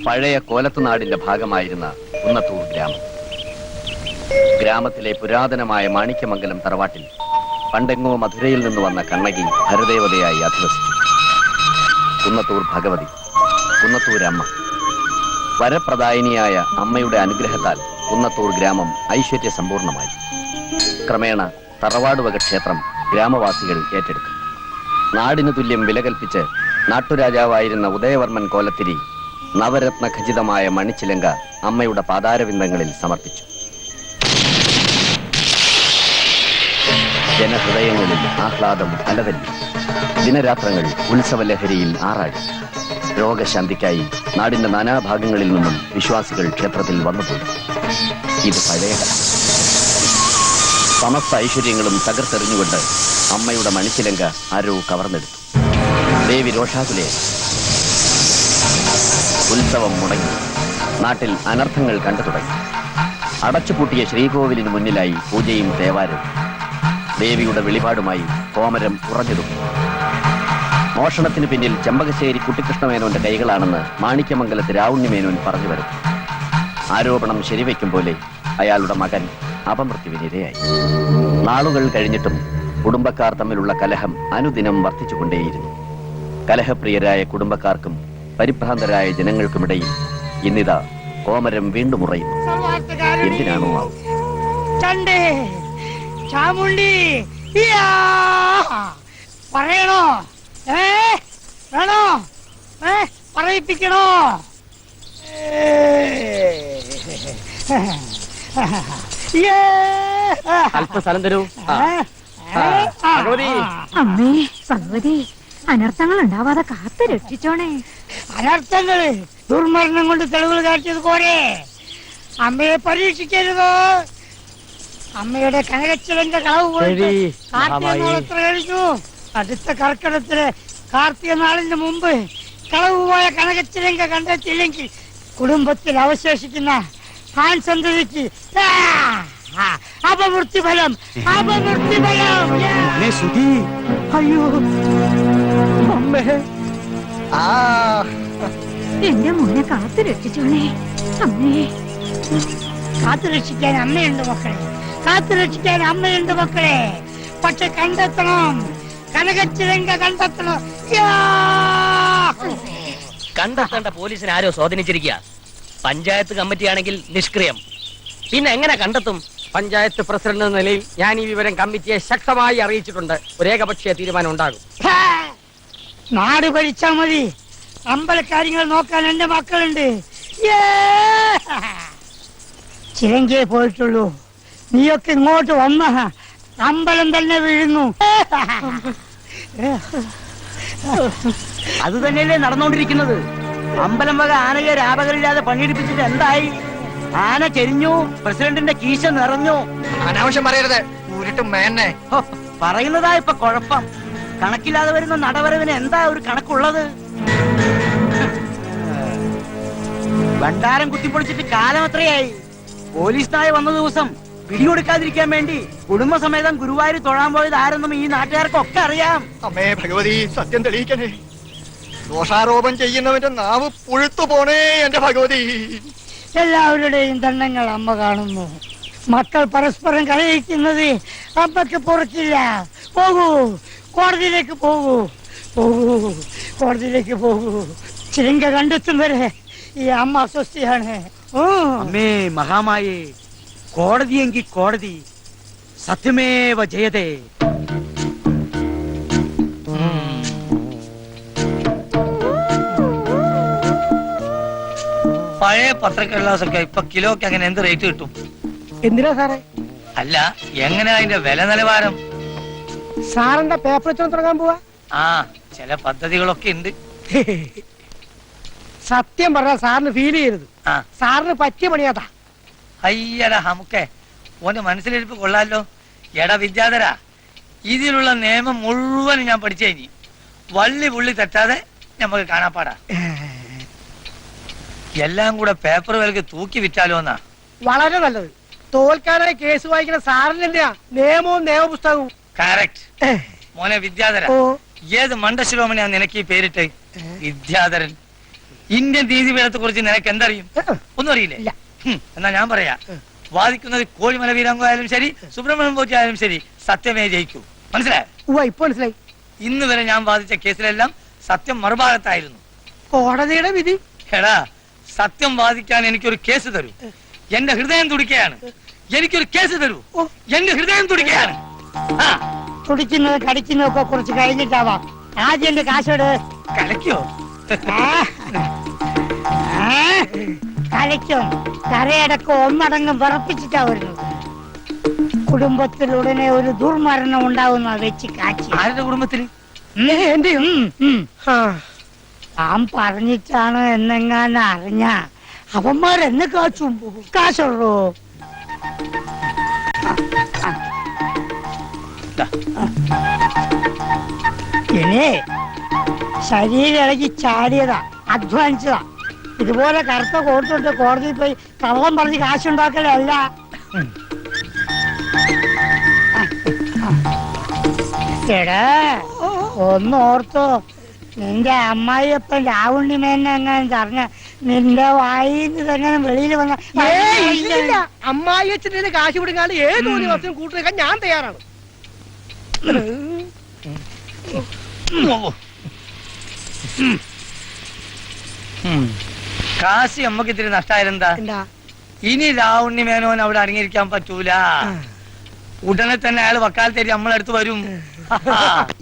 പഴയ കോലത്തുനാടിന്റെ ഭാഗമായിരുന്ന കുന്നത്തൂർ ഗ്രാമം. ഗ്രാമത്തിലെ പുരാതനമായ മാണിക്യമംഗലം തറവാട്ടിൽ പണ്ടെങ്ങോ മധുരയിൽ നിന്ന് വന്ന കണ്ണകി ഭരദേവതയായി അധിവസിച്ചു. കുന്നത്തൂർ ഭഗവതി, കുന്നത്തൂരമ്മ. വരപ്രദായിനിയായ അമ്മയുടെ അനുഗ്രഹത്താൽ കുന്നത്തൂർ ഗ്രാമം ഐശ്വര്യ സമ്പൂർണമായി. ക്രമേണ തറവാടുവക ക്ഷേത്രം ഗ്രാമവാസികൾ ഏറ്റെടുത്തു. നാടിനു തുല്യം വില കൽപ്പിച്ച് നാട്ടുരാജാവായിരുന്ന ഉദയവർമ്മൻ കോലത്തിരി നവരത്ന ഖചിതമായ മണിച്ചിലങ്ക അമ്മയുടെ പാതാരവിന്ദങ്ങളിൽ സമർപ്പിച്ചു. ജനഹൃദയങ്ങളിൽ ആഹ്ലാദം അലതല്ലി. ദിനരാത്രങ്ങൾ ഉത്സവലഹരിയിൽ ആറാടി. രോഗശാന്തിക്കായി നാടിന്റെ നാനാഭാഗങ്ങളിൽ നിന്നും വിശ്വാസികൾ ക്ഷേത്രത്തിൽ വന്നുപോയി. ഇത് പഴയകാലം. സമസ്ത ഐശ്വര്യങ്ങളും തകർത്തെറിഞ്ഞുകൊണ്ട് അമ്മയുടെ മണിച്ചിലങ്ക ആരോ കവർന്നെടുത്തു. ദേവി രോഷാകുലേ. ഉത്സവം മുടങ്ങി. നാട്ടിൽ അനർത്ഥങ്ങൾ കണ്ടു തുടങ്ങി. അടച്ചുപൂട്ടിയ ശ്രീകോവിലിന് മുന്നിലായി പൂജയും തേവാരവും. ദേവിയുടെ വെളിപാടുമായി കോമരം ഉറഞ്ഞിടും. മോഷണത്തിന് പിന്നിൽ ചെമ്പകശ്ശേരി കുട്ടിക്കൃഷ്ണമേനോന്റെ കൈകളാണെന്ന് മാണിക്യമംഗലത്ത് രാവുണ്ണിമേനോൻ പറഞ്ഞു വരും. ആരോപണം ശരിവെക്കും പോലെ അയാളുടെ മകൻ അപമൃത്യുവിനിരയായി. നാളുകൾ കഴിഞ്ഞിട്ടും കുടുംബക്കാർ തമ്മിലുള്ള കലഹം അനുദിനം വർദ്ധിച്ചുകൊണ്ടേയിരുന്നു. കലഹപ്രിയരായ കുടുംബക്കാർക്കും പരിഭ്രാന്തരായ ജനങ്ങൾക്കുമിടയിൽ ഇന്നിതാ കോമരം വീണ്ടും ഉറയുന്നു. എന്തിനാണോ ആവും? പറയണോ? വേണോ? പറയിപ്പിക്കണോ? അല്പസ്ഥലം തരൂ. അമ്മേ ഭഗവതി, അനർത്ഥങ്ങൾ ഉണ്ടാവാതെ കാത്തു രക്ഷിച്ചോണേ. അനർത്ഥങ്ങള് ദുർമരണം കൊണ്ട് തെളിവുകൾ കാട്ടിയത് പോരെ. അമ്മയെ പരീക്ഷിക്കരുതോ. അമ്മയുടെ കനകച്ചിലന്റെ കളവ് പോയിട്ട് കാർത്തിക നാളെത്ര കഴിഞ്ഞു? അടുത്ത കർക്കിടത്തില് കാർത്തിക നാളിന് മുമ്പ് കളവ് പോയ കനകച്ചിലങ്ക കണ്ടെത്തിയില്ലെങ്കിൽ കുടുംബത്തിൽ അവശേഷിക്കുന്ന ആൺ സന്തതിക്ക് അപമൃത്യുഫലം. അപമൃത്യുഫലം. അയ്യോ അമ്മേ, എന്റെ മോനെ കാത്തു രക്ഷിച്ചോണേ അമ്മേ. കാത്തു രക്ഷിക്കാൻ അമ്മയുണ്ട് മക്കളെ, കാത്തു രക്ഷിക്കാൻ അമ്മയുണ്ട് മക്കളെ. പക്ഷെ കണ്ടെത്തണം, കനകച്ചിലങ്ക കണ്ടെത്തണം. കണ്ടെത്തേണ്ട പോലീസിനെ ആരോ സ്വാധീനിച്ചിരിക്കുക. പഞ്ചായത്ത് കമ്മിറ്റിയാണെങ്കിൽ നിഷ്ക്രിയം. പിന്നെ എങ്ങനെ കണ്ടെത്തും? പഞ്ചായത്ത് പ്രസിഡന്റ് എന്ന നിലയിൽ ഞാൻ ഈ വിവരം കമ്മിറ്റിയെ ശക്തമായി അറിയിച്ചിട്ടുണ്ട്. ഒരു ഏകപക്ഷീയ തീരുമാനം ഉണ്ടാകും. നാട് ഭരിച്ചാ മതി, അമ്പലക്കാര്യങ്ങൾ നോക്കാൻ എന്റെ മക്കളുണ്ട്. ചിലങ്കയെ പോയിട്ടുള്ളൂ, നീയൊക്കെ ഇങ്ങോട്ട് വന്ന അമ്പലം തന്നെ വീഴുന്നു. അത് തന്നെയല്ലേ നടന്നുകൊണ്ടിരിക്കുന്നത്. അമ്പലം വക ആനയെ രാപകരില്ലാതെ പണിയെടുപ്പിച്ചിട്ട് എന്തായി? ആന ചെരിഞ്ഞു, പ്രസിഡന്റിന്റെ കീശ നിറഞ്ഞു. അനാവശ്യം പറയരുത്, ഊരിട്ടും മേന്നെ. പറയുന്നതാ ഇപ്പൊ കുഴപ്പം. കണക്കില്ലാതെ വരുന്ന നടവരവിന് എന്താ ഒരു കണക്കുള്ളത്? ഭണ്ഡാരം കുത്തിപ്പൊളിച്ചിട്ട് കാലം എത്രയായി? പോലീസ് നായ വന്ന ദിവസം പിടികൊടുക്കാതിരിക്കാൻ വേണ്ടി കുടുംബസമേതം ഗുരുവായൂർ തൊഴാൻ പോയത് ആരെന്നും ഈ നാട്ടുകാർക്കൊക്കെ അറിയാം. അമ്മേ ഭഗവതി, സത്യം തെളിയിക്കണേ. ദോഷാരോപം ചെയ്യുന്നവന്റെ നാവ് പുഴുത്തു പോണേ എന്റെ ഭഗവതി. എല്ലാവരുടെയും ദണ്ഡങ്ങൾ അമ്മ കാണുന്നു. മക്കൾ പരസ്പരം കളയിക്കുന്നത് അമ്മക്ക് പൊറുക്കില്ല. പോകൂ, കോടതിയിലേക്ക് പോകൂ, പോകൂ, കോടതിയിലേക്ക് പോകൂ. ചിലങ്ക കണ്ടെത്തും വരെ ഈ അമ്മ അസ്വസ്ഥയാണ്. അമ്മേ മഹാമായേ, കോടതിയെങ്കിൽ കോടതി, സത്യമേവ ജയതേ. പഴയ പത്രക്കടലാസൊക്കെ ഇപ്പൊ കിലോക്ക് അങ്ങനെ എന്ത് റേറ്റ് കിട്ടും? എന്തിനാ സാറേ? അല്ല, എങ്ങനെയാ അതിന്റെ വില നിലവാരം? സാറിന്റെ പേപ്പർ തുടങ്ങാൻ പോവാ? ആ, ചില പദ്ധതികളൊക്കെ ഉണ്ട്. സത്യം പറഞ്ഞാൽ സാറിന് ഫീൽ ചെയ്യരുത്. സാറിന് പറ്റിയ പണിയാതാ. അയ്യടാ നമുക്കേ ഓന്റെ മനസ്സിലിരിപ്പ് കൊള്ളാലോ. എടാ വിദ്യാധര, ഇതിലുള്ള നിയമം മുഴുവൻ ഞാൻ പഠിച്ചു കഴിഞ്ഞു. വള്ളി പുള്ളി തെറ്റാതെ നമുക്ക് കാണാപ്പാടാ. എല്ലാം കൂടെ പേപ്പർ വിലക്ക് തൂക്കി വിറ്റാലോ എന്നാ. വളരെ നല്ലത്. തോൽക്കാനായി കേസ് വായിക്കുന്ന സാറിനെന്തിനാ നിയമവും നിയമപുസ്തകവും? കറക്റ്റ് മോനെ വിദ്യാധര. ഏത് മണ്ടശിരോമണിയാ നിനക്ക് ഈ പേരിട്ട്? വിദ്യാധരൻ. ഇന്ത്യൻ നീതിപീഠത്തെ കുറിച്ച് നിനക്ക് എന്തറിയും? ഒന്നും അറിയില്ലേ? ഇല്ല. എന്നാ ഞാൻ പറയാ, വാദിക്കുന്നത് കോഴിമല വീരാങ്കോ ആയാലും ശരി, സുബ്രഹ്മണ്യം പോറ്റി ആയാലും ശരി, സത്യമേ ജയിക്കൂ. മനസ്സിലായോ? ഇപ്പൊ മനസ്സിലായി. ഇന്ന് വരെ ഞാൻ വാദിച്ച കേസിലെല്ലാം സത്യം മറുഭാഗത്തായിരുന്നു. കോടതിയുടെ വിധി. എടാ, സത്യം വാദിക്കാൻ എനിക്കൊരു കേസ് തരൂ. എന്റെ ഹൃദയം തുടിക്കുകയാണ്. എനിക്കൊരു കേസ് തരൂ. എന്റെ ഹൃദയം തുടിക്കുകയാണ്. ആ, തുടിക്കുന്നത് കടിക്കുന്നതും ഒക്കെ കുറിച്ച് കഴിഞ്ഞിട്ടാവാം. ആദ്യം എന്റെ കാശോട് കലക്കോ? കളിക്കും. തറയടക്കം ഒന്നടങ്കം വിറപ്പിച്ചിട്ടാ വരുന്നത്. കുടുംബത്തിൽ ഉടനെ ഒരു ദുർമരണം ഉണ്ടാവുന്ന വെച്ച് കാച്ചി. ആരുടെ കുടുംബത്തില്? താൻ പറഞ്ഞിട്ടാണ് എന്നെങ്ങാനും അറിഞ്ഞ അവന്മാരെന്നെ കാച്ചും. കാശുള്ളൂ. ഇനി ശരീരം ഇളകി ചാടിയതാ, അധ്വാനിച്ചതാ. ഇതുപോലെ കറുത്ത കോട്ടിട്ട് കോടതിയിൽ പോയി കള്ളം പറഞ്ഞ് കാശുണ്ടാക്കലല്ല. എടാ, ഒന്ന് ഓർത്തോ, നിന്റെ അമ്മായിയപ്പൻ രാവുണ്ണിമേനെ എങ്ങനെ പറഞ്ഞ നിന്റെ വായിന്ന് തന്നെ വെളിയിൽ വന്ന അമ്മായി അച്ഛൻ്റെ കാശ് പിടിക്കാണ്ട് ഏത് ഒരു വർഷം കൂട്ടുവെക്കാൻ ഞാൻ തയ്യാറാണ്. കാശി അമ്മക്ക് ഇത്തിരി നഷ്ടായാലെന്താ? ഇനി രാവുണ്ണി മേനോൻ അവിടെ അടങ്ങിയിരിക്കാൻ പറ്റൂല. ഉടനെ തന്നെ അയാൾ വക്കാലത്തേരി നമ്മളടുത്ത് വരും.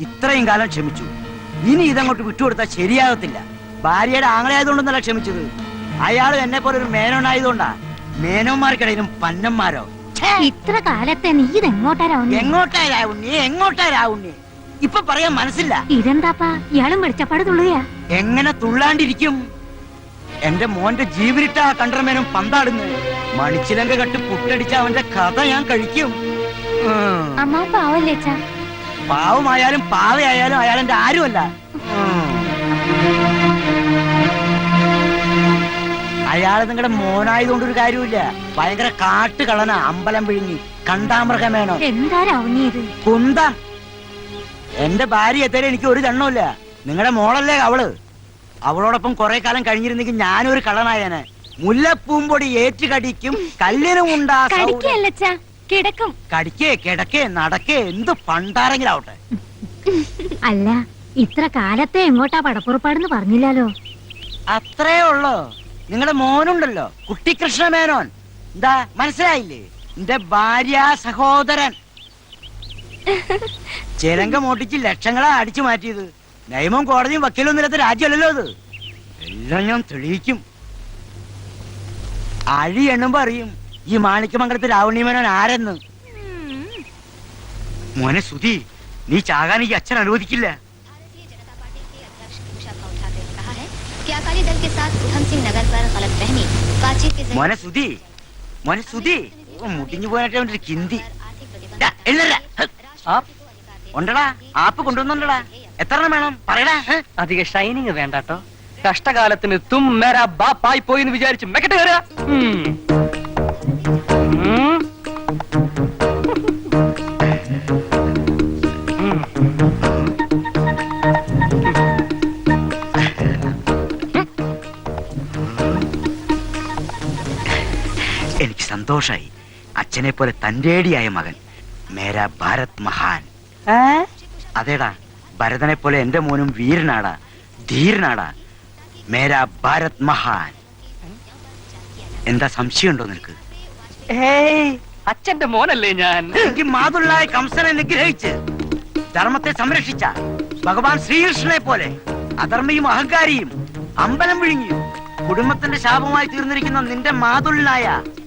ഇത്രയും കാലം ക്ഷമിച്ചു, ഇനി ഇതങ്ങോട്ട് വിട്ടുകൊടുത്താൽ ശരിയാകത്തില്ല. ഭാര്യയുടെ ആങ്ങളായതുകൊണ്ടൊന്നല്ല ക്ഷമിച്ചത്, അയാൾ എന്നെ പോലെ ഒരു മേനോനായതുകൊണ്ടാ. മേനോന്മാർക്കിടയിലും പന്നന്മാരോ. ഇത്ര കാലത്തെ നീ ഇതെങ്ങോട്ടാ രാവുണ്ണി? എങ്ങോട്ടാ രാവുണ്ണി? ഇപ്പൊ പറയാൻ മനസ്സില്ല. ഇതെന്താപ്പാ ഇയാളും വെളിച്ചപ്പാട് തുള്ളുകയാ? എങ്ങനെ തുള്ളാണ്ടിരിക്കും? എന്റെ മോന്റെ ജീവനിട്ട കണ്ടർമേനും പന്താടുന്നു. മണിച്ചിലങ്ക കെട്ട് പുട്ടടിച്ച അവന്റെ കഥ ഞാൻ കഴിക്കും. അമ്മ പാവല്ലേ അച്ഛാ? പാവമായാലും പാവയായാലും അയാൾ എന്റെ ആരുമല്ല. അയാള് നിങ്ങളുടെ മോനായതുകൊണ്ടൊരു കാര്യമില്ല. ഭയങ്കര കാട്ടുകളന, അമ്പലം വിഴുങ്ങി കണ്ടാമൃഗമേനോ. എന്താ രാവുണ്ണി ഇത്? കുന്തം. എന്റെ ഭാര്യ എത്തേരെ എനിക്ക് ഒരു ദണ്ണമില്ല. നിങ്ങളുടെ മോളല്ലേ അവള്. അവളോടൊപ്പം കുറെ കാലം കഴിഞ്ഞിരുന്നെങ്കിൽ ഞാനൊരു കള്ളനായനെ. മുല്ലപ്പൂമ്പൊടി ഏറ്റുകടിക്കും കല്ലിനും ഉണ്ടാ. കിടക്കും. കടിക്കേ കിടക്കേ നടക്കേ എന്ത് പണ്ടാരെങ്കിലാവട്ടെ. അല്ല, ഇത്ര കാലത്തെ എങ്ങോട്ടാ പടപ്പുറപ്പാടെന്ന് പറഞ്ഞില്ലല്ലോ. അത്രേ ഉള്ളോ? നിങ്ങളുടെ മോനുണ്ടല്ലോ, കുട്ടിക്കൃഷ്ണ മേനോൻ. എന്താ മനസ്സിലായില്ലേ? എന്റെ ഭാര്യ സഹോദരൻ. ചെലങ്ക മോട്ടിച്ച് ലക്ഷങ്ങളാ അടിച്ചു മാറ്റിയത്. നിയമം കോടതിയും വക്കീലൊന്നും ഇല്ലാത്ത രാജ്യമല്ലല്ലോ അത്. എല്ലാം ഞാൻ തെളിയിക്കും. അഴി എണ്ണുമ്പോ അറിയും ഈ മാണിക്യമംഗലത്തെ രാവണി മേനോൻ ആരെന്ന്. മോനെ സുധി, നീ ചാകാൻ ഈ അച്ഛൻ അനുവദിക്കില്ല. മോനെ സുധി, മോനെ സുധി, മുടിഞ്ഞു പോയിട്ട് അവന്റെ ഒരു കിന്തി. ഉണ്ടടാ, ആപ്പ് കൊണ്ടുവന്നുണ്ടടാ. എത്ര വേണം പറയടാ. അധിക ഷൈനിങ് വേണ്ടട്ടോ. കഷ്ടകാലത്തിന് തും മേരാ ബാപ്പായി പോയിന്ന് വിചാരിച്ച് മെക്കട്ട് കയറുക. എനിക്ക് സന്തോഷായി. അച്ഛനെ പോലെ തന്റേടിയായ മകൻ. മേരാ ഭാരത് മഹാൻ. അതേടാ, ഭരതനെ പോലെ എന്റെ മോനും വീരനാടാ, ധീരനാടാ. മേരാ ഭാരത് മഹാൻ. എന്താ സംശയമുണ്ടോ നിനക്ക്? അച്ഛന്റെ മോനല്ലേ ഞാൻ. എനിക്ക് മാതുള്ളായ കംസനെ നിഗ്രഹിച്ച് ധർമ്മത്തെ സംരക്ഷിച്ച ഭഗവാൻ ശ്രീകൃഷ്ണനെ പോലെ അധർമ്മിയും അഹങ്കാരിയും അമ്പലം വിഴുങ്ങിയും കുടുംബത്തിന്റെ ശാപമായി തീർന്നിരിക്കുന്ന നിന്റെ മാതുള്ളായ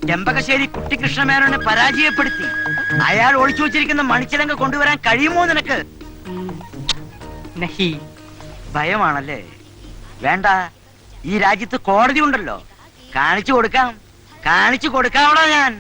ചെമ്പകശ്ശേരി കുട്ടിക്കൃഷ്ണ മേനോനെ പരാജയപ്പെടുത്തി അയാൾ ഒളിച്ചു വെച്ചിരിക്കുന്ന മണിച്ചിലങ്ക കൊണ്ടുവരാൻ കഴിയുമോ നിനക്ക്? ഭയമാണല്ലേ? വേണ്ട, ഈ രാജ്യത്ത് കോടതി ഉണ്ടല്ലോ, കാണിച്ചു കൊടുക്കാം. കാണിച്ചു കൊടുക്കാവടാ ഞാൻ.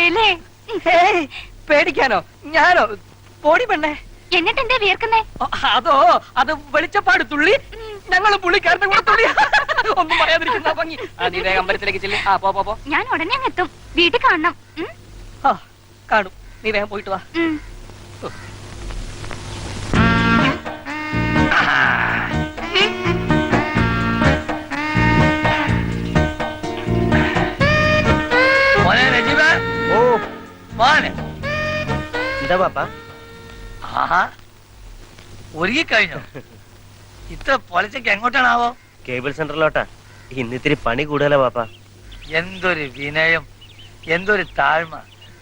പോയല്ലേ ഹേയ്, പേടിക്കാനോ? ഞാനോ? പോടി പെണ്ണേ. എന്നിട്ടെന്തേ വിയർക്കുന്നേ? ഓ, അതോ അത് വെളിച്ചപ്പാട് തുള്ളി ഞങ്ങൾ പുള്ളിക്കാരന്റെ കൂടെ തുള്ളി. ഒന്നും പറയാതിരിക്കുന്ന ഭംഗി. നീ വേഗം അമ്പലത്തിലേക്ക് ചെല്ലി. പോ. ഞാൻ ഉടനെ അങ്ങ് എത്തും. വീട്ടിൽ കാണണം. കാണും. നീ വേഗം പോയിട്ട് വാ. മോനെ നജീബ്. ഓ മോനെ. എന്താ പാപ്പ? ആഹാ, ഒരുങ്ങിക്കഴിഞ്ഞോ? ഇത്ര പൊലച്ചക്ക് എങ്ങോട്ടാണാവോ? കേബിൾ സെന്ററിലോട്ടാ. ഇന്നിത്തിരി പണി കൂടുതലാ പാപ്പ. എന്തൊരു വിനയം, എന്തൊരു താഴ്മ.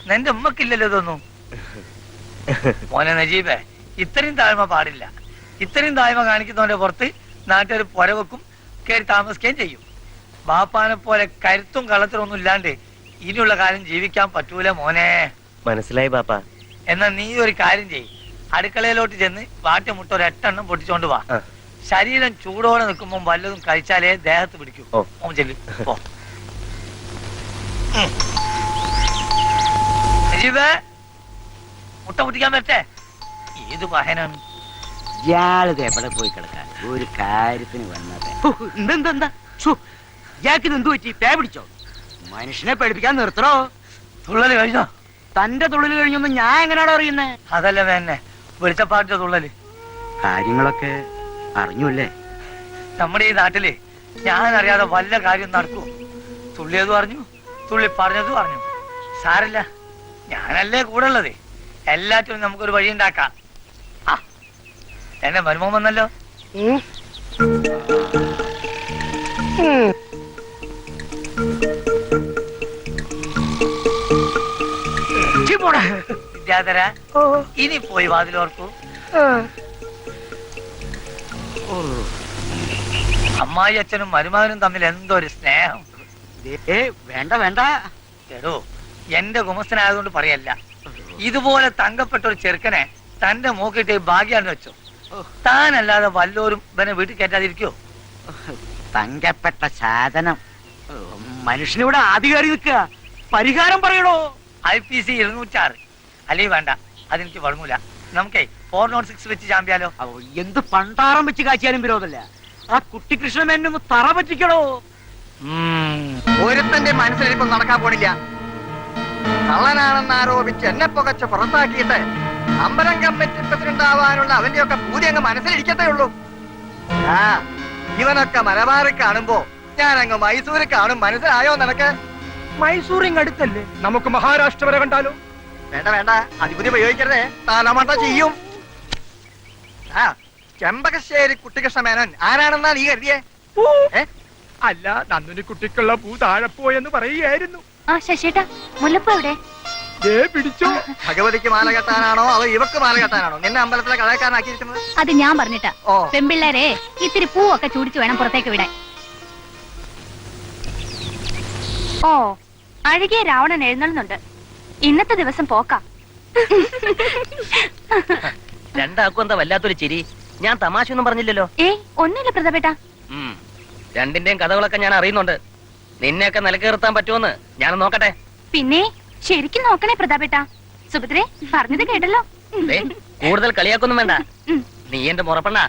നിന്റെ ഉമ്മക്കില്ലല്ലോ ഇതൊന്നും. മോനെ നജീബേ, ഇത്രയും താഴ്മ പാടില്ല. ഇത്രയും താഴ്മ കാണിക്കുന്നവന്റെ പുറത്ത് നാട്ടുകാർ പുരവെക്കും, കയറി താമസിക്കുകയും ചെയ്യും. ബാപ്പാനെ പോലെ കരുത്തും കളത്തിലും ഒന്നും ഇല്ലാണ്ട് ഇനിയുള്ള കാലം ജീവിക്കാൻ പറ്റൂല മോനെ. മനസ്സിലായി പാപ്പ. എന്നാ നീ ഒരു കാര്യം ചെയ്യ്, അടുക്കളയിലോട്ട് ചെന്ന് വാട്ടി മുട്ട ഒരു 8 എണ്ണം പൊട്ടിച്ചോണ്ട് വാ. ശരീരം ചൂടോടെ നിൽക്കുമ്പോ വല്ലതും കഴിച്ചാലേ ദേഹത്ത് പിടിക്കൂ. ഓം ചെല്ലു. പോ. നജീബേ, മുട്ട പൊട്ടിക്കാൻ പറ്റേ? ഏത് വാഹനാണ്? ഇയാളിത് എവിടെ പോയി കിടക്കാൻ ഒരു കാര്യത്തിന് വന്നത്? എന്താ ഇയാൾക്ക് എന്തു പറ്റി? പേ പിടിച്ചോ? മനുഷ്യനെ പേടിപ്പിക്കാൻ നിർത്തണോ? തുള്ളല് കഴിഞ്ഞോ? തന്റെ തൊഴിൽ കഴിഞ്ഞൊന്നും ഞാൻ എങ്ങനെയാണോ അറിയുന്നേ? അതല്ല വേന്നെ, വെളിച്ചപ്പാട്ടിന്റെ തുള്ളല്. കാര്യങ്ങളൊക്കെ അറിഞ്ഞൂല്ലേ? നമ്മുടെ ഈ നാട്ടില് ഞാൻ അറിയാതെ വല്ല കാര്യം നടക്കൂ. തുള്ളിയത് പറഞ്ഞു, തുള്ളി പറഞ്ഞത് പറഞ്ഞു. സാരില്ല, ഞാനല്ലേ കൂടെ ഉള്ളത്. എല്ലാറ്റിനും നമുക്കൊരു വഴി ഉണ്ടാക്കാം. ആ, എന്നെ മരുമോൻ വന്നല്ലോ. വിദ്യാധര, ഇനി പോയി വാതിലോർക്കൂ. അമ്മായി അച്ഛനും മരുമകനും തമ്മിൽ എന്തൊരു സ്നേഹം. വേണ്ട എടോ, എന്റെ ഗുമസ്തനായതുകൊണ്ട് പറയല്ല. ഇതുപോലെ തങ്കപ്പെട്ട ഒരു ചെറുക്കനെ തന്റെ മൂക്കിട്ട് ഭാഗ്യാന്ന് വെച്ചോ. താനല്ലാതെ വല്ലോരും ഇവനെ വീട്ടിൽ കയറ്റാതിരിക്കോ? തങ്കപ്പെട്ട സാധനം മനുഷ്യനിവിടെ ആധികാരി നിൽക്കുക. പരിഹാരം പറയണോ? IPC 206. അല്ലെങ്കിൽ വേണ്ട, അതെനിക്ക് വഴങ്ങൂല. നമുക്കേ 406 വെച്ച് ചാമ്പ്യാലോ? എന്ത് പണ്ടാറം വെച്ച് കാച്ചിയാലും വിരോധമല്ല. ആ കുട്ടികൃഷ്ണൻ ഒന്ന് തറ പറ്റിക്കണോ? ഒരുത്തന്റെ മനസ്സിലിപ്പം നടക്കാൻ പോണില്ല. കള്ളനാണെന്ന് ആരോപിച്ച് എന്നെ പുകച്ച് പുറത്താക്കിയിട്ട് അമ്പലം കമ്മിറ്റി പ്രസിഡന്റ് ആവാനുള്ള അവന്റെയൊക്കെ പൂതി അങ്ങ് മനസ്സിലിരിക്കത്തേ ഉള്ളൂ. ആ, ഇവനൊക്കെ മലബാറിൽ കാണുമ്പോ ഞാനങ്ങ് മൈസൂരിൽ കാണും. മനസ്സിലായോ നിനക്ക്? മൈസൂറിങ് അടുത്തല്ലേ, നമുക്ക് മഹാരാഷ്ട്ര വരെ കണ്ടാലോ? വേണ്ട, അധിപതി ഉപയോഗിക്കരുതേ. തലമണ്ട ചെയ്യും. ആ, ചെമ്പകശ്ശേരി കുട്ടികൃഷ്ണ മേനോൻ ആരാണെന്നാ നീ കരുതിയേ? അല്ല, നന്ദിനി കുട്ടിക്കുള്ള പൂ താഴെ പോയെന്ന് പറയുകയായിരുന്നു. ആ ശശിയേട്ടാ, മുല്ലപ്പൂ എവിടെ? പിടിച്ചോ. ഭഗവതിക്ക് മാല കെട്ടാനാണോ അതോ ഇവക്ക് മാല കെട്ടാനാണോ നിന്നെ അമ്പലത്തിലെ കളയക്കാരനാക്കിയിരിക്കുന്നത്? അത് ഞാൻ പറഞ്ഞിട്ടാ. ഓ, പെമ്പിള്ളേരെ ഇത്തിരി പൂവൊക്കെ ചൂടിച്ചു വേണം പുറത്തേക്ക് വിടാൻ. ഓ, അഴുകിയ രാവണൻ എഴുന്നള്ളുന്നുണ്ട്. ഇന്നത്തെ ദിവസം പോക്കാം. രണ്ടാക്കും എന്താ വല്ലാത്തൊരു ചിരി? ഞാൻ തമാശ ഒന്നും പറഞ്ഞില്ലല്ലോ. ഏയ്, ഒന്നുമില്ല പ്രതാപേട്ടാ. രണ്ടിന്റെയും കഥകളൊക്കെ ഞാൻ അറിയുന്നുണ്ട്. നിന്നെയൊക്കെ നിലക്കേർത്താൻ പറ്റുമെന്ന് ഞാൻ നോക്കട്ടെ. പിന്നെ ശരിക്കും നോക്കണേ പ്രതാപേട്ടാ. സുഭദ്രേ, പറഞ്ഞത് കേട്ടല്ലോ. കൂടുതൽ കളിയാക്കൊന്നും വേണ്ട. നീ എന്റെ മുറപ്പെണ്ണ.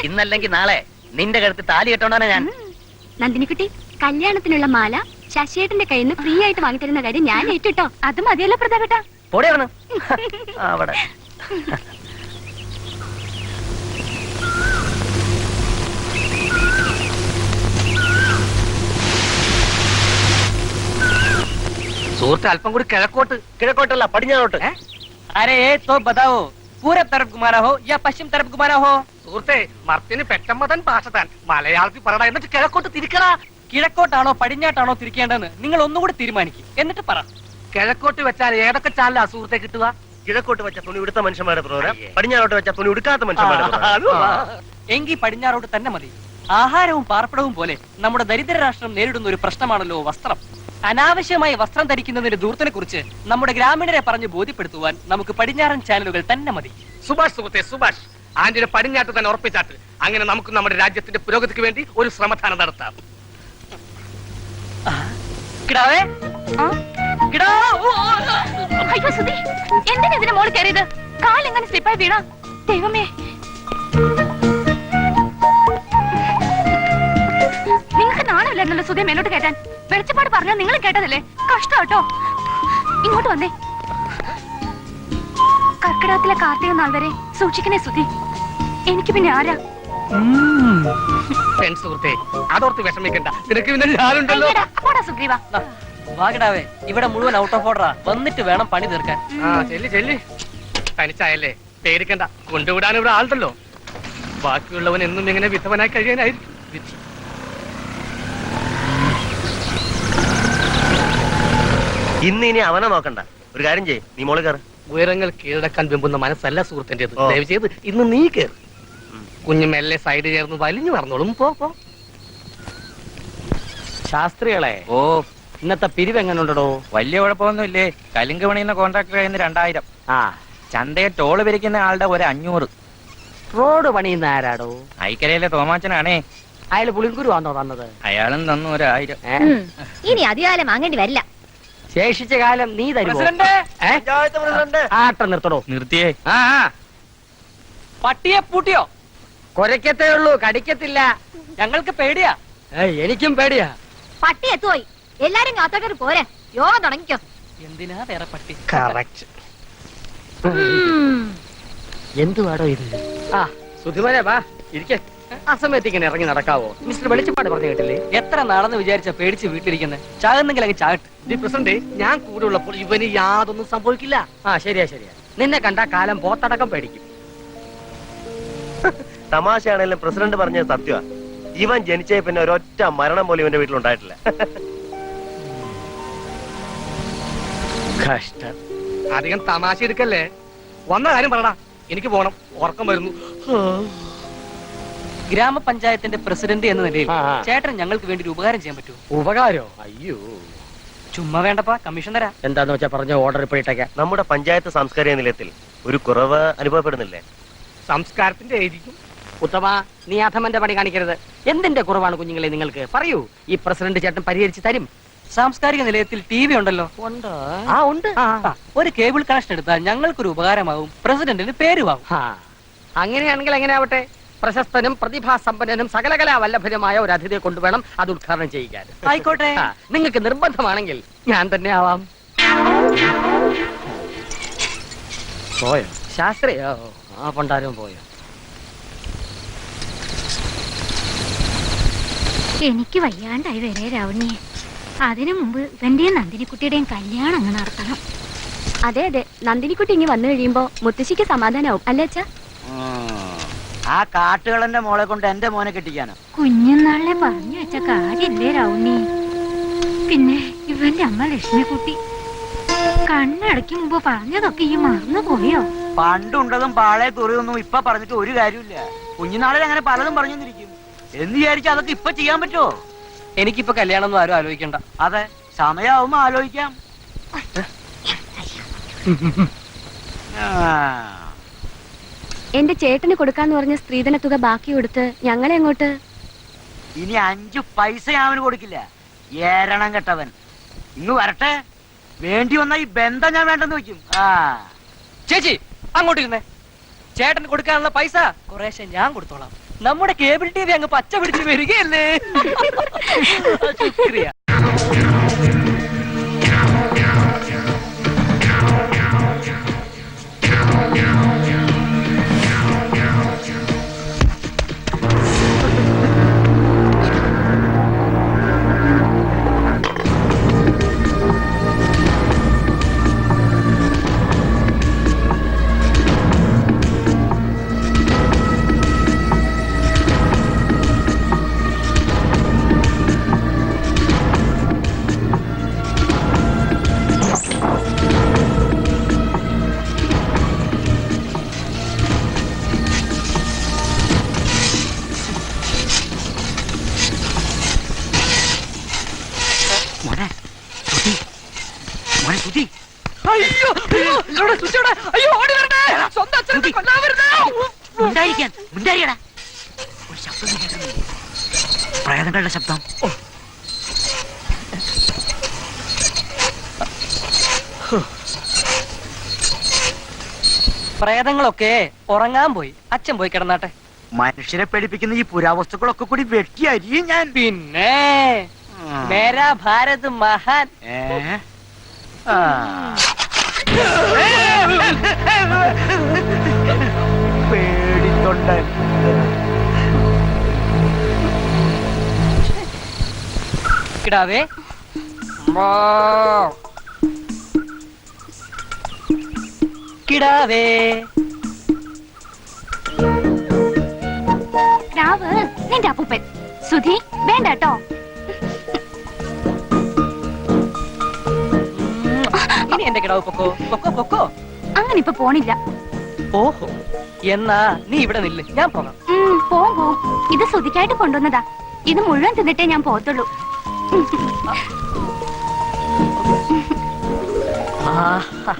ഇന്നല്ലെങ്കിൽ നാളെ നിന്റെ കഴുത്ത് താലി കെട്ടോണ്ടാണ് ഞാൻ. നന്ദിനിക്കുട്ടി, കല്യാണത്തിനുള്ള മാല ശശിയേട്ടന്റെ കയ്യിൽ നിന്ന് ഫ്രീ ആയിട്ട് വാങ്ങിത്തരുന്ന കാര്യം ഞാൻ ഏറ്റിട്ടോ. അത് മതിയല്ലോ പ്രതാപേട്ടാ. പോടെ വന്ന് അവിടെ. സുഹൃത്ത് അല്പം കൂടി കിഴക്കോട്ട്. കിഴക്കോട്ടല്ല, പടിഞ്ഞാറോട്ട്. അരേ തോ ബതാവോ, പൂര തരഫ് കുമാരാ ഹോ യാ പശ്ചിം തരഫ് കുമാരാ ഹോ? സുഹൃത്തെ, മർത്തിന് പെറ്റമ്മതൻ ഭാഷത്താൻ മലയാളത്തിൽ പറടാ. എന്നിട്ട് കിഴക്കോട്ട് തിരിക്കടാ. കിഴക്കോട്ടാണോ പടിഞ്ഞാട്ടാണോ തിരിക്കേണ്ടതെന്ന് നിങ്ങൾ ഒന്നുകൂടി തീരുമാനിക്കും. എന്നിട്ട് പറ. കിഴക്കോട്ട് വെച്ചാൽ ഏതൊക്കെ ചാനലാ സുഹൃത്തെ കിട്ടുക? കിഴക്കോട്ട് വെച്ച തുണി ഉടുത്ത മനുഷ്യന്മാരുടെ പ്രോഗ്രാം, പടിഞ്ഞാറോട്ട് വെച്ച തുണി ഉടുക്കാത്ത മനുഷ്യന്മാരുടെ പ്രോഗ്രാം. എങ്കിൽ പടിഞ്ഞാറോട്ട് തന്നെ മതി. ആഹാരവും പാർപ്പിടവും പോലെ നമ്മുടെ ദരിദ്ര രാഷ്ട്രം നേരിടുന്ന ഒരു പ്രശ്നമാണല്ലോ വസ്ത്രം. അനാവശ്യമായി വസ്ത്രം ധരിക്കുന്നതിന്റെ ദൂരത്തിനെ കുറിച്ച് നമ്മുടെ ഗ്രാമീണരെ പറഞ്ഞ് ബോധ്യപ്പെടുത്തുവാൻ നമുക്ക് പടിഞ്ഞാറൻ ചാനലുകൾ തന്നെ മതി. സുഭാഷ് സുഹൃത്തെ, സുഭാഷ്. ആന്റിനെ പടിഞ്ഞാട്ട് തന്നെ ഉറപ്പിച്ചാട്ട്. അങ്ങനെ നമുക്ക് നമ്മുടെ രാജ്യത്തിന്റെ പുരോഗതിക്ക് വേണ്ടി ഒരു ശ്രമദാനം നടത്താം. കിടാവേ, ആ കിടാ. അയ്യോ സുധി, എന്തിനാ ഇതിന്റെ മോള് കയറിയത്? കാലെങ്ങനെ സ്ലിപ്പായി വീണ? ദൈവമേ, നിങ്ങൾക്ക് നാണമില്ലായിരുന്നല്ലോ സുധി മേലോട്ട് കയറ്റാൻ. വെളിച്ചപ്പാട് പറഞ്ഞാൽ നിങ്ങൾ കേട്ടതല്ലേ? കഷ്ടം കേട്ടോ. ഇങ്ങോട്ട് വന്നേ. കർക്കിടകത്തിലെ കാർത്തിക നാൾ വരെ സൂക്ഷിക്കണേ സുധി. എനിക്ക് പിന്നെ ആരാ? സുഹൃത്തെ, അതോർത്ത് വിഷമിക്കണ്ട, നിനക്ക് പിന്നെ ഞാനുണ്ടല്ലോ. പോടാ സുഗ്രീവ. വാഗിടാവേ, ഇവിടെ മുഴുവൻ ഔട്ട് ഓഫ് ഓർഡറാ. വന്നിട്ട് വേണം പണി തീർക്കാൻ. ചെല്ലി തനിച്ചായല്ലേ, പേടിക്കണ്ട, കൊണ്ടുവിടാൻ ഇവിടെ ആളുണ്ടല്ലോ. ബാക്കിയുള്ളവൻ എന്നും ഇങ്ങനെ വിധവനായി കഴിയാനായിരിക്കും വിധി. ഇനി അവനെ നോക്കണ്ട, ഒരു കാര്യം ചെയ്യ്, നീ മോള് കയറ്. ഉയരങ്ങൾ കീഴടക്കാൻ വെമ്പുന്ന മനസ്സല്ല സുഹൃത്തിൻ്റെത്. ദയവ് ചെയ്ത് ഇന്ന് നീ കയറി. കുഞ്ഞു മെല്ലെ സൈഡ് ചേർന്ന് വലിഞ്ഞു പറഞ്ഞോളും. പോ. ശാസ്ത്രികളെ, ഓ, ഇന്നത്തെ പിരിവ് എങ്ങനെ ഉണ്ടോ? വലിയ കുഴപ്പമൊന്നുമില്ലേ. കലിങ്ക് പണിയുന്ന കോൺട്രാക്ടർ കയ്യിൽ 2000. ആ, ചന്തയെ ടോള് പിരിക്കുന്ന ആളുടെ 500. റോഡ് പണിയുന്ന ആരാടോ? ഐക്കരയിലെ തോമാച്ചനാണേ. അയാൾ പുളിങ്കുരു ആണോ തന്നത്? അയാളും തന്നു 1000. ഇനി അധികാലം വാങ്ങേണ്ടി വരില്ല. ശേഷിച്ച കാലം നീ തരുമോ? ആട്ടം നിർത്തടോ. നിർത്തിയേ. പട്ടിയെ പൂട്ടിയോ? കൊരക്കത്തേ ഉള്ളൂ, കടിക്കത്തില്ല. ഞങ്ങൾക്ക് പേടിയാ. എനിക്കും പേടിയാ. പട്ടി എത്തുപോയി. എല്ലാരും കാത്തോട്ടൊരു പോരെ, യോഗം തുടങ്ങിക്കോ. എന്തിനാ വേറെ പട്ടി? കറക്റ്റ്. എന്തുവാടോ ഇത്? ആ, സുധിമനെ വാ, ഇരിക്കേ. ആ സമയത്ത് ഇങ്ങനെ ഇറങ്ങി നടക്കാവോ? മിസ്റ്റർ വെളിച്ചപ്പാട് പറഞ്ഞു കേട്ടില്ലേ? എത്ര നാളെന്ന് വിചാരിച്ച പേടിച്ച് വീട്ടിലിരിക്കുന്നത്? ചാകുന്നെങ്കിൽ അങ്ങ് ചാകട്ട്. പ്രസിഡന്റ്, ഞാൻ കൂടെ ഉള്ളപ്പോൾ ഇവന് യാതൊന്നും സംഭവിക്കില്ല. ആ, ശരിയാ. നിന്നെ കണ്ട കാലം പോത്തടക്കം പേടിക്കും. തമാശയാണെങ്കിലും പ്രസിഡന്റ് പറഞ്ഞത് സത്യമാ. ഇവൻ ജനിച്ചേ പിന്നെ ഒരൊറ്റ മരണം പോലും ഇവന്റെ വീട്ടിലുണ്ടായിട്ടില്ല. കഷ്ടം. അധികം തമാശ എടുക്കല്ലേ. വന്ന കാര്യം പറടാ, എനിക്ക് പോണം, ഉറക്കം വരുന്നു. ഗ്രാമപഞ്ചായത്തിന്റെ പ്രസിഡന്റ് എന്ന നിലയിൽ ആ. ചേട്ടൻ ഞങ്ങൾക്ക് വേണ്ടി ഒരു ഉപകാരം ചെയ്യാൻ പറ്റുമോ? ഉപകാരോ? അയ്യോ, ചുമ്മാ വേണ്ടപ്പാ, കമ്മീഷൻ തരാം. എന്താന്ന് വെച്ചാ പറഞ്ഞ ഓർഡർ ഇപ്പോഴത്തേക്ക്. നമ്മുടെ പഞ്ചായത്ത് സാംസ്കാരിക നിലയത്തിൽ ഒരു കുറവ് അനുഭവപ്പെടുന്നില്ലേ? സംസ്കാരത്തിന്റെ ആയിരിക്കും. ഉത്തമ, നീ അധമന്റെ പണി കാണിക്കരുത്. എന്തിന്റെ കുറവാണ് കുഞ്ഞുങ്ങളെ നിങ്ങൾക്ക്? പറയൂ, ഈ പ്രസിഡന്റ് ചേട്ടൻ പരിഹരിച്ച് തരും. സാംസ്കാരിക നിലയത്തിൽ TV ഉണ്ടല്ലോ. ഉണ്ടോ? ആ, ഉണ്ട്. ഒരു കേബിൾ കണക്ഷൻ എടുത്താൽ ഞങ്ങൾക്കൊരു ഉപകാരമാവും, പ്രസിഡന്റിന് പേരുമാവും. അങ്ങനെയാണെങ്കിൽ എങ്ങനെ ആവട്ടെ? പ്രശസ്തനും പ്രതിഭാസമ്പന്നനും സകലകലാ വല്ലഭനുമായ ഒരു അതിഥിയെ കൊണ്ടുവേണം അത് ഉദ്ഘാടനം ചെയ്യിക്കാൻ. ആയിക്കോട്ടെ. നിങ്ങൾക്ക് നിർബന്ധമാണെങ്കിൽ ഞാൻ തന്നെ ആവാം. പോയോ ശാസ്ത്രിയോ? ആ, പണ്ടാരും പോയോ? എനിക്ക് വയ്യാണ്ടായി വരെ രാവണിയെ. അതിനു മുമ്പ് ഇവന്റെയും നന്ദിനിക്കുട്ടിയുടെയും കല്യാണം അങ്ങ് നടത്തണം. അതെ, നന്ദിനിക്കുട്ടി ഇങ്ങ് വന്നു കഴിയുമ്പോ മുത്തശ്ശിക്ക് സമാധാനാവും അല്ലേ അച്ഛാ? ആ കാട്ടുകളന്റെ മോളെ കൊണ്ട് എന്റെ മോനെ കെട്ടിക്കാനോ? കുഞ്ഞുനാളിലെ പറഞ്ഞു വെച്ച കാര്യല്ലേ രാവുണ്ണി. പിന്നെ ഇവന്റെ അമ്മ ലക്ഷ്മിക്കുട്ടി കണ്ണടയ്ക്കും മുമ്പ് പറഞ്ഞതൊക്കെ ഈ മറന്നു പോയോ? പണ്ടുണ്ടതും പാളയെ തുറിയൊന്നും ഇപ്പൊ പറഞ്ഞിട്ട് ഒരു കാര്യമില്ല. കുഞ്ഞുനാളിൽ അങ്ങനെ പലതും പറഞ്ഞിരിക്കും എന്ന് വിചാരിച്ചാൽ അതൊക്കെ ഇപ്പൊ ചെയ്യാൻ പറ്റുമോ? എനിക്കിപ്പോ കല്യാണം ഒന്നും ആരും ആലോചിക്കണ്ട. അതെ, സമയാവുമ്പോ ആലോചിക്കാം. എന്റെ ചേട്ടന് കൊടുക്കാന്ന് പറഞ്ഞ സ്ത്രീധന തുക ബാക്കി കൊടുത്ത് ഞങ്ങളെ അങ്ങോട്ട്. ഇനി 5 പൈസ അവന് കൊടുക്കില്ല. ഏരണം കെട്ടവൻ. ഇന്ന് വരട്ടെ, വേണ്ടി വന്ന ഈ ബന്ധം ഞാൻ വേണ്ടെന്ന് വെക്കും. ചേച്ചി അങ്ങോട്ടിരുന്നേ. ചേട്ടന് കൊടുക്കാനുള്ള പൈസ കുറേശ്ശെ ഞാൻ കൊടുത്തോളാം. നമ്മുടെ കേബിൾ TV അങ്ങ് പച്ച പിടിച്ച് വരികയല്ലേ. ശുക്രിയ. പ്രേതങ്ങളുടെ ശബ്ദം. പ്രേതങ്ങളൊക്കെ ഉറങ്ങാൻ പോയി. അച്ഛൻ പോയി കിടന്നാട്ടെ. മനുഷ്യരെ പേടിപ്പിക്കുന്ന ഈ പുരാവസ്തുക്കളൊക്കെ കൂടി വെട്ടി അരിയും ഞാൻ. പിന്നെ മേരാ ഭാരത് മഹാൻ. പേടിത്തൊണ്ടൻ. കിടാവേ കിടാവേ. രാവ് നിന്റെ അപ്പൂപ്പൻ. സുധി വേണ്ട കേട്ടോ. ഇനി എന്റെ കിടാവ് പൊക്കോ പൊക്കോ പൊക്കോ. അങ്ങനെ ഇപ്പൊ പോണില്ല. ഓഹോ, എന്നാ നീ ഇവിടെ നില്ല്, ഞാൻ പോകാം. പോ. ഇത് സുധിക്കായിട്ട് കൊണ്ടുവന്നതാ. ഇത് മുഴുവൻ തിന്നിട്ടേ ഞാൻ പോത്തുള്ളൂ. ആഹാ,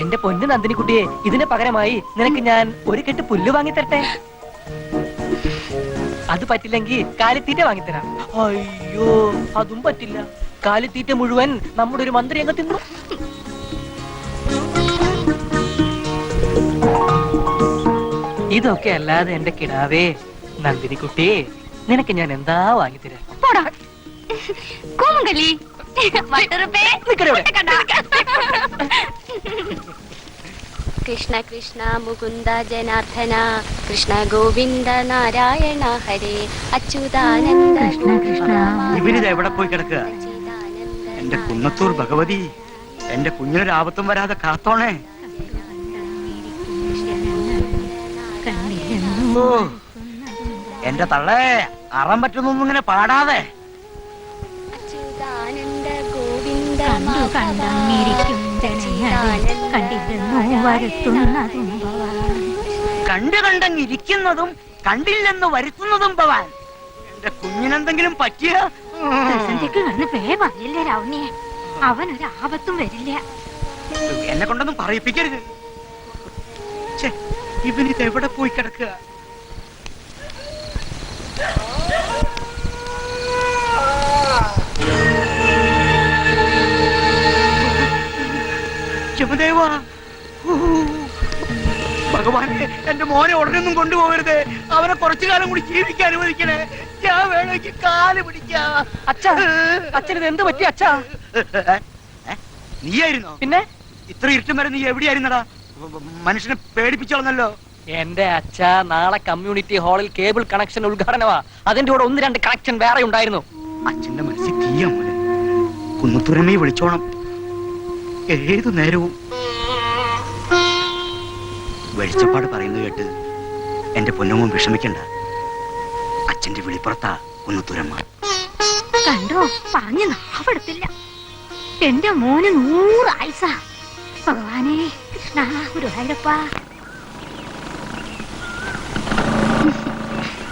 എന്റെ പൊന്നു നന്ദിനിക്കുട്ടിയെ, ഇതിന് പകരമായി നിനക്ക് ഞാൻ ഒരു കെട്ട് പുല്ല് വാങ്ങിത്തരട്ടെ? അത് പറ്റില്ലെങ്കിൽ കാലിത്തീറ്റ വാങ്ങിത്തരാം. അയ്യോ, അതും പറ്റില്ല. കാലിത്തീറ്റ മുഴുവൻ നമ്മുടെ ഒരു മന്ത്രി അങ്ങ് തിന്നു. ഇതൊക്കെ അല്ലാതെ എന്റെ കിടാവേ നന്ദിനിക്കുട്ടി, നിനക്ക് ഞാൻ എന്താ വാങ്ങിത്തരാം? കൃഷ്ണ കൃഷ്ണ മുകുന്ദ ജനാർദ്ദന കൃഷ്ണ ഗോവിന്ദ നാരായണ ഹരേ അച്യുതാനന്ദ. ഇവരിത് എവിടെ പോയി കിടക്കുക? എന്റെ കുന്നത്തൂർ ഭഗവതി, എന്റെ കുഞ്ഞിനൊരാപത്തും വരാതെ കാത്തോണേ. ഓ, എന്റെ തള്ളേ, അറം പറ്റുന്നൊന്നും ഇങ്ങനെ പാടാതെ. അച്യുതാനന്ദ ഗോവിന്ദ കണ്ടിരിക്കുന്നതും കണ്ടില്ലെന്ന് വരുത്തുന്നതും ഭവാൻ. എന്റെ കുഞ്ഞിനെന്തെങ്കിലും പറ്റിയ അവനൊരു ആപത്തും വരില്ല. എന്നെ കൊണ്ടൊന്നും പറയിപ്പിക്കരുത്. ഇവനിത് എവിടെ പോയി കിടക്കുക? യമദേവാ, ഭഗവാനെ, എന്റെ മോനെ ഉടനെയൊന്നും കൊണ്ടുപോകരുത്. അവനെ കുറച്ചു കാലം കൂടി ജീവിക്കാൻ അനുവദിക്കണേ. ഞാൻ വേണമെങ്കിൽ കാല് പിടിക്കാം. അച്ഛനിത് എന്ത് പറ്റി അച്ഛാ? നീയായിരുന്നോ? പിന്നെ ഇത്ര ഇരുട്ടും വരെ നീ എവിടെയായിരുന്നടാ? മനുഷ്യനെ പേടിപ്പിച്ചോളന്നല്ലോ. എന്റെ അച്ഛ, നാളെ കമ്മ്യൂണിറ്റി ഹാളിൽ കേബിൾ കണക്ഷൻ ഉദ്ഘാടനമാ. അതിന്റെ കൂടെ 1-2 കണക്ഷൻ വേറെ ഉണ്ടായിരുന്നു. അച്ഛന്റെ മനസ്സിൽ തീയാ മോനെ. കുന്നത്തുരമേ വിളിച്ചോണം ഏതു നേരവും. വെളിച്ചപ്പാട് പറയുന്നത് കേട്ട് എന്റെ പൊന്നമ്മ വിഷമിക്കണ്ട. അച്ഛന്റെ വിളിപ്പുറത്താ കുന്നത്തുരമ്മ. കണ്ടോ, പറഞ്ഞു നാവെടുത്തില്ല. എന്റെ മോന് 100 ആയുസാ. ഭഗവാനേ, കൃഷ്ണ ഗുരുവായൂരപ്പ.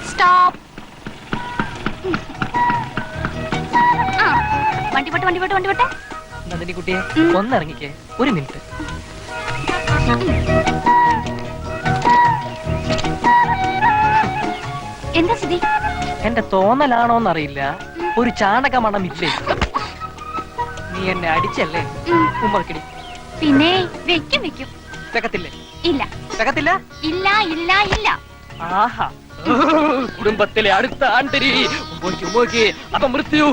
സ്റ്റോപ്പ്. വണ്ടി പോട്ടെ. നന്ദിനിക്കുട്ടിയെ, ഒന്നിറങ്ങിക്കേ, 1 മിനിറ്റ്. എന്താ സ്ഥിതി? എന്റെ തോന്നലാണോന്നറിയില്ല, ഒരു ചാണക മണമില്ലേ? നീ എന്നെ അടിച്ചല്ലേ? ഉമ്മർക്കടി. പിന്നെ വെക്കും. വെക്കത്തില്ലേ? ഇല്ല. വെക്കത്തില്ല? ഇല്ല. ആഹാ, കുടുംബത്തിലെ അടുത്ത ആണ്ടരി അപമൃത്യു,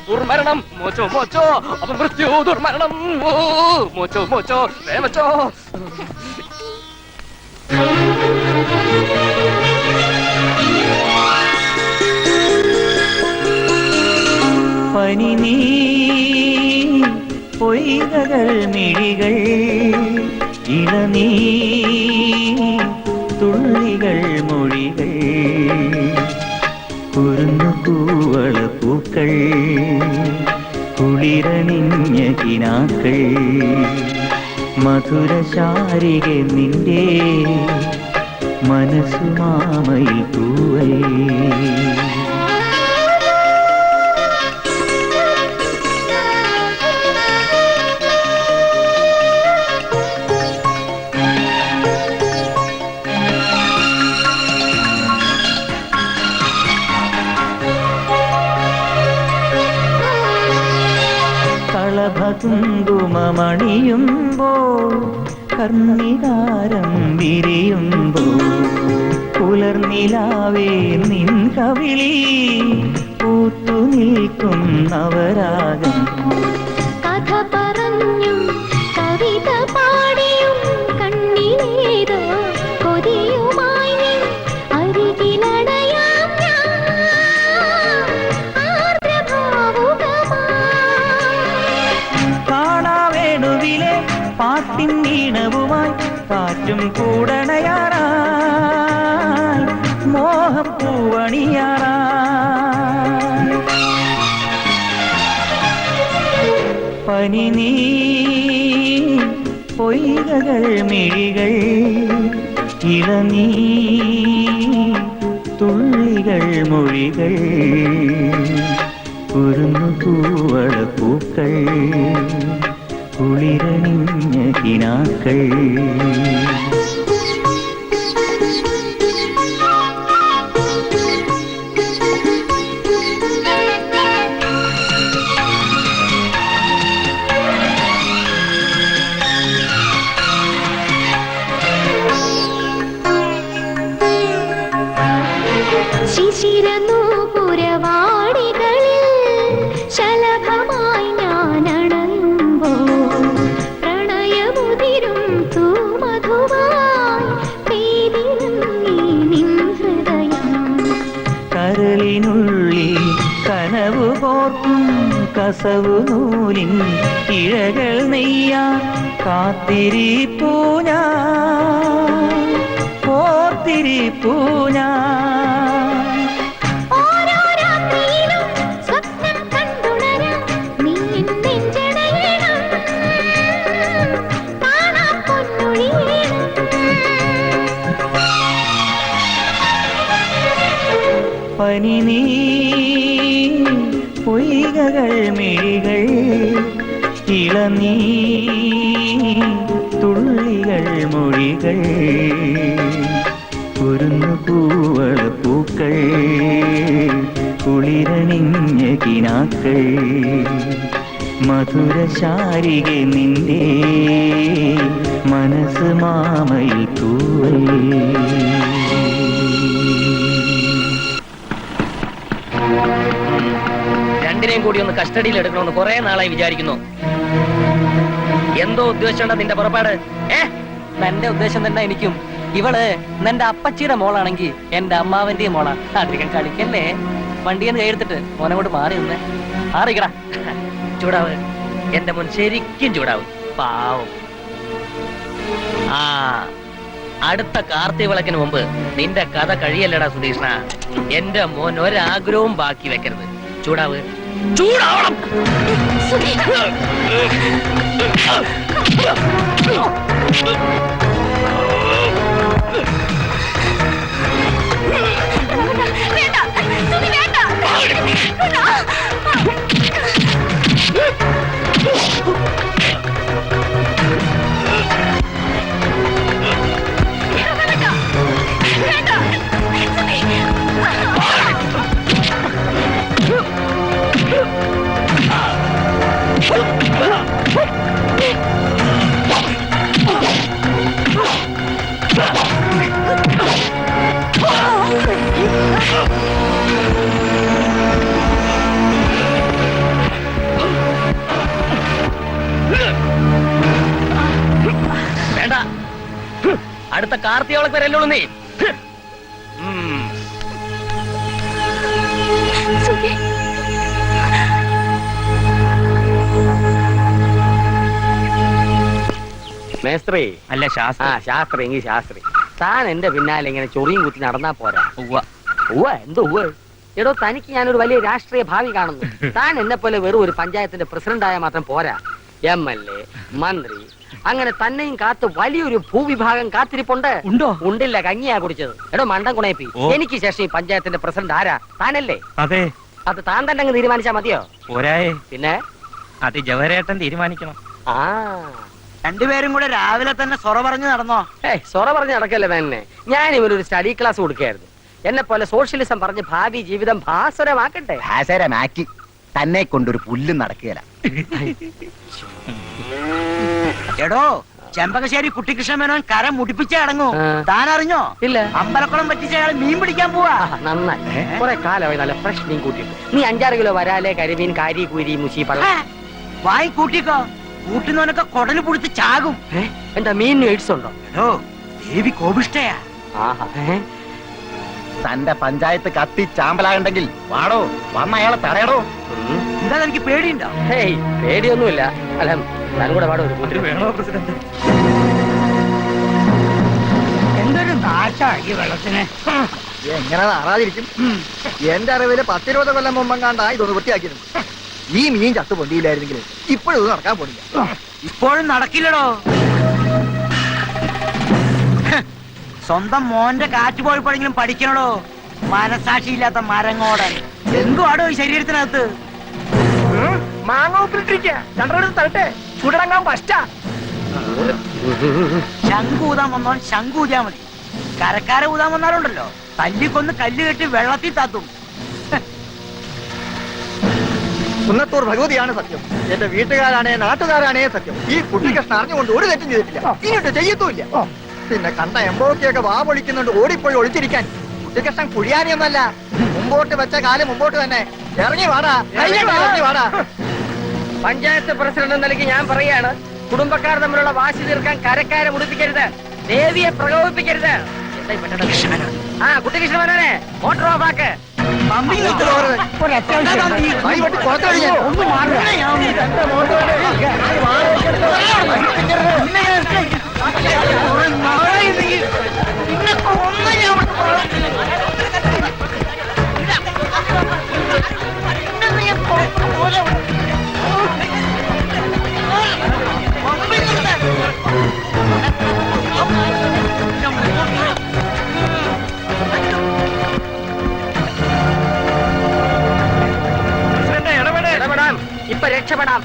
ദുർമരണം, മോച്ചോ അപമൃത്യു, ദുർമരണം, മോച്ചോ വേമച്ചോ. പനി നീ പൊയ്കകൾ മിഴികൾ ഇളനീ തുള്ളികൾ മൊഴികൾ കുരുന്നു പൂവള പൂക്കൾ കുളിരണിഞ്ഞ കിനാക്കൾ മധുരശാരിക നിന്റെ മനസ്സുമാമയിൽ പൂവൽ. കുങ്കുമമണിയുമ്പോൾ കർണികാരം വിരിയുമ്പോ പുലർനിലാവേ നിൻ കവിളി പൂത്തു നിൽക്കുന്നവരാകം കഥ പറഞ്ഞും കവിത പാടിയും കണ്ണിലേതോ കൊതിയുമായി നീ അരികിലടയാം ഞാൻ ആർദ്രഭാവുകമായി. കാണാവേണുവിലെ പാട്ടിൻ ഈണവുമായി കാറ്റും കൂടണയാറായി മോഹപ്പൂവണിയാറായി പനി നീ പൊയ്കകൾ മിഴികൾ ഇളനീ തുള്ളികൾ മൊഴികൾ കുരുന്നു പൂവള പൂക്കൾ കുളിരണിഞ്ഞ കിനാക്കൾ ശിശിരനൂപുരവാടികളിൽ ശലഭമായി ഞാനണയുമ്പോൾ പ്രണയമുതിരും തൂമധുവായി പെയ്തിറങ്ങി നിൻ ഹൃദയം. കരളിനുള്ളിൽ കനവു കോർക്കും കസവു നൂലിൻ ഇഴകൾ നെയ്യാൻ കാത്തിരിപ്പൂ ഞാൻ കോർത്തിരിപ്പൂ ഞാൻ ഓരോ രാത്രിയിലും സ്വപ്നം കണ്ടുണരാൻ നീ എൻ നെഞ്ചടയണം. കാണാം പൊന്നൊഴിയണം. പനി നീ പൊയ്കകൾ മിഴികൾ ഇളനീ തുള്ളികൾ മൊഴികൾ കുരുന്നു പൂവള പൂക്കൾ കുളിരണിഞ്ഞ കിനാക്കൾ മധുരശാരിക നിന്റെ മനസ്സ് മാമയിൽ തൂവൽ രണ്ടിനെയും കൂടി ഒന്ന് കസ്റ്റഡിയിൽ എടുക്കണമെന്ന് കുറെ നാളായി വിചാരിക്കുന്നു. എന്തോ ഉദ്ദേശമുണ്ട നിന്റെ പുറപ്പാട്? എന്റെ ഉദ്ദേശം തന്നെ എനിക്കും. ഇവള് നിന്റെ അപ്പച്ചിയുടെ മോളാണെങ്കിൽ എന്റെ അമ്മാവന്റെയും മോളാ. അധികം കളിക്കല്ലേ. വണ്ടിയെന്ന് കൈയെടുത്തിട്ട് മോനെ കൊണ്ട് മാറി നിന്നേ. മാറിക്കടാ. ചൂടാവ് എന്റെ മോൻ ശരിക്കും ചൂടാവ്. പാവം. ആ അടുത്ത കാർത്തിക വിളക്കിന് മുമ്പ് നിന്റെ കഥ കഴിയല്ലടാ സുധീഷ്ണ. എന്റെ മോൻ ഒരാഗ്രഹവും ബാക്കി വെക്കരുത്. ചൂടാവ്. ചൂടാവണം. വേണ്ട. അടുത്ത കാർത്തികൾക്ക് വരല്ലോ നീ. മേസ്ത്രി അല്ല ശാസ്ത്രി. ശാസ്ത്രി എങ്കിൽ ശാസ്ത്രി. താൻ എന്റെ പിന്നാലെ ഇങ്ങനെ ചൊറിയും കുത്തി നടന്നാ പോരാ. എന്തോ എടോ, തനിക്ക് ഞാനൊരു വലിയ രാഷ്ട്രീയ ഭാവി കാണുന്നു. താൻ എന്നെ പോലെ വെറും ഒരു പഞ്ചായത്തിന്റെ പ്രസിഡന്റായ മാത്രം പോരാ. MLA, മന്ത്രി, അങ്ങനെ തന്നെയും കാത്ത് വലിയൊരു ഭൂവിഭാഗം കാത്തിരിപ്പുണ്ട്. ഉണ്ടോ? ഉണ്ടില്ല, കഞ്ഞിയാ കുടിച്ചത്. എടോ മണ്ടൻ കുണയപ്പി, എനിക്ക് ശേഷം ഈ പഞ്ചായത്തിന്റെ പ്രസിഡന്റ് ആരാ? താനല്ലേ? അതെ. അത് താൻ തന്നെ അങ്ങ് തീരുമാനിച്ചാ മതിയോ? പോരായേ. പിന്നെ അത് ജവരേട്ടൻ തീരുമാനിക്കണം. ആ രണ്ടുപേരും കൂടെ രാവിലെ തന്നെ സൊറ പറഞ്ഞു നടന്നോ? സൊറ പറഞ്ഞ് നടക്കല്ലേ തന്നെ. ഞാൻ ഇവരൊരു സ്റ്റഡി ക്ലാസ് കൊടുക്കായിരുന്നു. എന്നെ പോലെ സോഷ്യലിസം പറഞ്ഞ് ഭാവി ജീവിതം ഭാസുരമാക്കട്ടെ. ഭാസുരമാക്കി തന്നെ കൊണ്ടൊരു പുല്ലും നടക്കുകയില്ല. എടോ, ചെമ്പകശ്ശേരി കുട്ടിക്കൃഷ്ണ മേനോൻ കര മുടിപ്പിച്ചേ അടങ്ങൂ. താൻ അറിഞ്ഞോ? ഇല്ല. അമ്പലക്കുളം പറ്റിച്ച അയാൾ മീൻ പിടിക്കാൻ പോവാ. നന്നായി കുറെ കാലമായി നല്ല ഫ്രഷ് മീൻ കൂട്ടിയിട്ട്. നീ 5-6 കിലോ വരാലെ കരിമീൻ കാരി കുരി മുശി പള്ള വായി കൂട്ടിക്കോ. കൂട്ടുന്നവനൊക്കെ കൊടല് പുടിച്ച് ചാകും. എന്താ മീൻ എയ്ഡ്സ് ഉണ്ടോ? ദേവി കോപിഷ്ടയാ. ആഹാ. തന്റെ പഞ്ചായത്ത് കത്തി ചാമ്പലാകണ്ടെങ്കിൽ വാടോ, വന്ന അയാളെ തടയടോ. എന്താ എനിക്ക് പേടിയുണ്ടോ? ഹേയ് പേടിയൊന്നുമില്ല. അല്ല താനും കൂടെ പാടോ ഒരു കൂട്ടിന് വേണോ പ്രസിഡന്റ്? എന്തൊരു നാശാ ഈ വെള്ളത്തിന്. എങ്ങനെ നാറാതിരിക്കും? എന്റെ അറിവില് 10-20 കൊല്ലം മുമ്പം കണ്ടാ ഇതൊന്ന് വൃത്തിയാക്കിയിരുന്നു. ഈ മീൻ ചത്തു പൊന്തിയില്ലായിരുന്നെങ്കിൽ ഇപ്പോഴും ഇത് നടക്കാൻ പോണില്ല. ഇപ്പോഴും നടക്കില്ലടോ. സ്വന്തം മോന്റെ കാറ്റ് പോയപ്പോഴെങ്കിലും പഠിക്കണടോ. മനസാക്ഷിയില്ലാത്ത മരങ്ങോടൻ. എന്തുവാടോ ഈ ശരീരത്തിനകത്ത്? മാങ്ങ ഉപ്പിലിട്ടിരിക്കുക. രണ്ടെടുത്ത് തരട്ടെ, ചുടടങ്ങാൻ ഫസ്റ്റാ. ശംഖൂതാൻ വന്നോൻ ശംഖൂതിയാ മതി. കരക്കാരെ ഊതാൻ വന്നാലുണ്ടല്ലോ തല്ലിക്കൊന്ന് കല്ല് കെട്ടി വെള്ളത്തിൽ താത്തും. കുന്നത്തൂർ ഭഗവതിയാണ് സത്യം. എന്റെ വീട്ടുകാരാണേ നാട്ടുകാരാണേ സത്യം. ഈ കുട്ടിക്കൃഷ്ണൻ അറിഞ്ഞുകൊണ്ട് ഒരു തെറ്റും ചെയ്തിട്ടില്ല, ഇങ്ങോട്ട് ചെയ്യത്തുമില്ല. പിന്നെ കണ്ട എമ്പോക്കിയൊക്കെ വാ പൊളിക്കുന്നുണ്ട് ഓടിപ്പോയി ഒളിച്ചിരിക്കാൻ. കുട്ടിക്കൃഷ്ണൻ കുഴിയാനിയൊന്നല്ല. മുമ്പോട്ട് വെച്ച കാലം മുമ്പോട്ട് തന്നെ. ഇറങ്ങി വാടാ, ഇറങ്ങി വാടാ. പഞ്ചായത്ത് പ്രസിഡന്റ് എന്ന നിലയ്ക്ക് ഞാൻ പറയാണ്, കുടുംബക്കാർ തമ്മിലുള്ള വാശി തീർക്കാൻ കരക്കാരെ മുടിപ്പിക്കരുത്, ദേവിയെ പ്രകോപിപ്പിക്കരുത്. ആ കുട്ടികൃഷ്ണനെ മോട്ടോർ ഓഫ് ആക്ക്. ഒരു അത്യാവശ്യം ഒന്ന് ഇപ്പൊ രക്ഷപ്പെടാം.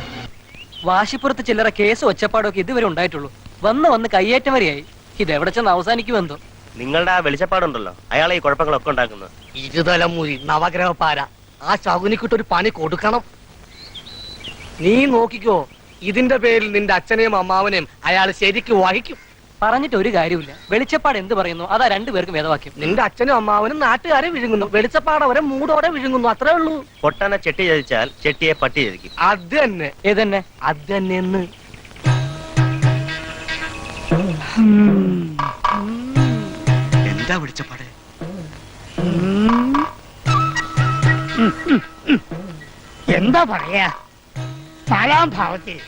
വാശിപ്പുറത്ത് ചില്ലറ കേസ് ഒച്ചപ്പാടൊക്കെ ഇതുവരെ ഉണ്ടായിട്ടുള്ളൂ. വന്ന് കയ്യേറ്റം വരെയായി. ഇതെവിടെ ചെന്ന് അവസാനിക്കുമെന്തോ. നിങ്ങളുടെ ആ വെളിച്ചപ്പാടുണ്ടല്ലോ, അയാളെ ഈ കുഴപ്പങ്ങളൊക്കെ ഉണ്ടാക്കുന്നത്. ഇരുതലമുരി നവഗ്രഹപ്പാര. ആ ശകുനിക്കിട്ടൊരു പണി കൊടുക്കണം. നീ നോക്കിക്കോ, ഇതിന്റെ പേരിൽ നിന്റെ അച്ഛനെയും അമ്മാവനെയും അയാൾ ശരിക്ക് വഹിക്കും. പറഞ്ഞിട്ട് ഒരു കാര്യമില്ല. വെളിച്ചപ്പാട് എന്ത് പറയുന്നു അതാ രണ്ടുപേർക്കും വേദവാക്യം. നിന്റെ അച്ഛനും അമ്മാവനും നാട്ടുകാരെ വിഴുങ്ങുന്നു, വെളിച്ചപ്പാടവരെ മൂടോടെ വിഴുങ്ങുന്നു, അത്രേ ഉള്ളൂ. പൊട്ടനെ ചെട്ടി ചതിച്ചാൽ ചെട്ടിയെ പട്ടി ചതിക്കും. അത് തന്നെ, ഏതന്നെ അത് തന്നെ. എന്താ വിളിച്ചപ്പാട്? എന്താ പറയാ? 4-ാം ഭാവത്തിൽ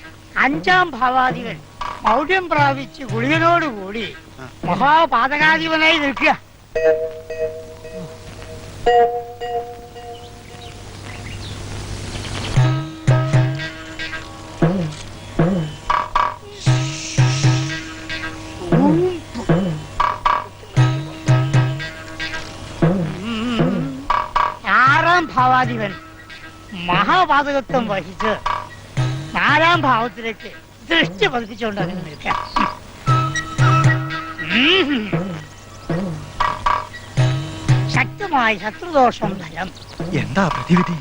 5-ാം ഭാവാധിപൻ മൗഢ്യം പ്രാപിച്ച് ഗുളികനോടുകൂടി മഹാപാതകാധിപനായി നിൽക്കുക. ഭാവാധിപൻ മഹാപാതകത്വം വഹിച്ച് 4-ാം ഭാവത്തിലേക്ക് ദൃഷ്ടി പതിപ്പിച്ചുകൊണ്ട് അങ്ങനെ നിൽക്കാം. ശക്തമായ ശത്രുദോഷം ഫലം. എന്താ പ്രതിവിധി?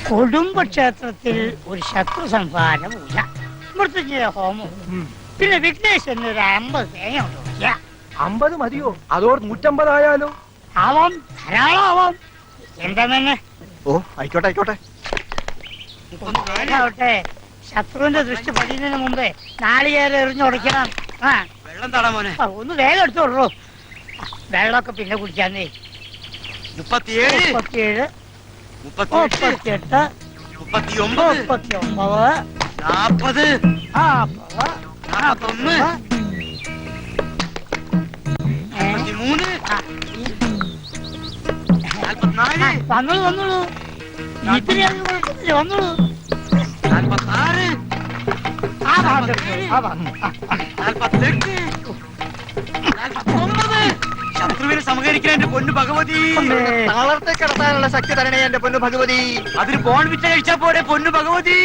കുടുംബക്ഷേത്രത്തിൽ ഒരു ശത്രു സംഹാര പൂജ, മൃത്യുഞ്ജയ ഹോമം, പിന്നെ വിഘ്നേശ്വരന് ഒരു 50 തേങ്ങ കൊടുക്കുക. 50 മതിയോ? അതോ 150 ആയാലോ? ആവാം, ധാരാളം ആവാം. എന്താ തന്നെ? ഓ ആയിക്കോട്ടെ ആയിക്കോട്ടെ. ആവട്ടെ. ശത്രുവിന്റെ ദൃഷ്ടി പതിയുന്നതിന് മുമ്പേ നാളികേരം എറിഞ്ഞുടയ്ക്കണം. വെള്ളം തടാ മോനെ. ഒന്ന് വേഗം എടുത്തോളൂ. വെള്ളമൊക്കെ പിന്നെ കുടിക്കാന്നേ. 37 37 38 39 39 40 41 വന്നോളൂ വന്നോളൂ. ഇത്തിരി വന്നോളൂ. 46 ആ ഭാഗം ആ ഭാഗം. 48 49 ശത്രുവിനെ സമകരിക്കാൻ എന്റെ പൊന്നു ഭഗവതി. താളത്തെ കിടത്താനുള്ള ശക്തി തരണേ എന്റെ പൊന്നു ഭഗവതി. അതിന് ബോൺ വിറ്റ കഴിച്ചാ പോരെ പൊന്നു ഭഗവതി.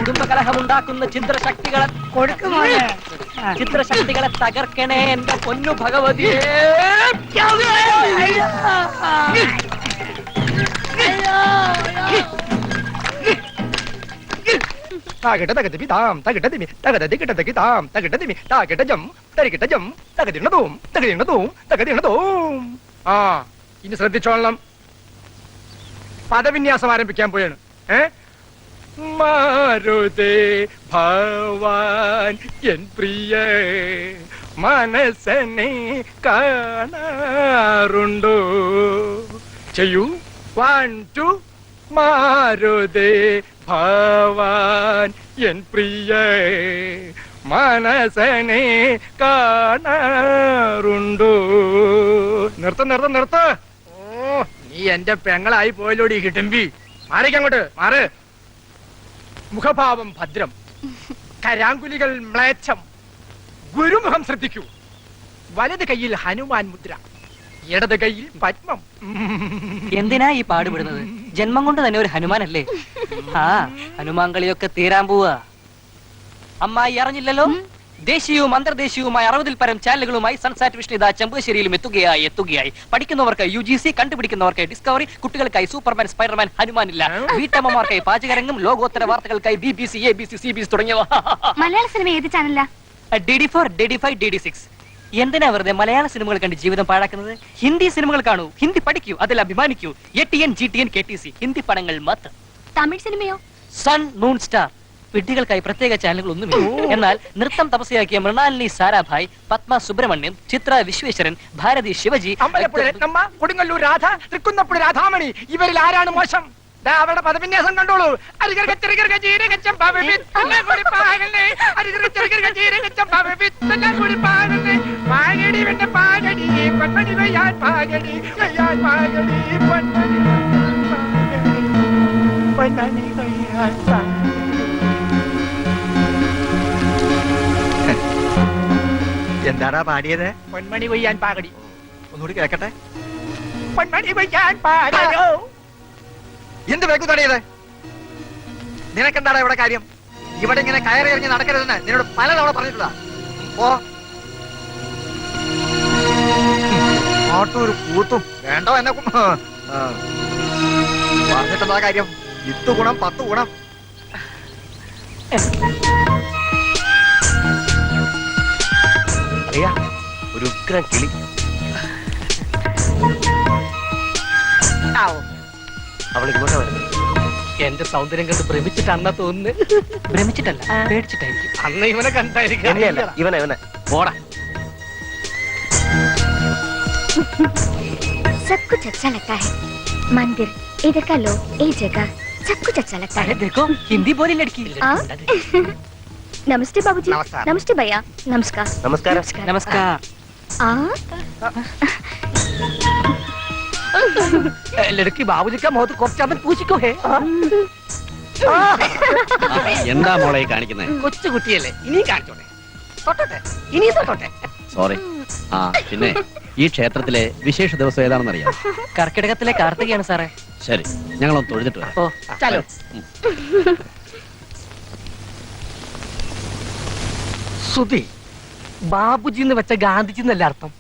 കുടുംബകലഹമുണ്ടാക്കുന്ന ചിത്രശക്തികളെ കൊടുക്കുമോനെ ചിത്രശക്തികളെ തകർക്കണേ എന്റെ പൊന്നു ഭഗവതിയെ. താകിട്ട തകതിമി താം തകിട്ട തിമി തകത തികിട്ട തകി താം തകിട്ട തിമി താകിട്ട ജം തരികിട്ട ജം തകതിണതോം തകതിണതോം തകതിണതോം. ആ ഇനി ശ്രദ്ധിച്ചോളണം. പദവിന്യാസം ആരംഭിക്കാൻ പോയാണ്. മാരുതേ ഭവാൻ എൻ പ്രിയ മനസ്സനെ കാണാറുണ്ടോ? ചെയ്യൂ. 1 2 മാരുതേ ഭവാൻ എൻ പ്രിയ മനസ്സനെ കാണാറുണ്ടോ? നിർത്ത. ഓ നീ എന്റെ പെങ്ങളായി പോയല്ലോടി കിട്ടുമ്പി. മാറിക്കങ്ങോട്ട് മാറ്. മുഖഭാവം ഭദ്രം, കരാങ്കുലികൾ മ്ലേച്ഛം. ഗുരുമുഖം ശ്രദ്ധിക്കൂ. വലത് കൈയിൽ ഹനുമാൻ മുദ്ര, ഇടത് കൈയിൽ പത്മം. എന്തിനാ ഈ പാടുപെടുന്നത്? ജന്മം കൊണ്ട് തന്നെ ഒരു ഹനുമാനല്ലേ? ആ ഹനുമാൻ കളിയൊക്കെ തീരാൻ പോവാ. അമ്മായി അറിഞ്ഞില്ലല്ലോ, ദേശീയവും അന്തർദേശീയവുമായ 60-ൽ പരം ചാനലുകളുമായി സൺസാറ്റ് വിഷ്ണു ഇതാ ചെമ്പശ്ശേരിയിലും എത്തുകയായി. പഠിക്കുന്നവർക്ക് UGC, കണ്ടുപിടിക്കുന്നവർക്ക് ഡിസ്കവറി, കുട്ടികൾക്കായി സൂപ്പർമാൻ, സ്പൈഡർമാൻ, ഹനുമാൻ ഇല്ല. വീട്ടമ്മമാർക്കായി പാചകരംഗം, ലോകോത്തര വാർത്തകൾക്കായി BBC, ABC, CBS തുടങ്ങിയവ. മലയാള സിനിമ ഏത് ചാനലാ? DD4, DD5, DD6. എന്തിനാ വെറുതെ മലയാള സിനിമകൾ കണ്ട് ജീവിതം പാഴാക്കുന്നത്? ഹിന്ദി സിനിമകൾ കാണൂ, ഹിന്ദി പഠിക്കൂ, അതിൽ അഭിമാനിക്കൂ. ATN, GTN, KTC ഹിന്ദി പടങ്ങൾ മാത്രം. തമിഴ് സിനിമയോ? Sun, moon, star. വിഡ്ഢികൾക്കായി പ്രത്യേക ചാനലുകൾ ഒന്നുമില്ല. എന്നാൽ നൃത്തം തപസ്യയാക്കിയ മൃണാലിനി സാരാഭായ്, പത്മ സുബ്രഹ്മണ്യം, ചിത്ര വിശ്വേശ്വരൻ, ഭാരതി ശിവജി, അമ്പലപ്പുഴ രത്നമ്മ, കൊടുങ്ങല്ലൂർ രാധ, തൃക്കുന്നപ്പുഴ രാധാമണി, ഇവരിൽ ആരാണ് മോശം? അവരുടെ പദവിന്യാസം കണ്ടോളൂ. എന്താടാ പാടിയത്? പൊന്മണി കൊയ്യാൻ പാകടി. ഒന്നുകൂടി കേക്കട്ടെ. പൊന്മണി കൊയ്യാൻ പാകടോ. എന്ത് വേഗം തടയത്? നിനക്കെന്താടാ ഇവിടെ കാര്യം? ഇവിടെ ഇങ്ങനെ കയറി ഇറങ്ങി നടക്കരുതെന്ന് നിന്നോട് പലതവണ പറഞ്ഞിട്ടുള്ള. ഓ ഒരു കൂത്തും വേണ്ടോ എന്നെ പറഞ്ഞിട്ടെന്താ കാര്യം? 10 ഗുണം 10 ഗുണം. അറിയാ ഒരു ഉഗ്രം കിളി. അവൾ ഇങ്ങോട്ടാ വരുന്നത്. എന്റെ സൗന്ദര്യം കണ്ട് ഭ്രമിച്ചിട്ടാണെന്നാ തോന്നുന്നു. ഭ്രമിച്ചിട്ടല്ല, പേടിച്ചിട്ടായിരിക്കും. അന്ന് ഇവനെ കണ്ടായിരിക്കും. ഇവനെ പോടാ. सब कुछ अच्छा लगता है. मंदिर, इधर का लोग, ये जगह, सब कुछ अच्छा लगता है. देखो हिंदी बोली लड़की. नमस्ते बाबूजी. नमस्कार. नमस्ते भैया. नमस्कार. നമസ്കാരം. नमस्कार. ലड़की बाबूजी का मुंह तो കുറച്ചാമത് പൂച്ചിക്കോ ഹേ. എന്താ മോളെ കാണിക്കുന്നത്? കൊച്ചു കുട്ടിയല്ലേ, ഇനിയും കാണിച്ചോട്ടെ. തൊട്ടോട്ടെ, ഇനിയും തൊട്ടോട്ടെ. സോറി. ആ പിന്നെ ഈ ക്ഷേത്രത്തിലെ വിശേഷ ദിവസം ഏതാണെന്നറിയാം? കർക്കിടകത്തിലെ കാർത്തികയാണ് സാറേ. ശരി, ഞങ്ങളൊന്ന് തൊഴുതിട്ട് വരാം. ഓ ചലോ. സുധി, ബാബുജി എന്ന് വെച്ച ഗാന്ധിജി എന്നല്ല അർത്ഥം?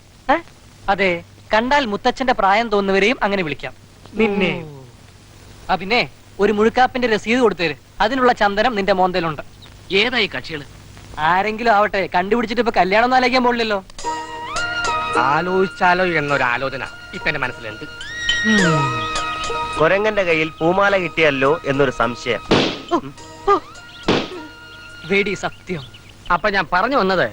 അതെ, കണ്ടാൽ മുത്തച്ഛന്റെ പ്രായം തോന്നുന്നവരെയും അങ്ങനെ വിളിക്കാം. നിന്നെ പിന്നെ ഒരു മുഴുക്കാപ്പിന്റെ രസീത് കൊടുത്തേര്, അതിനുള്ള ചന്ദനം നിന്റെ മോന്തയിലുണ്ട്. ഏതായി കക്ഷികള്? ആരെങ്കിലും ആവട്ടെ, കണ്ടുപിടിച്ചിട്ട് ഇപ്പൊ കല്യാണം ഒന്നും ആലോചിക്കാൻ പോലില്ലല്ലോ. ആലോചിച്ചാലോ എന്നൊരു ആലോചന ഇപ്പൊ എന്റെ മനസ്സിലുണ്ട്. കൊരങ്ങന്റെ കയ്യിൽ പൂമാല കിട്ടിയല്ലോ എന്നൊരു സംശയം. വേടി സത്യം. അപ്പൊ ഞാൻ പറഞ്ഞു വന്നത്,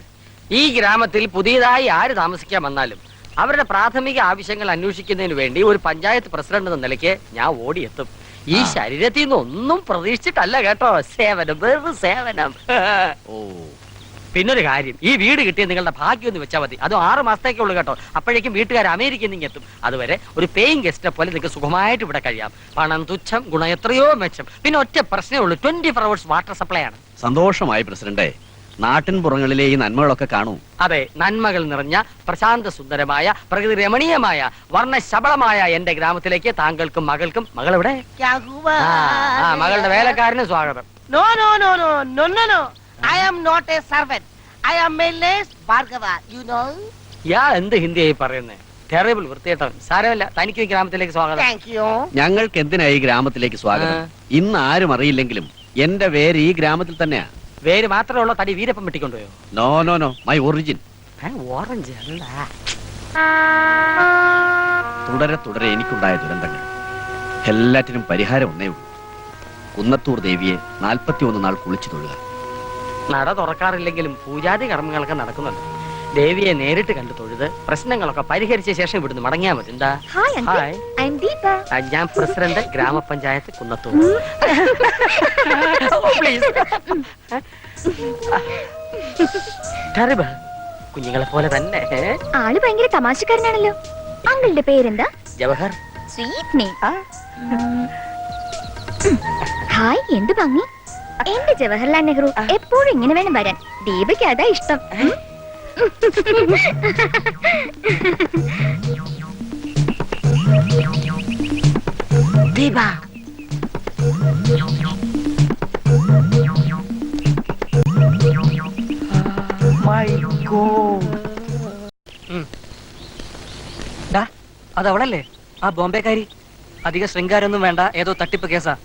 ഈ ഗ്രാമത്തിൽ പുതിയതായി ആര് താമസിക്കാൻ വന്നാലും അവരുടെ പ്രാഥമിക ആവശ്യങ്ങൾ അന്വേഷിക്കുന്നതിന് വേണ്ടി ഒരു പഞ്ചായത്ത് പ്രസിഡന്റ് എന്ന നിലയ്ക്ക് ഞാൻ ഓടിയെത്തും. ഈ ശരീരത്തിൽ നിന്ന് ഒന്നും പ്രതീക്ഷിച്ചിട്ടല്ല കേട്ടോ. സേവനം, വെറും സേവനം. ഓ പിന്നൊരു കാര്യം, ഈ വീട് കിട്ടിയ നിങ്ങളുടെ ഭാഗ്യം എന്ന് വെച്ചാൽ മതി. അതും 6 മാസത്തേക്കേ ഉള്ളൂ കേട്ടോ. അപ്പോഴേക്കും വീട്ടുകാർ അമേരിക്കയിൽ നിന്ന് എത്തും. അതുവരെ ഒരു പേയിങ് ഗസ്റ്റിനെ പോലെ നിങ്ങൾക്ക് സുഖമായിട്ട് ഇവിടെ കഴിയാം. പണം തുച്ഛം, ഗുണം എത്രയോ മെച്ചം. പിന്നെ ഒറ്റ പ്രശ്നമേ ഉള്ളൂ, 24 hours വാട്ടർ സപ്ലൈ ആണ്. സന്തോഷമായി പ്രസിഡന്റെ. നാട്ടിൻ പുറങ്ങളിലെ ഈ നന്മകളൊക്കെ കാണൂ. അതെ, നന്മകൾ നിറഞ്ഞ പ്രശാന്ത സുന്ദരമായ പ്രകൃതി രമണീയമായ വർണ്ണശബളമായ എന്റെ ഗ്രാമത്തിലേക്ക് താങ്കൾക്കും മകൾക്കും, മകളെവിടെ? മകളുടെ വേലക്കാരനും സ്വാഗതം. No, no, no, no, no, no, no. I am not a servant. I am a nurse, Bhargava, you know. ഇയാൾ എന്ത് ഹിന്ദിയായി പറയുന്നേ? ടെറിബിൾ വൃത്തിയേട്ടൻ. സാരമില്ല, തനിക്ക് ഈ ഗ്രാമത്തിലേക്ക് സ്വാഗതം. Thank you. ഞങ്ങൾക്ക് എന്തിനാ ഈ ഗ്രാമത്തിലേക്ക് സ്വാഗതം? ഇന്ന് ആരും അറിയില്ലെങ്കിലും എന്റെ പേര് ഈ ഗ്രാമത്തിൽ തന്നെയാ. വേര് മാത്രമുള്ള തടി വീരപ്പം വെട്ടിക്കൊണ്ടുപോയോ? No no no, my origin. Orange അല്ല. തുടരെ തുടരെ എനിക്കുണ്ടായ ദുരന്തങ്ങൾ എല്ലാറ്റിനും പരിഹാരം ഒന്നേ ഉള്ളൂ. കുന്നത്തൂർ ദേവിയെ 41 നാൾ കുളിച്ചു തൊഴുക. നട തുറക്കാറില്ലെങ്കിലും പൂജാതി കർമ്മങ്ങളൊക്കെ നടക്കുന്നുണ്ട്. ദേവിയെ നേരിട്ട് കണ്ടു തൊഴുത് പ്രശ്നങ്ങളൊക്കെ പരിഹരിച്ച ശേഷം ഇവിടുന്ന് മടങ്ങിയാൽ മതി. എന്താ? Hi uncle, hi. I'm Deepa. ഞാൻ പ്രസിഡന്റ്, ഗ്രാമപഞ്ചായത്ത് കുന്നത്തൂർ. ടെറിബിൾ. കുഞ്ഞുങ്ങളെ പോലെ തന്നെ. ആള് ഭയങ്കര തമാശക്കാരനാണല്ലോ. അങ്കിളുടെ പേരെന്താ? ജവഹർ. Sweet name. ഹായ്, എന്ത് ഭംഗി. എന്റെ ജവഹർലാൽ നെഹ്റു എപ്പോഴും ഇങ്ങനെ വേണം വരാൻ. ദീപയ്ക്ക് അതാ ഇഷ്ടം. ദീപ. My God. അതവളല്ലേ ആ ബോംബെക്കാരി? അധിക ശൃംഗാരൊന്നും വേണ്ട, ഏതോ തട്ടിപ്പ് കേസാ.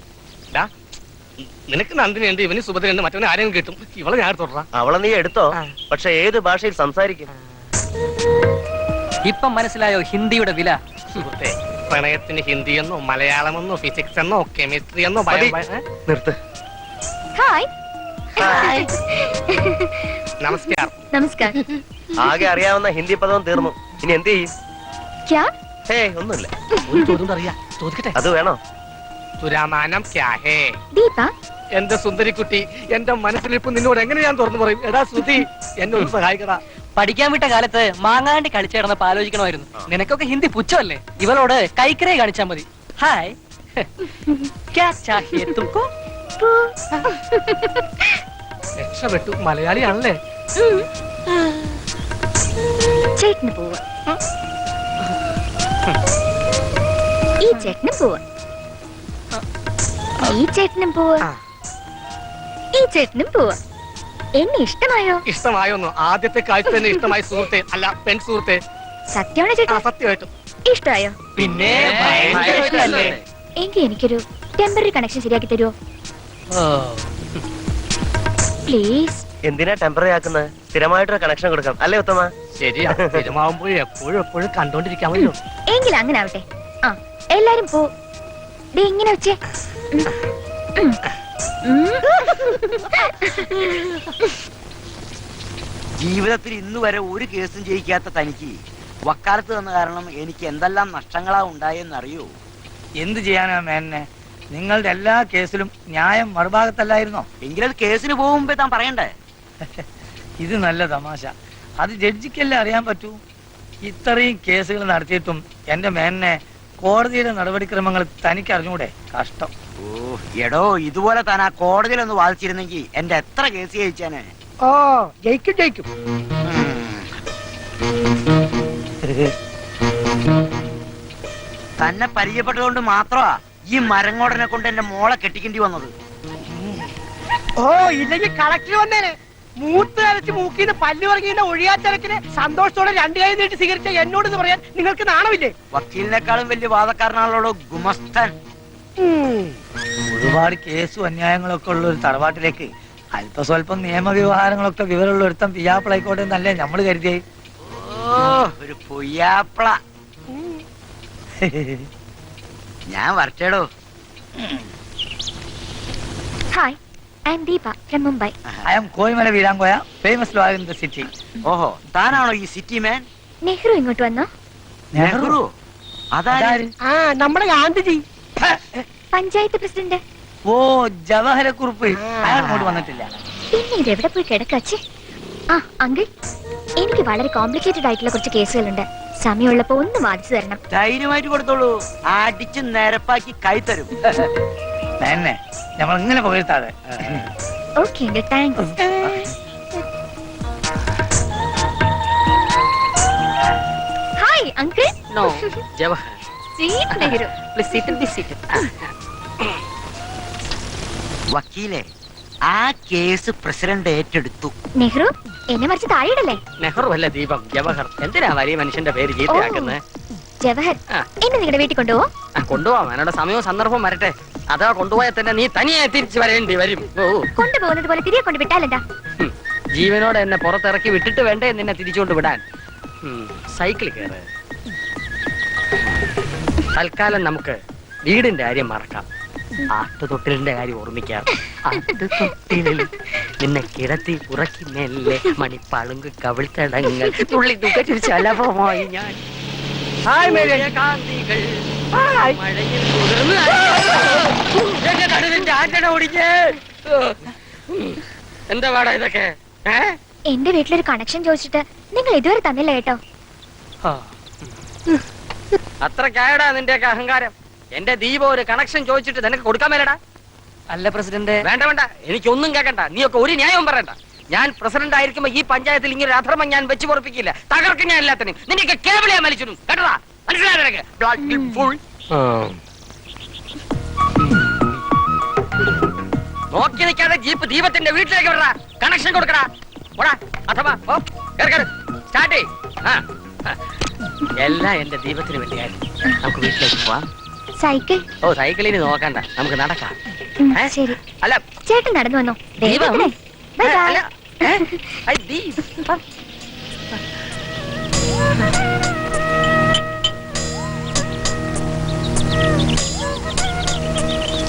നിനക്ക് നന്ദിനി ഉണ്ട്, ഇവന് സുഭദ്ര ഉണ്ട്, മറ്റവന് ആരെയും കിട്ടും. ഇവളെ ഞാൻ തുടരാ. അവളെ നീ എടുത്തോ, പക്ഷെ ഏത് ഭാഷയിൽ സംസാരിക്കും? ഇപ്പം മനസ്സിലായോ ഹിന്ദിയുടെ വില? സുഹൃത്തെ, പ്രണയത്തിന് ഹിന്ദി എന്നോ മലയാളമെന്നോ ഫിസിക്സ് എന്നോ കെമിസ്ട്രി എന്നോ നിർത്ത്. ഹായ്. നമസ്കാരം. നമസ്കാരം. ആകെ അറിയാവുന്ന ഹിന്ദി പദവും തീർന്നു. ഇനി എന്ത് ചെയ്യും? ക്യാ? ഹേ, ഒന്നുമില്ല. ഒരു ചോദ്യം അറിയാ, ചോദിക്കട്ടെ? അത് വേണോ? തുരാമാനം ക്യാ ഹേ? ദീപ. എന്റെ സുന്ദരിക്കുട്ടി, എന്റെ മനസ്സിലിപ്പ് നിന്നോട് എങ്ങനെ ഞാൻ തുറന്നു പറയും? എടാ ശ്രുതി, എന്നെ ഒന്ന് സഹായിക്കടാ. പഠിക്കാൻ വിട്ട കാലത്ത് മാങ്ങാണ്ടി കളിച്ചു കിടന്നപ്പോ ആലോചിക്കണമായിരുന്നു. നിനക്കൊക്കെ ഹിന്ദി പുച്ഛമല്ലേ? ഇവളോട് കൈക്കരേ കാണിച്ചാ മതി. ഹായ്. ക്യാ ചാഹിയേ തുംകോ? രക്ഷപ്പെട്ടു, മലയാളിയാണല്ലേ? ചേട്ടന് പോവാ. ഈ ചേട്ടനും പോവാ. ഈ ചേട്ടനും പോവാ. ഈ ചേട്ടനും പോവാ. എന്നെ ഇഷ്ടമായോ? ഇഷ്ടമായോന്നു? ആദ്യത്തെ കാഴ്ച തന്നെ ഇഷ്ടമായി സുഹൃത്തെ, അല്ല പെൺ സുഹൃത്തെ. സത്യമാണോ ചേട്ടാ? സത്യമായിട്ടും. ഇഷ്ടമായോ? പിന്നെ എങ്കിൽ എനിക്കൊരു ടെമ്പററി കണക്ഷൻ ശരിയാക്കി തരുമോ പ്ലീസ്? എന്തിനാ ടെമ്പററി ആക്കുന്നത്? സ്ഥിരമായിട്ടൊരു കണക്ഷൻ കൊടുക്കാം അല്ലേ ഉത്തമ? ശരിയാ, സ്ഥിരമാവുമ്പോൾ എപ്പോഴും എപ്പോഴും കണ്ടോണ്ടിരിക്കാമല്ലോ. എങ്കിൽ അങ്ങനെ ആവട്ടെ. ആ, എല്ലാരും പോ. ദേ ഇങ്ങനെ വെച്ചേ. ജീവിതത്തിൽ ഇന്ന് വരെ ഒരു കേസും ജയിക്കാത്ത തനിക്ക് വക്കാലത്ത് തന്ന കാരണം എനിക്ക് എന്തെല്ലാം നഷ്ടങ്ങളാ ഉണ്ടായെന്നറിയോ? എന്ത് ചെയ്യാനാ മേനെ? നിങ്ങളുടെ എല്ലാ കേസിലും ന്യായം മറുഭാഗത്തല്ലായിരുന്നോ? എങ്കിലത് കേസിന് പോകുമ്പോ താൻ പറയണ്ടേ? ഇത് നല്ല തമാശ. അത് ജഡ്ജിക്കല്ലേ അറിയാൻ പറ്റൂ. ഇത്രയും കേസുകൾ നടത്തിയിട്ടും എന്റെ മേനെ കോടതിയുടെ നടപടിക്രമങ്ങൾ തനിക്ക് അറിഞ്ഞൂടെ? കഷ്ടം. ഓ എടോ, ഇതുപോലെ താൻ ആ കോടതിയിലൊന്ന് വാദിച്ചിരുന്നെങ്കിൽ എന്റെ എത്ര കേസ് ജയിച്ചാനെ? ഓ, ജയിക്കും ജയിക്കും. തന്നെ പരിചയപ്പെട്ടതുകൊണ്ട് മാത്രമാ ഈ മരങ്ങോടനെ കൊണ്ട് എന്റെ മോളെ കെട്ടിക്കേണ്ടി വന്നത്. ഓ, ഇല്ലെങ്കിൽ കളക്ടർ വന്നേനെ. മൂത്ത് അരച്ച് മൂക്കിന്ന് പല്ല് പറങ്ങിന്റെ ഒഴിയാത്തിരക്കിന് സന്തോഷത്തോടെ 2 കൈ നീട്ടി സ്വീകരിച്ച എന്നോട് പറയാൻ നിങ്ങൾക്ക് നാണമില്ലേ? വക്കീലിനേക്കാളും വലിയ വാദക്കാരനാണല്ലോ ഗുമസ്തൻ. ഒരുപാട് കേസും അന്യായങ്ങളൊക്കെ ഉള്ള ഒരു തറവാട്ടിലേക്ക് അല്പസ്വല്പം നിയമവ്യവഹാരങ്ങളൊക്കെ വിവരമുള്ള ഒരുത്തം പിയാപ്പിളായിക്കോട്ടെ എന്നല്ലേ നമ്മൾ കരുതിയേ. ഓ, ഒരു പൊയ്യാപ്പിള. ഞാൻ വരട്ടേടോ. Hi, I'm Deepa from Mumbai. I'm Koyimala Veerankoya, famous lawyer in the city. ഓഹോ, താനാണോ ഈ സിറ്റി മാൻ? നെഹ്റു ഇങ്ങോട്ട് വന്നോ? നെഹ്റു? അതാര്? ആ, നമ്മുടെ ഗാന്ധിജി. പഞ്ചായത്ത് പ്രസിഡന്റ്. ഓ, ജവഹരക്കുറുപ്പ്. അയാൾ ഇങ്ങോട്ട് വന്നിട്ടില്ല. പിന്നെ ഇത് എവിടെ പോയി കിടക്കച്ചേ? ആ അങ്കിൾ, എനിക്ക് വളരെ കോംപ്ലിക്കേറ്റഡ് ആയിട്ടുള്ള കുറച്ച് കേസുകളുണ്ട്. സമയമുള്ളപ്പോ ഒന്ന് വാദിച്ചു തരണം. ധൈര്യമായിട്ട് കൊടുത്തോളൂ, അടിച്ച് നിരപ്പാക്കി കൈ തരും. മേനെ, നമ്മൾ ഇങ്ങനെ പുകഴ്ത്താതെ. Okay uncle, thanks. Hi uncle. No, Jawahar. Sweet Nehru. Please sit and be seated. വക്കീലെ, ആ കേസ് പ്രസിഡന്റ് ഏറ്റെടുത്തു. നെഹ്റു എന്നെ മറിച്ച് താഴെയിടല്ലേ? നെഹ്റു അല്ല ദീപം, ജവഹർ. എന്തിനാ വലിയ മനുഷ്യന്റെ പേര് ചീത്തയാക്കുന്നത്? ജവഹർ ആ. എന്നെ നിങ്ങളുടെ വീട്ടിൽ കൊണ്ടുപോവോ? കൊണ്ടുപോവാം, അതിനുള്ള സമയവും സന്ദർഭവും വരട്ടെ. അതാ കൊണ്ടുപോയാൽ തന്നെ നീ തനിയെ തിരിച്ചു വരേണ്ടി വരും. ഓ, കൊണ്ടുപോകുന്നത് പോലെ തിരികെ കൊണ്ട് വിട്ടാലെന്താ? ജീവനോടെ എന്നെ പുറത്തിറക്കി വിട്ടിട്ട് വേണ്ടേ നിന്നെ തിരിച്ചുകൊണ്ട് വിടാൻ? സൈക്കിൾ കയറ്. തൽക്കാലം നമുക്ക് വീടിന്റെ കാര്യം മറക്കാം. ആട്ടുതൊട്ടിലിന്റെ കാര്യം ഓർമ്മിക്കാം. ആട്ടുതൊട്ടിലിൽ നിന്നെ കിടത്തി ഉറക്കി മെല്ലെ മണിപ്പളുങ്ക് കവിൾത്തടങ്ങൾ തുള്ളി തുകച്ചു ശലഭമായി ഞാൻ. കാന്തികൾ മഴയിൽ കുതിർന്ന് എന്റെ നടുവിന്റെ ആറ്റട ഓടിക്കേ. എന്താ പാടാ ഇതൊക്കെ? എന്റെ വീട്ടിലൊരു കണക്ഷൻ ചോദിച്ചിട്ട് നിങ്ങൾ ഇതുവരെ തന്നില്ല കേട്ടോ. അത്ര കേടാ നിന്റെയൊക്കെ അഹങ്കാരം. എന്റെ ദീപം ഒരു കണക്ഷൻ ചോദിച്ചിട്ട് നിനക്ക് കൊടുക്കാൻ മേലടാ. അല്ല പ്രസിഡന്റ്. വേണ്ട വേണ്ട, എനിക്കൊന്നും കേൾക്കണ്ട. നീയൊക്കെ ഒരു ന്യായവും പറയണ്ട. ഞാൻ പ്രസിഡന്റ് ആയിരിക്കുമ്പോ ഈ പഞ്ചായത്തിൽ ഇങ്ങനെ ഒരു അധർമ്മം ഞാൻ വെച്ച് പൊറപ്പിക്കില്ല. തകർക്കും ഞാൻ എല്ലാത്തിനും. നിനക്ക് കേബിളെ മലിച്ചു കേട്ടതാ? മനസ്സിലായോ നിനക്ക്? നോക്കി നിൽക്കാതെ ജീപ്പ് ദീപത്തിന്റെ വീട്ടിലേക്ക് വിടടാ. കണക്ഷൻ കൊടുക്കടാ. ഓടാ അഥവാ സ്റ്റാർട്ട്. എല്ലാം എന്റെ ദീപത്തിന് വേണ്ടിയായിരുന്നു. നമുക്ക് വീട്ടിലേക്ക് പോവാം. സൈക്കിൾ? ഓ, സൈക്കിളിന് നോക്കണ്ട, നമുക്ക് നടക്കാം. ശരി. അല്ല, ചേട്ടൻ നടന്നു വന്നോ? ദീപം. Bye bye. അല്ല, ദീപം.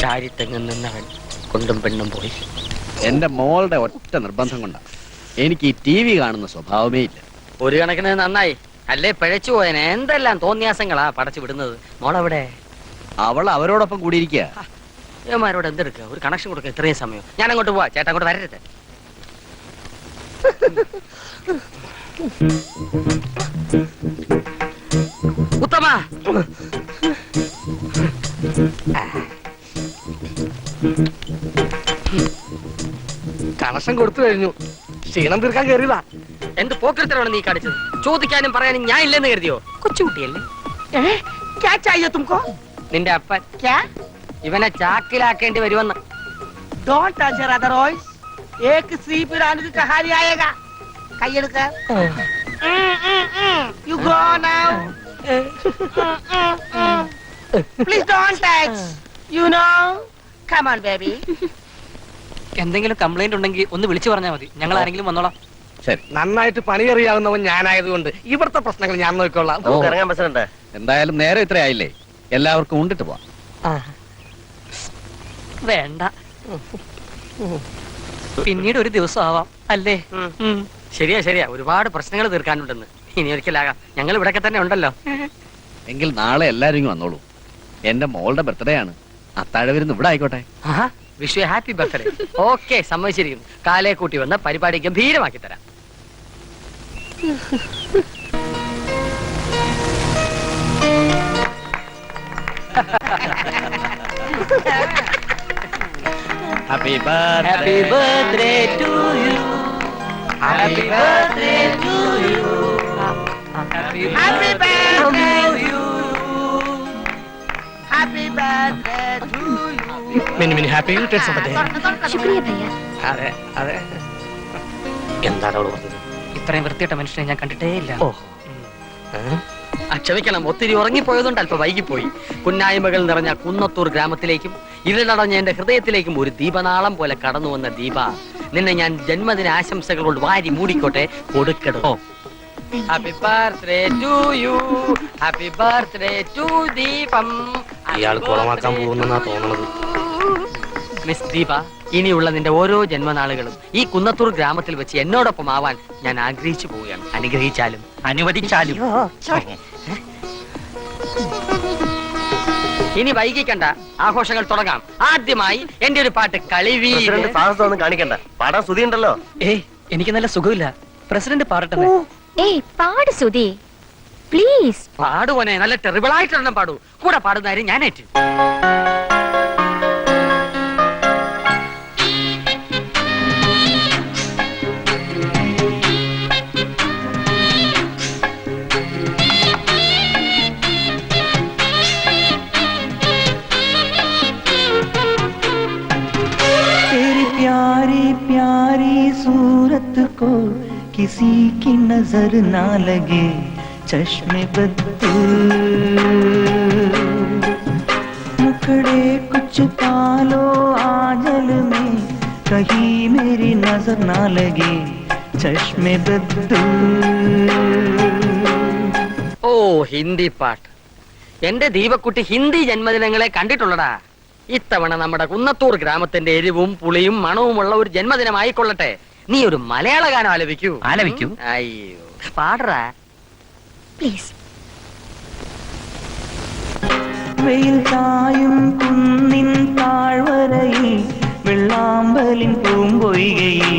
ചാരിത്തെങ്ങും നിന്നവൻ കൊണ്ടും പെണ്ണും പോയി. എന്റെ മോളുടെ ഒറ്റ നിർബന്ധം കൊണ്ടാ എനിക്ക് ഈ ടി വി കാണുന്ന സ്വഭാവമേ ഇല്ല. ഒരു കണക്കിന് നന്നായി. അല്ലേ പിഴച്ചു പോയനെ. എന്തെല്ലാം തോന്നിയാസങ്ങളാ പടച്ചു വിടുന്നത്. മോളെവിടെ? അവൾ അവരോടൊപ്പം കൂടിയിരിക്കുക. ഏമാരോട് എന്തെടുക്കുക? ഒരു കണക്ഷൻ കൊടുക്കുക. ഇത്രയും സമയം ഞാൻ അങ്ങോട്ട് പോവാ. ചേട്ടാ അങ്ങോട്ട് വരരുത്. ഉത്തമ, കണക്ഷൻ കൊടുത്തു കഴിഞ്ഞു. ക്ഷീണം തീർക്കാൻ കയറിയതാ. എന്ത് പോക്കൃത്തരമാണ് നീ കാണിച്ചത്? ചോദിക്കാനും പറയാനും ഞാൻ ഇല്ലെന്ന് കരുതിയോ? കൊച്ചുകുട്ടിയല്ലേ? നിന്റെ അപ്പൻ ഇവനെ ചാക്കിലാക്കേണ്ടി വരുമെന്ന്. Don't touch her otherwise. एक स्त्री पिराने की कहानी आएगा. കയ്യെടുക്ക. You go now. Please don't touch. You know. Come on, baby. എന്തെങ്കിലും കംപ്ലൈന്റ് ഉണ്ടെങ്കിൽ ഒന്ന് വിളിച്ചു പറഞ്ഞാൽ മതി. ഞങ്ങൾ ആരെങ്കിലും വന്നോളാം. ശരി. നന്നായിട്ട് പണിയറിയാവുന്നവൻ ഞാനായതുകൊണ്ട് ഇവിടുത്തെ പ്രശ്നങ്ങൾ ഞാൻ നോക്കിക്കൊള്ളാം. ഇറങ്ങാൻ പ്രസിഡന്റ്. എന്തായാലും നേരെ ഇത്ര ആയില്ലേ, എല്ലാവർക്കും ഉണ്ടിട്ട് പോവാം. വേണ്ട, പിന്നീട് ഒരു ദിവസം ആവാം അല്ലേ? ശരിയാ ശരിയാ, ഒരുപാട് പ്രശ്നങ്ങൾ തീർക്കാനുണ്ടെന്ന്. ഇനി ഒരിക്കലാകാം. ഞങ്ങൾ ഇവിടൊക്കെ തന്നെ ഉണ്ടല്ലോ. എങ്കിൽ നാളെ എല്ലാരും ഇങ്ങ് വന്നോളൂ. എന്റെ മോളുടെ ബർത്ത്ഡേ ആണ്. അത്താഴ വരുന്ന് ഇവിടെ ആയിക്കോട്ടെ. Wish you happy birthday. Okay, സമ്മതിച്ചിരിക്കുന്നു. കാലയെ കൂട്ടി വന്ന് പരിപാടി ഗംഭീരമാക്കി തരാം. Happy birthday. Happy birthday to you. Happy birthday to you. Happy birthday to you. Happy birthday to you. Many many happy returns of the day. ശുക്രിയ ഭയ്യ. അതെ അതെ. എന്താണ് അവള് പറഞ്ഞത്? ഇത്രയും വൃത്തിയിട്ട മനുഷ്യനെ ഞാൻ കണ്ടിട്ടേ ഇല്ല. ക്ഷമിക്കണം, ഒത്തിരി ഉറങ്ങിപ്പോയതുകൊണ്ട് അല്പം വൈകിപ്പോയി. കുന്നായ്മകൾ നിറഞ്ഞ കുന്നത്തൂർ ഗ്രാമത്തിലേക്കും ഇരുളടഞ്ഞ എന്റെ ഹൃദയത്തിലേക്കും ഒരു ദീപനാളം പോലെ കടന്നു വന്ന ദീപ, നിന്നെ ഞാൻ ജന്മദിന ആശംസകൾ കൊണ്ട് വാരി മൂടിക്കോട്ടെ. കൊടുക്കടോ. Happy birthday to you. Happy birthday to ദീപം. ഇയാൾ കുളമാക്കാൻ പോകുന്നെന്നാ തോന്നുന്നത്. മിസ് ദീപ, ഇനിയുള്ള നിന്റെ ഓരോ ജന്മനാളുകളും ഈ കുന്നത്തൂർ ഗ്രാമത്തിൽ വെച്ച് എന്നോടൊപ്പം ആവാൻ ഞാൻ ആഗ്രഹിച്ചു പോവുകയാണ്. അനുഗ്രഹിച്ചാലും അനുവദിച്ചാലും. ഇനി വൈകിക്കണ്ട, ആഘോഷങ്ങൾ തുടങ്ങാം. ആദ്യമായി എന്റെ ഒരു പാട്ട് കളിവീ. സാഹസമൊന്നും കാണിക്കണ്ട. പാടാൻ സ്തുതിയുണ്ടല്ലോ. ഏയ്, എനിക്ക് നല്ല സുഖമില്ല. പ്രസിഡന്റ് പാടട്ടെ. ഏയ് പാട് സുധി പ്ലീസ്. പാടുവനെ, നല്ല ടെറിബിൾ ആയിട്ടൊരെണ്ണം പാടൂ. കൂടെ പാടുന്നതാരും ഞാനേറ്റ്. तेरी प्यार किसी की नजर ना लगे चश्मे बद मुखड़े कुछ पालो आंचल में कहीं मेरी नजर ना लगे चश्मे बद ഓ ഹിന്ദി പാട്ട്. എന്റെ ദീപക്കുട്ടി ഹിന്ദി ജന്മദിനങ്ങളെ കണ്ടിട്ടുള്ളടാ. ഇത്തവണ നമ്മുടെ കുന്നത്തൂർ ഗ്രാമത്തിന്റെ എരിവും പുളിയും മണവുമുള്ള ഒരു ജന്മദിനമായിക്കൊള്ളട്ടെ. നീ ഒരു മലയാള ഗാനം ആലപിക്കൂ. ആലപിക്കൂ. അയ്യോ പാടറാ പ്ലീസ്. വെയിൽ തായും കുന്നിൻ താഴ്വരയിൽ വെള്ളാമ്പലിൻ പൂമ്പൊയ്കയിൽ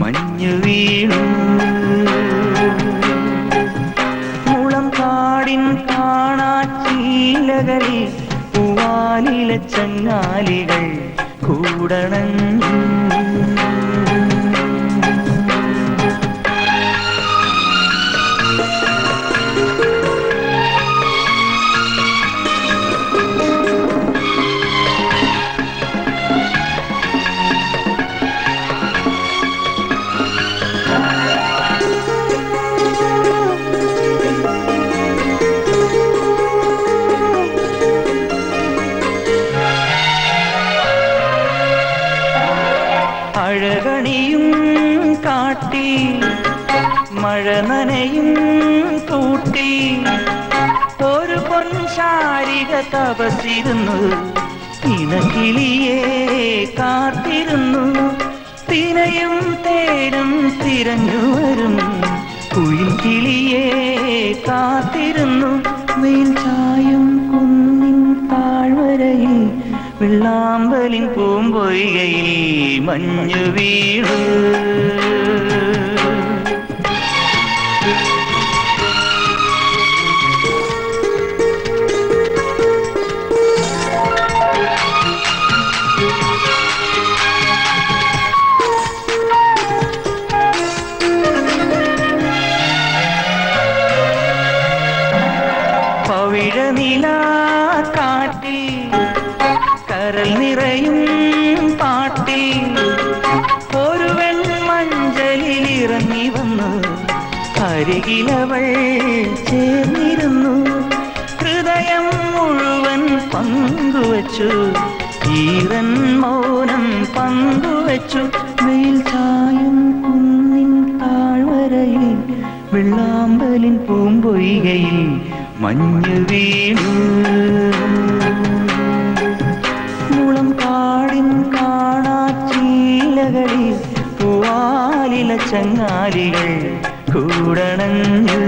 മഞ്ഞു വീണു മുളം കാടിൻ കാണാച്ചീലകളിൽ പൂവാലിലെ ചങ്ങാലികൾ കൂടണഞ്ഞു അഴകണിയും കാട്ടി മഴ നനയും കൂട്ടി ഒരു പൊൻശാരിക തപസിരുന്നു ഇനകിളിയെ കാത്തിരുന്നു തിനയും തേനും തിരഞ്ഞു വരും കുയിൽ കിളിയെ കാത്തിരുന്നു വെയിൽ ചായും കുന്നിൻ താഴ്വരയിൽ വെള്ളാമ്പലിൻ പൂമ്പൊയ്കയിൽ മഞ്ഞു വീണു പവിഴനില കാട്ടി കരൽ നിറയും പാട്ടി ഒരു വെൺമഞ്ചലിൽ ഇറങ്ങി വന്നു അരികിലവൾ ചേർന്നിരുന്നു ഹൃദയം മുഴുവൻ പങ്കുവച്ചു ഈറൻ മൗനം പങ്കുവച്ചു വെയിൽ ചായും കുന്നിൻ താഴ്വരയിൽ വെള്ളാമ്പലിൻ പൂമ്പൊയ്കയിൽ മഞ്ഞു വീണു മുളം കാടിൻ കാണാച്ചീലകളിൽ പൂവാലില ചങ്ങാലികൾ കൂടണഞ്ഞു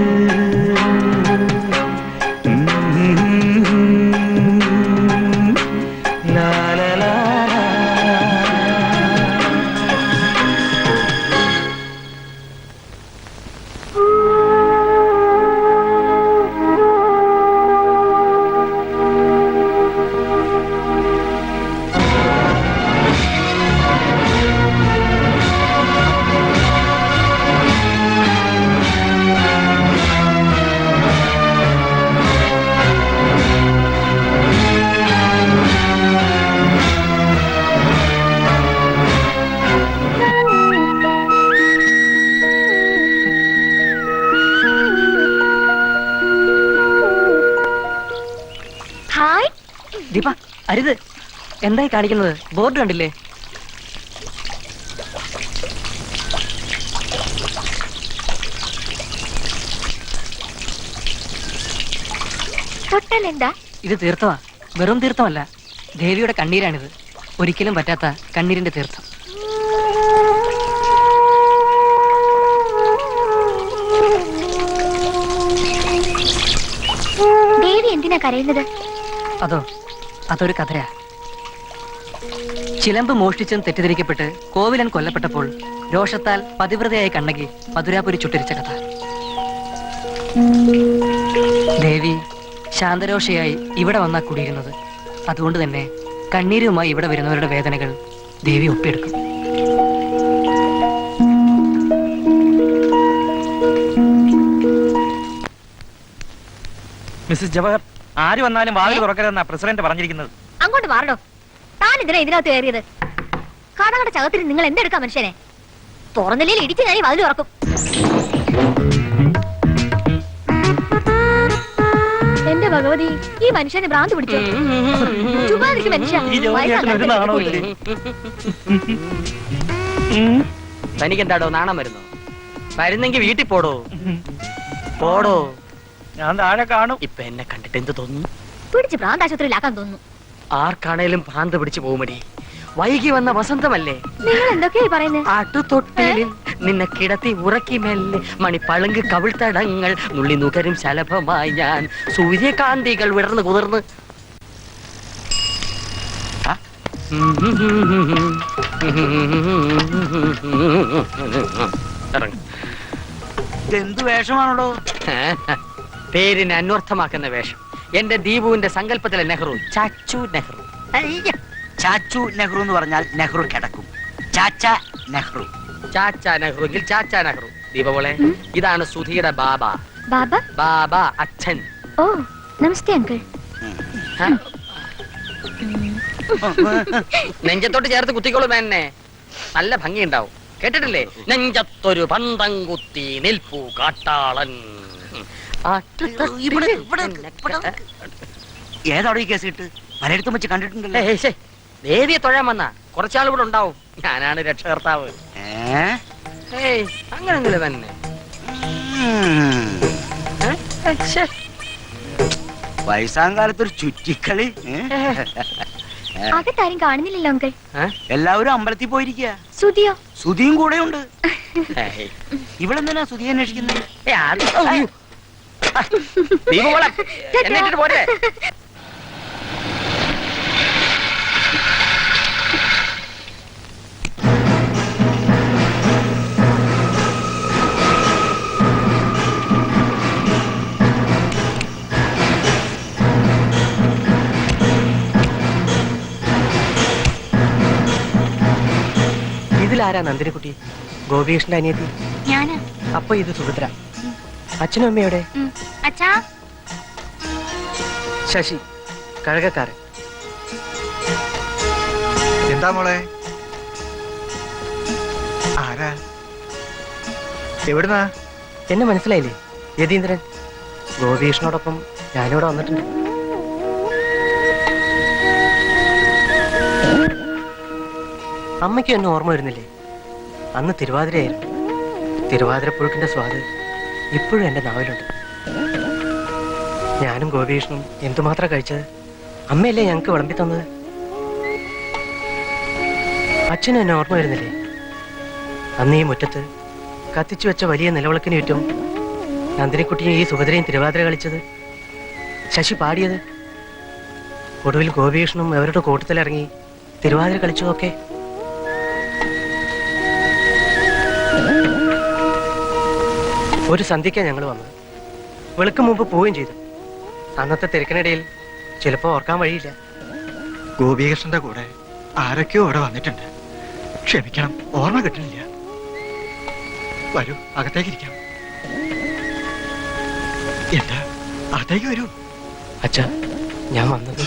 ലാലലാ ഹായ്. ദീപ അരുത്. എന്തായി കാണിക്കുന്നത്? ബോർഡ് കണ്ടില്ലേ? തൊട്ടാൽ എന്താ? ഇത് തീർത്ഥമാ. വെറും തീർത്ഥമല്ല, ദേവിയുടെ കണ്ണീരാണിത്. ഒരിക്കലും പറ്റാത്ത കണ്ണീരിന്റെ തീർത്ഥം. ദേവി എന്തിനാ കരയുന്നത്? അതൊരു കഥയാ. ചിലമ്പ് മോഷ്ടിച്ചെന്ന് തെറ്റിദ്ധരിക്കപ്പെട്ട് കോവിലൻ കൊല്ലപ്പെട്ടപ്പോൾ രോഷത്താൽ പതിവ്രതയായ കണ്ണകി മധുരാപുരി ചുട്ടരിച്ച കഥ. ദേവി ശാന്തരോഷയായി ഇവിടെ വന്നാ കുടിയിരുന്നത്. അതുകൊണ്ട് തന്നെ കണ്ണീരുമായി ഇവിടെ വരുന്നവരുടെ വേദനകൾ ദേവി ഒപ്പിയെടുക്കും. മിസ്സസ് ജവഹർ, ആര് വന്നാലും വാതിൽ തുറക്കരുതെന്നാ പ്രസിഡന്റ് പറഞ്ഞിരിക്കുന്നത്. അങ്ങോട്ട് മാറണോ? താൻ ഇതിനാ ഇതിനകത്ത് കയറിയത്? കടകട ചകത്തിന് നിങ്ങൾ എന്തെടുക്കാം മനുഷ്യനെ? തുറന്നില്ലെങ്കിൽ ഇടിച്ച് ഞാൻ വാതിൽ തുറക്കും. എന്റെ ഭഗവതി, ഈ മനുഷ്യനെ ഭ്രാന്ത് പിടിച്ചു. ചുമ്മാതിരിക്കും മനുഷ്യ. തനിക്കെന്താടോ നാണം വരുന്നോ? വരുന്നെങ്കി വീട്ടിൽ പോടോ. പോടോ. ഞാൻ താഴെ കാണും. ഇപ്പൊ എന്നെ കണ്ടിട്ട് എന്ത് തോന്നുന്നു? പിടിച്ച് ഭ്രാന്താശുപത്രിയിലാക്കാൻ തോന്നുന്നു. ആർക്കാണേലും ഭ്രാന്ത് പിടിച്ചു പോകുമടി. വൈകി വന്ന വസന്തമല്ലേ? നിങ്ങൾ എന്തൊക്കെയായി പറയുന്നത്? ആട്ടുതൊട്ടിലിൽ നിന്നെ കിടത്തി ഉറക്കി മെല്ലെ മണിപ്പളുങ്ക് കവിൾത്തടങ്ങൾ നുള്ളി നുകരും ശലഭമായി ഞാൻ സൂര്യകാന്തികൾ വിടർന്ന് കുതിർന്ന്. എന്ത് വേഷമാണല്ലോ? പേരിനെ അന്വർത്ഥമാക്കുന്ന വേഷം. എന്റെ ദീപുവിന്റെ സങ്കല്പത്തിലെ നെഹ്റു, ചാച്ചു നെഹ്റു. ചാച്ചു നെഹ്റു എന്ന് പറഞ്ഞാൽ നെഹ്റു കിടക്കും. ചാച്ച നെഹ്റു. ചാച്ചാ നെഹ്റുവിൽ ചാച്ചാ നെഹ്റു. ദീപവളെ, ഇതാണ് സുധിയുടെ ബാബ. ബാബ? ബാബ അച്ഛൻ. ഓ, നമസ്തേ അങ്കിൾ. നെഞ്ചത്തോട്ട് ചേർത്ത് കുത്തിക്കോളും എന്നെ. നല്ല ഭംഗിയുണ്ടാവും. കേട്ടിട്ടില്ലേ? നെഞ്ചത്തൊരു പന്തം കുത്തി നിൽപ്പു കാട്ടാളൻ. ഏതാടോ ഈ കേസ് കിട്ട്? പലയിടത്തും വെച്ച് കണ്ടിട്ടുണ്ടല്ലോ. ദേവിയെ തൊഴാൻ വന്ന കുറച്ചാൾ ഇവിടെ ഉണ്ടാവും. ഞാനാണ് രക്ഷകർത്താവ്. അങ്ങനെയൊന്നുമില്ല തന്നെ. വയസ്സാം കാലത്തൊരു ചുറ്റിക്കളി. അകത്താരും കാണുന്നില്ലല്ലോ അങ്കിൾ. എല്ലാവരും അമ്പലത്തിൽ പോയിരിക്കുക. സുതിയോ? സുതിയും കൂടെ ഉണ്ട്. ഇവളെന്തിനാ സുതിയെ അന്വേഷിക്കുന്നത്? പോരെ. ഇതിലാരാ നന്ദിനിക്കുട്ടി? ഗോപികൃഷ്ണന്റെ അനിയത്തി. ഞാനാ. അപ്പൊ ഇത് സുഭദ്ര. അച്ഛനും അമ്മയോടെ? അച്ഛാ. ശശി, കഴകക്കാരൻ. എന്താ മോളെ? ആരാ? എവിടുന്നാ? എന്നെ മനസ്സിലായില്ലേ? യതീന്ദ്രൻ. ഗോപികൃഷ്ണനോടൊപ്പം ഞാനിവിടെ വന്നിട്ടുണ്ട്. അമ്മയ്ക്ക് എന്നെ ഓർമ്മ വരുന്നില്ലേ? അന്ന് തിരുവാതിരയായിരുന്നു. തിരുവാതിരപ്പുഴുക്കിന്റെ സ്വാദ് ഇപ്പോഴും എന്റെ നാവിലുണ്ട്. ഞാനും ഗോപികൃഷ്ണനും എന്തുമാത്രം കഴിച്ചത്. അമ്മയല്ലേ ഞങ്ങൾക്ക് വിളമ്പി തന്നത്. അച്ഛനും എന്നെ ഓർമ്മ വരുന്നില്ലേ? അന്ന് ഈ മുറ്റത്ത് കത്തിച്ചു വെച്ച വലിയ നിലവിളക്കിന് ചുറ്റും നന്ദിനിക്കുട്ടിയും ഈ സുഭദ്രയും തിരുവാതിര കളിച്ചത്, ശശി പാടിയത്, ഒടുവിൽ ഗോപികൃഷ്ണനും അവരുടെ കൂട്ടത്തിലിറങ്ങി തിരുവാതിര കളിച്ചതൊക്കെ. ഒരു സന്ധ്യയ്ക്കാണ് ഞങ്ങൾ വന്നത്. വെളുക്ക് മുമ്പ് പോവുകയും ചെയ്തു. അന്നത്തെ തിരക്കിനിടയിൽ ചിലപ്പോ ഓർക്കാൻ വഴിയില്ല. ഗോപികൃഷ്ണന്റെ കൂടെ ആരൊക്കെയോ അവിടെ വന്നിട്ടുണ്ട്. ക്ഷമിക്കണം, ഓർമ്മ കിട്ടുന്നില്ല. വരൂ, അകത്തേക്ക് ഇരിക്കാം. എന്താ? അകത്തേക്ക് വരൂ. അച്ഛാ, ഞാൻ വന്നത്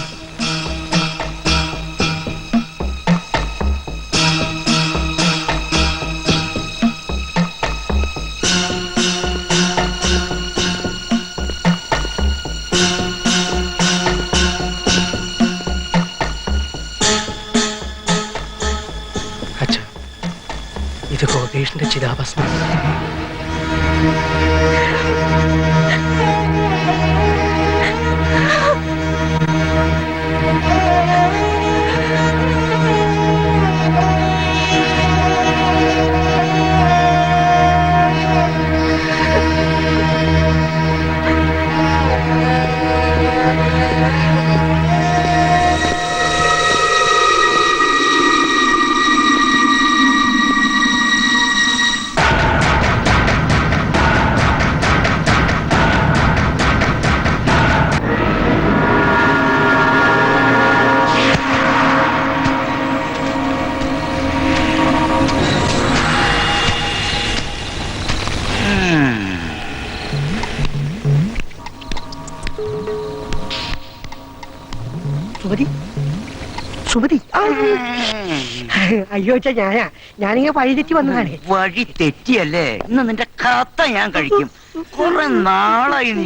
ഇത് ഗോപീഷിന്റെ ചിതാഭസ്മം. സുമതി അയ്യോ അച്ഛാ ഞാനിങ്ങനെ വഴി തെറ്റി വന്നതാണ്. വഴി തെറ്റിയല്ലേ? ഇന്ന് നിന്റെ കത്ത ഞാൻ കഴിക്കും. കുറെ നാളായി നീ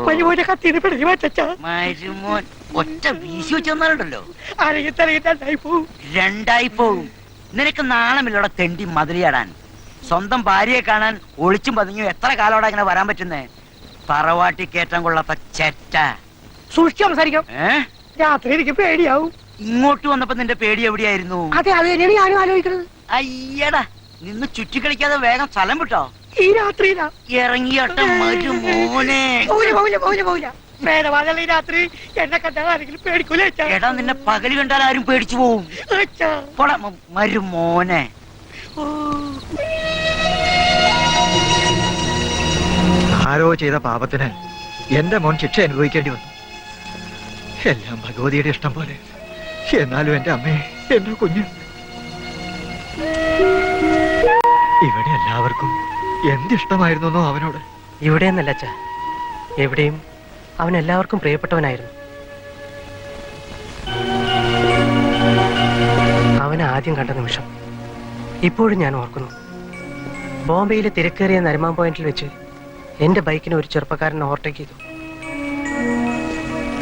മരുമോനെ കത്തിന്ന് പിടിച്ചു മാറ്റാ. മരുമോൻ ഒറ്റ വീശി വെച്ചെന്നാലുണ്ടല്ലോ രണ്ടായി പോവും. രണ്ടായി പോവും. നിനക്ക് നാണമില്ലോടെ തെണ്ടി മതിലിയാടാൻ. സ്വന്തം ഭാര്യയെ കാണാൻ ഒളിച്ചും പതിഞ്ഞും എത്ര കാലോടെ ഇങ്ങനെ വരാൻ പറ്റുന്നേ? തറവാട്ടി കയറ്റം കൊള്ളാത്ത ചെറ്റ. സൂക്ഷിച്ച് സംസാരിക്കാം. രാത്രി എനിക്ക് പേടിയാവും. ഇങ്ങോട്ട് വന്നപ്പോ നിന്റെ പേടി എവിടെയായിരുന്നു? അതെ അത് തന്നെയാണ് ഞാനും ആലോചിക്കുന്നത്. അയ്യടാ, നിന്ന് ചുറ്റിക്കളിക്കാതെ വേഗം സ്ഥലം വിട്ടോ. ഈ രാത്രിയിലാ ഇറങ്ങിയാട്ട മരുമോനെ. ഈ രാത്രി എന്നെ കണ്ടാൽ ആരെങ്കിലും പേടിക്കൂലേ? എടാ, നിന്നെ പകല് കണ്ടാൽ ആരും പേടിച്ചു പോവും. മരുമോനെ. ആരോ ചെയ്ത പാപത്തിന് എന്റെ മോൻ ശിക്ഷ അനുഭവിക്കേണ്ടി വന്നു. എല്ലാം ഭഗവതിയുടെ ഇഷ്ടം പോലെ. എന്നാലും എന്റെ അമ്മയെ, എന്റെ കുഞ്ഞ്, ഇവിടെ എല്ലാവർക്കും എന്തിഷ്ടമായിരുന്നു അവനോട്. ഇവിടെയെന്നല്ല അച്ഛാ, എവിടെയും അവൻ എല്ലാവർക്കും പ്രിയപ്പെട്ടവനായിരുന്നു. അവനെ ആദ്യം കണ്ട നിമിഷം ഇപ്പോഴും ഞാൻ ഓർക്കുന്നു. ബോംബെയിലെ തിരക്കേറിയ നരിമാൻ പോയിന്റിൽ വെച്ച് എന്റെ ബൈക്കിന് ഒരു ചെറുപ്പക്കാരനെ ഓവർടേക്ക് ചെയ്തു.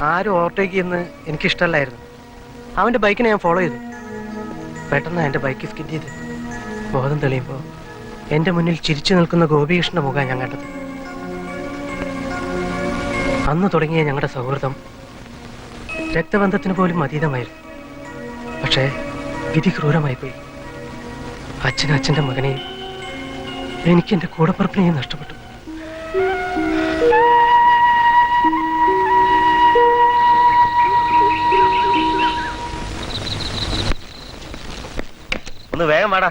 ആരും ഓവർടേക്ക് ചെയ്യുന്നത് എനിക്കിഷ്ടമല്ലായിരുന്നു. അവന്റെ ബൈക്കിനെ ഞാൻ ഫോളോ ചെയ്തു. പെട്ടെന്ന് എന്റെ ബൈക്ക് സ്കിഡ് ചെയ്ത് ബോധം തെളിയുമ്പോൾ എന്റെ മുന്നിൽ ചിരിച്ചു നിൽക്കുന്ന ഗോപികൃഷ്ണന്റെ മുഖം ഞാൻ കണ്ടത്. അന്ന് തുടങ്ങിയ ഞങ്ങളുടെ സൗഹൃദം രക്തബന്ധത്തിന് പോലും അതീതമായിരുന്നു. പക്ഷേ വിധി ക്രൂരമായി പോയി. അച്ഛൻ്റെ മകനെയും എനിക്ക് എന്റെ കൂടപ്പറപ്പിനെയും നഷ്ടപ്പെട്ടു. ഒന്ന് വേഗം വാടാ,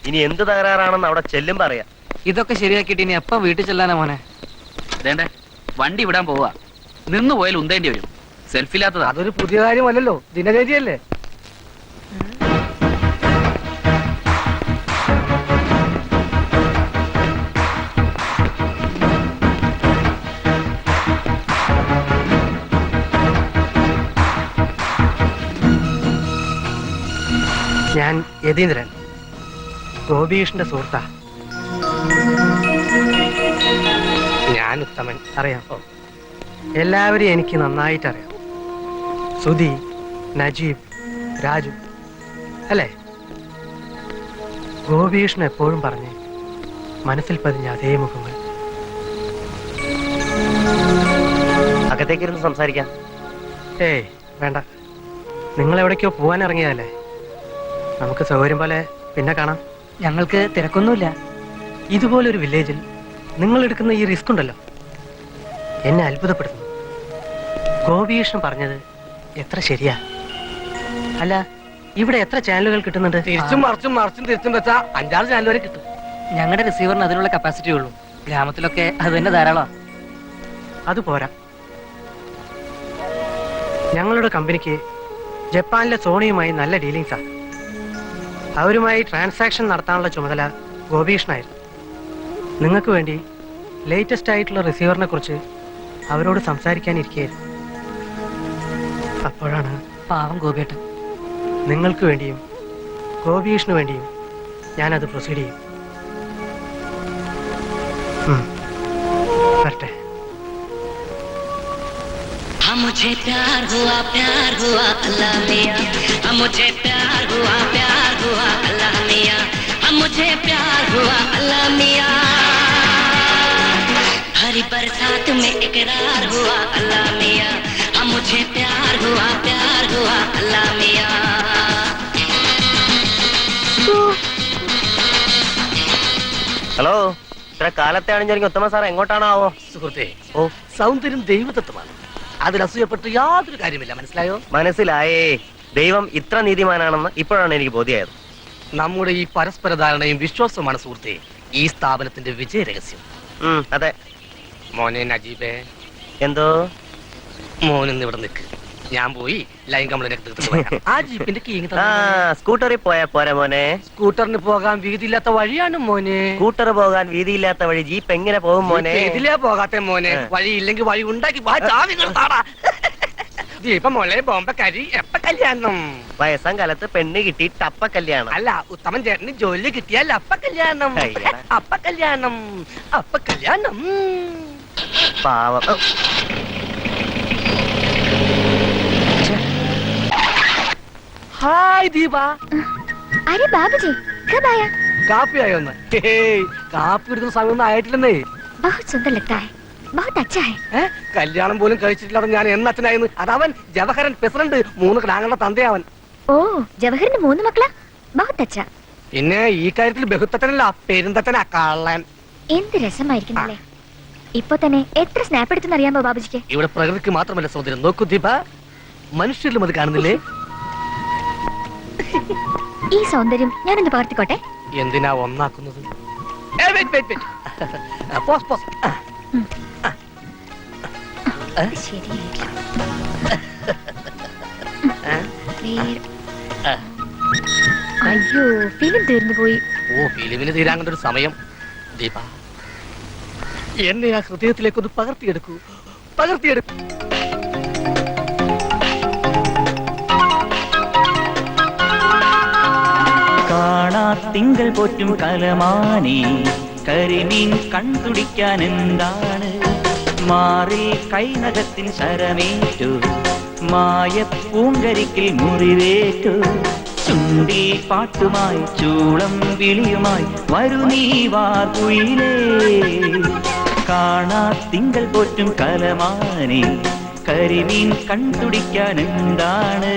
ഇനി എന്ത് തകരാറാണെന്ന് അവിടെ ചെല്ലും പറയാം. ഇതൊക്കെ ശരിയാക്കിയിട്ട് ഇനി എപ്പം വീട്ടിൽ ചെല്ലാനാ മോനെ? വേണ്ടേ, വണ്ടി വിടാൻ പോവാ. നിന്ന് പോയാൽ ഉന്തേണ്ടി വരും. സെൽഫില്ലാത്തതാ. അതൊരു പുതിയ കാര്യമല്ലല്ലോ, ദിനചര്യല്ലേ? ഞാൻ യതീന്ദ്രൻ, ഗോപികൃഷ്ണന്റെ സുഹൃത്താ. ഞാൻ ഉത്തമൻ. അറിയാം, എല്ലാവരെയും എനിക്ക് നന്നായിട്ട് അറിയാം. സുധി, നജീബ്, രാജു അല്ലേ? ഗോപികൃഷ്ണൻ എപ്പോഴും പറഞ്ഞ് മനസ്സിൽ പതിഞ്ഞ അതേ മുഖങ്ങൾ. അകത്തേക്കിരുന്ന് സംസാരിക്കാം. ഏയ് വേണ്ട, നിങ്ങൾ എവിടേക്കോ പോവാൻ ഇറങ്ങിയതല്ലേ? നമുക്ക് സൗകര്യം പോലെ പിന്നെ കാണാം. ഞങ്ങൾക്ക് തിരക്കൊന്നുമില്ല. ഇതുപോലൊരു വില്ലേജിൽ നിങ്ങൾ എടുക്കുന്ന ഈ റിസ്ക് ഉണ്ടല്ലോ, എന്നെ അത്ഭുതപ്പെടുത്തുന്നു. ഗോപികൃഷ്ണൻ പറഞ്ഞത് എത്ര ശരിയാ. അല്ല, ഇവിടെ എത്ര ചാനലുകൾ കിട്ടുന്നുണ്ട്? തിരിച്ചും മറിച്ചും തിരിച്ചും വെച്ചാ 5-6 ചാനൽ വരെ കിട്ടും. ഞങ്ങളുടെ റിസീവറിന് അതിനുള്ള കപ്പാസിറ്റി ഉള്ളൂ. ഗ്രാമത്തിലൊക്കെ അത് തന്നെ ധാരാളം. അത് പോരാ. ഞങ്ങളുടെ കമ്പനിക്ക് ജപ്പാനിലെ സോണിയുമായി നല്ല ഡീലിങ്സാ. അവരുമായി ട്രാൻസാക്ഷൻ നടത്താനുള്ള ചുമതല ഗോപികൃഷ്ണനായിരുന്നു. നിങ്ങൾക്ക് വേണ്ടി ലേറ്റസ്റ്റ് ആയിട്ടുള്ള റിസീവറിനെ കുറിച്ച് അവരോട് സംസാരിക്കാനിരിക്കുകയായിരുന്നു. അപ്പോഴാണ് പാവം ഗോപിയേട്ടൻ, നിങ്ങൾക്ക് വേണ്ടിയും ഗോപികൃഷ്ണന് വേണ്ടിയും ഞാനത് പ്രൊസീഡ് ചെയ്യും. വരട്ടെ. मुझे प्यार हुआ अल्लाह मियां, मुझे प्यार हुआ अल्लाह मियां, मुझे प्यार हुआ अल्लाह मियां, हरी बरसात में इकरार हुआ अल्लाह मियां, मुझे प्यार हुआ अल्लाह मियां. ഹലോ, ഇത്ര കാലത്തെ ആണെങ്കിൽ ഉത്തമ സാർ എങ്ങോട്ടാണാവോ? സുഹൃത്തെ, സൗന്ദര്യം ദൈവതത്വമാണ്. അതിൽ അസൂയപ്പെട്ട് യാതൊരു കാര്യമില്ല. മനസ്സിലായോ? മനസ്സിലായേ. ദൈവം ഇത്ര നീതിമാനാണെന്ന് ഇപ്പോഴാണ് എനിക്ക് ബോധ്യമായത്. നമ്മുടെ ഈ പരസ്പര ധാരണയും വിശ്വാസവുമാണ് സുഹൃത്തെ ഈ സ്ഥാപനത്തിന്റെ വിജയ രഹസ്യം. അതെ. മോനെ നജീബേ, എന്തോ? മോനിന്ന് ഇവിടെ നിൽക്ക്, ഞാൻ പോയി ലൈൻ കംപ്ലൈന്റ് ആ ജീപ്പിന്റെ കീങ്. സ്കൂട്ടറിൽ പോയാ പോരാ മോനെ? സ്കൂട്ടറിന് പോകാൻ വീതിയില്ലാത്ത വഴിയാണ് മോനെ. സ്കൂട്ടർ പോകാൻ വീതിയില്ലാത്ത വഴി ജീപ്പ് എങ്ങനെ പോകും മോനെ? ഇതിലേ പോകാത്ത മോനെ. വഴി ഇല്ലെങ്കിൽ വഴി ഉണ്ടാക്കി ദീപ മോളെ ബോംബക്കാരി എപ്പ കല്യാണം? വയസ്സാം കാലത്ത് പെണ്ണ് കിട്ടി ടപ്പ കല്യാണം. അല്ല, ഉത്തമൻ ചേട്ടന് ജോലി കിട്ടിയാൽ അപ്പ കല്യാണം. അയ്യടാ. അപ്പ കല്യാണം, അപ്പ കല്യാണം. പാവം. ഹായ് ദീപ. अरे बाबूजी कब आया? കാപ്പി ആയോന്ന്? കാപ്പി എടുക്കുന്ന സമയമൊന്നും ആയിട്ടില്ലെന്നേ. बहुत सुंदर लगता है, बहुत अच्छा है. കല്യാണം പോലും കഴിച്ചിട്ടില്ലാതെ ഞാൻ എന്നച്ഛനായിരുന്നു. അതവൻ ജവഹരൻ പ്രസിഡന്റ്, 3 കിടാങ്ങളുടെ തന്തയാവൻ. ഓ ജവഹറിന് 3 മക്കളാ? बहुत अच्छा. പിന്നെ ഈ കാര്യത്തിൽ ബഹുത്തച്ഛനല്ല, പെരുന്തച്ഛനാ കള്ളൻ. എന്ത് രസമായിരിക്കുന്നല്ലേ. ഇപ്പൊ തന്നെ എത്ര സ്നാപ്പ് എടുത്തെന്ന് അറിയാമോ ബാബുജിക്ക്? ഇവിടെ പ്രകൃതിക്ക് മാത്രമല്ല സൗന്ദര്യം, നോക്കൂ ദീപ, മനുഷ്യരിലും അത് കാണുന്നില്ലേ? ഈ സൗന്ദര്യം ഞാനൊന്ന് പകർത്തിക്കോട്ടെ. എന്തിനാ ഒന്നാക്കുന്നത്? ശരിയായില്ല. അയ്യോ ഫിലിം തീർന്നു പോയി. ഓ, ഫിലിമിന് തീരാങ്ങണ്ട ഒരു സമയം. ദീപ, എന്നെ ആ ഹൃദയത്തിലേക്കൊന്ന് പകർത്തിയെടുക്കൂ, പകർത്തിയെടുക്കൂ. കാണാത്തിങ്കൾ പോറ്റും കലമാനെ കരിമീൻ കൺതുടിക്കാൻ എന്താണ്? മാറിൽ കൈനകത്തിൻ ശരമേറ്റു, മായപ്പൂങ്കരിക്കിൽ മുറിവേറ്റു. ചുണ്ടി പാട്ടുമായി ചൂളം വിളിയുമായി വരു നീ വാകുയിലേ. കാണാത്തിങ്കൾ പോറ്റും കലമാനെ കരിമീൻ കൺതുടിക്കാൻ എന്താണ്?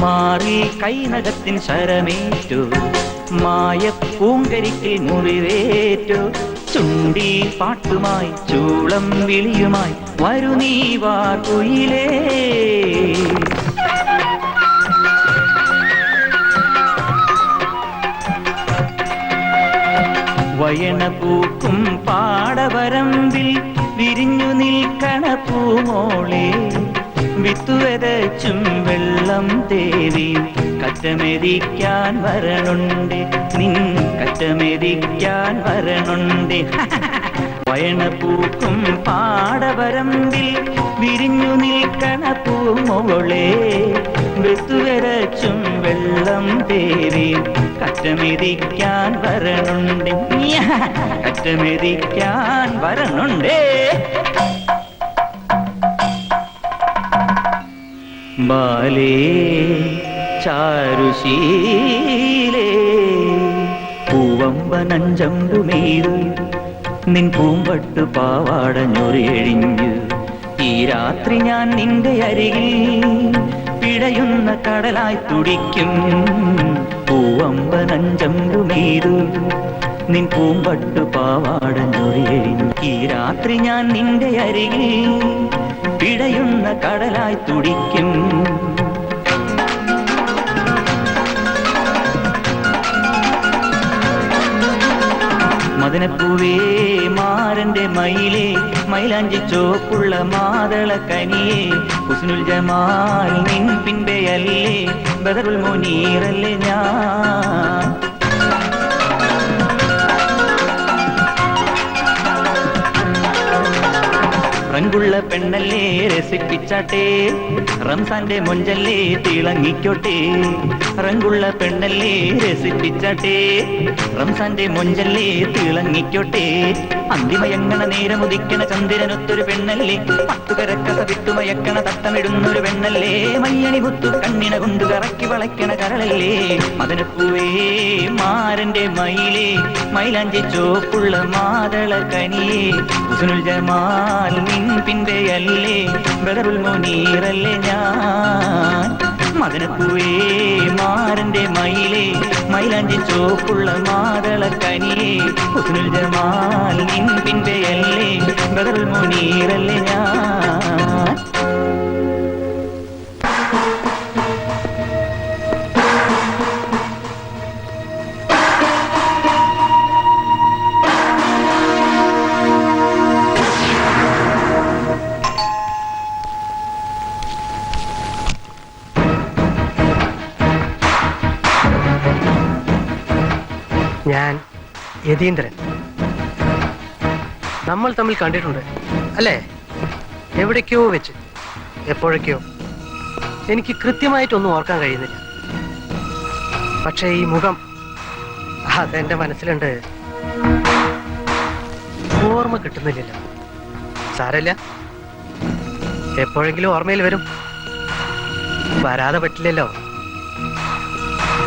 മാറി കൈനകത്തിൻ ശരമേറ്റു, മായപ്പൂങ്കരിക്കിൽ മുറിവേറ്റു. ചുണ്ടി പാട്ടുമായി ചൂളം വിളിയുമായി വരു നീ വാകുയിലേ. വയണ പൂക്കും പാടവരമ്പിൽ വിരിഞ്ഞു നിൽക്കണ പൂമോളെ. വിത്തുവരച്ചും വെള്ളം തേവി കറ്റമെതിക്കാൻ വരണുണ്ട്, നിൻ കറ്റമെതിക്കാൻ വരണുണ്ട്. വയണ പൂക്കും പാടവരമ്പിൽ വിരിഞ്ഞു നിൽക്കണ പൂമോളെ. വിത്തുവരച്ചും വെള്ളം തേവി കറ്റമെതിക്കാൻ വരണുണ്ട്, കറ്റമെതിക്കാൻ വരണുണ്ടേ. ബാലേ ചാരുശീലേ പൂവമ്പനഞ്ചമ്പുമേതു നിൻ പൂമ്പട്ടു പാവാടഞ്ഞൊരെഴിഞ്ഞു. ഈ രാത്രി ഞാൻ നിന്റെ അരികിൽ പിടയുന്ന കടലായി തുടിക്കും. പൂവമ്പനഞ്ചമ്പുമേതു നിൻ പൂമ്പട്ടു പാവാടഞ്ഞൊരെഴിഞ്ഞു. ഈ രാത്രി ഞാൻ നിന്റെ അരികിൽ പിടയുന്ന കടലായി തുടിക്കും. മദനപ്പൂവേ മാരന്റെ മയിലേ, മൈലാഞ്ചി ചോപ്പുള്ള മാതള കനിയേ. ഹുസ്നുൽ ജമാൽ നിൻ പിൻപെയല്ലേ, ബദറുൽ മുനീറല്ലേ ഞാൻ. റങ്കുള്ള പെണ്ണല്ലേ രസിപ്പിച്ചാട്ടെ, റംസാന്റെ മൊഞ്ചല്ലേ തിളങ്ങിക്കോട്ടെ. റങ്കുള്ള പെണ്ണല്ലേ രസിപ്പിച്ചാട്ടെ, റംസാന്റെ മൊഞ്ചല്ലേ തിളങ്ങിക്കോട്ടെ. അന്തിമയങ്ങണ നേരമുദിക്കണ ചന്ദ്രനൊത്തൊരു പെണ്ണല്ലേ, പട്ടുകരക്കസ വിട്ടുമയക്കണ തട്ടമിടുന്നൊരു പെണ്ണല്ലേ. മയ്യണി മുത്തു കണ്ണിന കൊണ്ട് കറക്കി വളയ്ക്കണ കരളല്ലേ. മദനപ്പൂവേ മാരന്റെ മയിലേ, മൈലാഞ്ചി ചോപ്പുള്ള മാതള കനിയേ. ഹുസ്നുൽ ജമാൽ നിൻ പിൻപെയല്ലേ, ബദറുൽ മുനീറല്ലേ ഞാൻ. മദനപ്പൂവേ മാരന്റെ മയിലേ, മൈലാഞ്ചി ചോപ്പുള്ള മാതള കനിയേ. ഹുസ്നുൽ ജമാൽ നിൻ പിൻപെയല്ലേ, ബദറുൽ മുനീറല്ലേ ഞാൻ. ഞാൻ യതീന്ദ്രൻ. നമ്മൾ തമ്മിൽ കണ്ടിട്ടുണ്ട് അല്ലേ? എവിടേക്കോ വെച്ച്, എപ്പോഴൊക്കെയോ. എനിക്ക് കൃത്യമായിട്ടൊന്നും ഓർക്കാൻ കഴിയുന്നില്ല. പക്ഷേ ഈ മുഖം അതെന്റെ മനസ്സിലുണ്ട്. ഓർമ്മ കിട്ടുന്നില്ലല്ലോ. സാരല്ല, എപ്പോഴെങ്കിലും ഓർമ്മയിൽ വരും. വരാതെ പറ്റില്ലല്ലോ.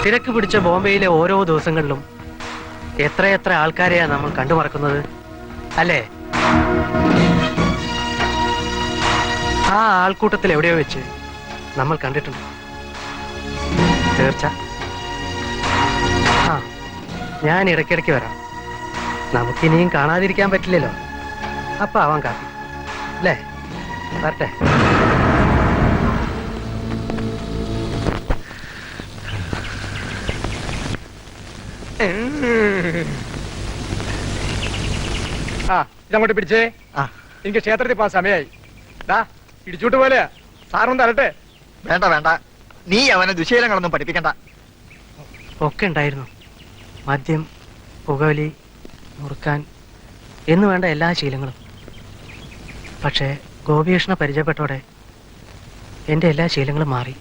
തിരക്ക് പിടിച്ച ബോംബെയിലെ ഓരോ ദിവസങ്ങളിലും എത്രയെത്ര ആൾക്കാരെയാ നമ്മൾ കണ്ടുമറക്കുന്നത്, അല്ലേ? ആ ആൾക്കൂട്ടത്തിൽ എവിടെയോ വെച്ച് നമ്മൾ കണ്ടിട്ടുണ്ട്. തീർച്ച. ആ, ഞാൻ ഇടയ്ക്കിടയ്ക്ക് വരാം. നമുക്കിനിയും കാണാതിരിക്കാൻ പറ്റില്ലല്ലോ. അപ്പൊ ആവാൻ കാപ്പി അല്ലേ? വരട്ടെ. ആ ഇതങ്ങോട്ട് പിടിച്ചേ. എനിക്ക് ക്ഷേത്രത്തിൽ പോകാൻ സമയമായി. ഇടിച്ചോട്ട് പോലെ സാറൊന്നും തരട്ടെ. വേണ്ട വേണ്ട, നീ അവനെ ദുശീലങ്ങളൊന്നും പഠിപ്പിക്കണ്ട. ഒക്കെ ഉണ്ടായിരുന്നു. മദ്യം, പുകവലി, മുറുക്കാൻ എന്ന് വേണ്ട എല്ലാ ശീലങ്ങളും. പക്ഷേ ഗോപികൃഷ്ണ പരിചയപ്പെട്ടോടെ എൻ്റെ എല്ലാ ശീലങ്ങളും മാറി.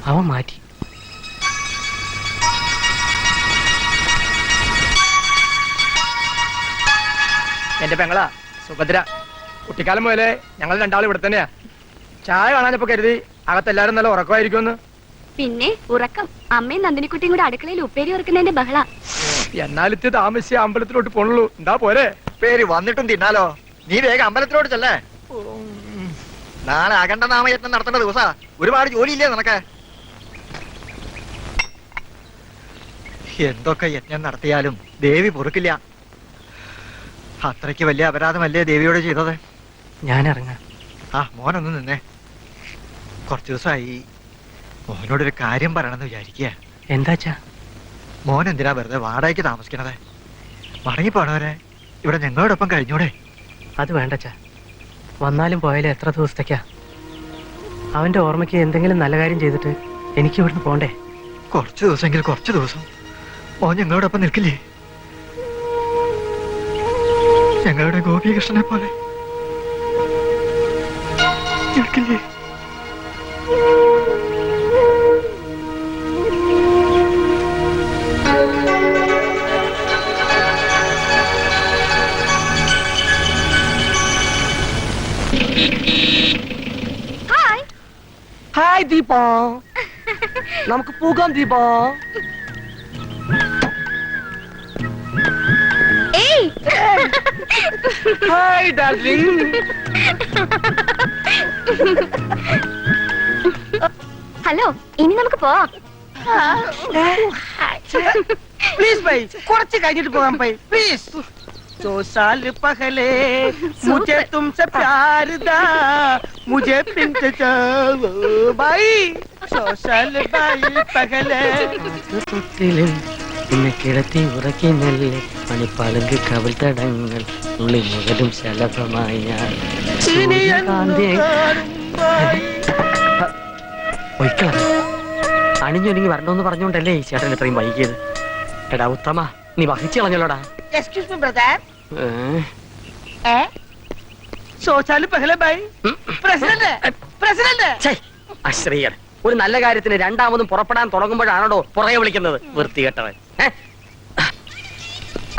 അവൻ മാറ്റി. എന്റെ പെങ്ങളാ സുഭദ്ര. കുട്ടിക്കാലം മുതലേ ഞങ്ങൾ രണ്ടാളും ഇവിടെ തന്നെയാ. ചായ കാണാനപ്പോ കരുതി അകത്തെല്ലാരും നല്ല ഉറക്കമായിരിക്കുമെന്ന്. പിന്നെ ഉറക്കം. അമ്മയും നന്ദിനിക്കുട്ടിയും കൂടെ അടുക്കളയിൽ ഉപ്പേരി ഉറക്കുന്നതിന്റെ ബഹള. എന്നാലിത്ത് താമസിച്ച് അമ്പലത്തിലോട്ട് പോണുള്ളൂ. എന്താ പോരെ? പേര് വന്നിട്ടും തിന്നാലോ. നീ വേഗം അമ്പലത്തിലോട്ട് ചെല്ലേ. നാളെ അഖണ്ഡ നാമയജ്ഞം നടത്തേണ്ട ദിവസാ. ഒരുപാട് ജോലിയില്ലേ നിനക്ക്? എന്തൊക്കെ യജ്ഞം നടത്തിയാലും ദേവി പൊറുക്കില്ല. അത്രയ്ക്ക് വലിയ അപരാധമല്ലേ ദേവിയോട് ചെയ്തത്? ഞാൻ ഇറങ്ങാം. ആ മോനൊന്ന് നിന്നേ. കുറച്ചു ദിവസമായി മോനോടൊരു കാര്യം പറയണമെന്ന് വിചാരിക്കുക. എന്താച്ചാ? മോൻ എന്തിനാ വെറുതെ വാടകയ്ക്ക് താമസിക്കണത്? മടങ്ങി പോണവരെ ഇവിടെ ഞങ്ങളോടൊപ്പം കഴിഞ്ഞൂടെ? അത് വേണ്ടച്ചാ. വന്നാലും പോയാലും എത്ര ദിവസത്തേക്കാ? അവന്റെ ഓർമ്മയ്ക്ക് എന്തെങ്കിലും നല്ല കാര്യം ചെയ്തിട്ട് എനിക്ക് ഇവിടുന്ന് പോണ്ടേ? കുറച്ചു ദിവസമെങ്കിൽ കുറച്ചു ദിവസം മോൻ ഞങ്ങളോടൊപ്പം നിൽക്കില്ലേ? ഞങ്ങളുടെ ഗോപികൃഷ്ണനെ പോലെ നിൽക്കില്ലേ? ഹായ് ദീപ. നമുക്ക് പോകാം ദീപ. Hi darling. ഹലോ, ഇനി നമുക്ക് പോവാം. പ്ലീസ് ബൈ, കുറച്ച് കഴിഞ്ഞിട്ട് പോകാം ബൈ, പ്ലീസ്. 2 साल पहले मुझे तुमसे प्यार था, मुझे पिंच भाई 2 साल पहले പിന്നെ കിടത്തി ഉറക്കി നെല്ല് മണിപ്പാലങ്ക് കവിൾ തടങ്ങൾ ഉള്ളിൽ മുഖലും ശലഭമായി ഞാൻ അണിഞ്ഞൊരുങ്ങി വരണമെന്ന് പറഞ്ഞോണ്ടല്ലേ ഈ ചേട്ടൻ ഇത്രയും വൈകിയത്. എടാ ഉത്തമ, നീ വഹിച്ചു കളഞ്ഞല്ലോടാ. Excuse me brother. 100 साल पहले भाई പ്രസിഡന്റ്. അശ്രീയർ, ഒരു നല്ല കാര്യത്തിന് രണ്ടാമതും പുറപ്പെടാൻ തുടങ്ങുമ്പോഴാണോ പുറകെ വിളിക്കുന്നത്? വൃത്തികെട്ടവൻ.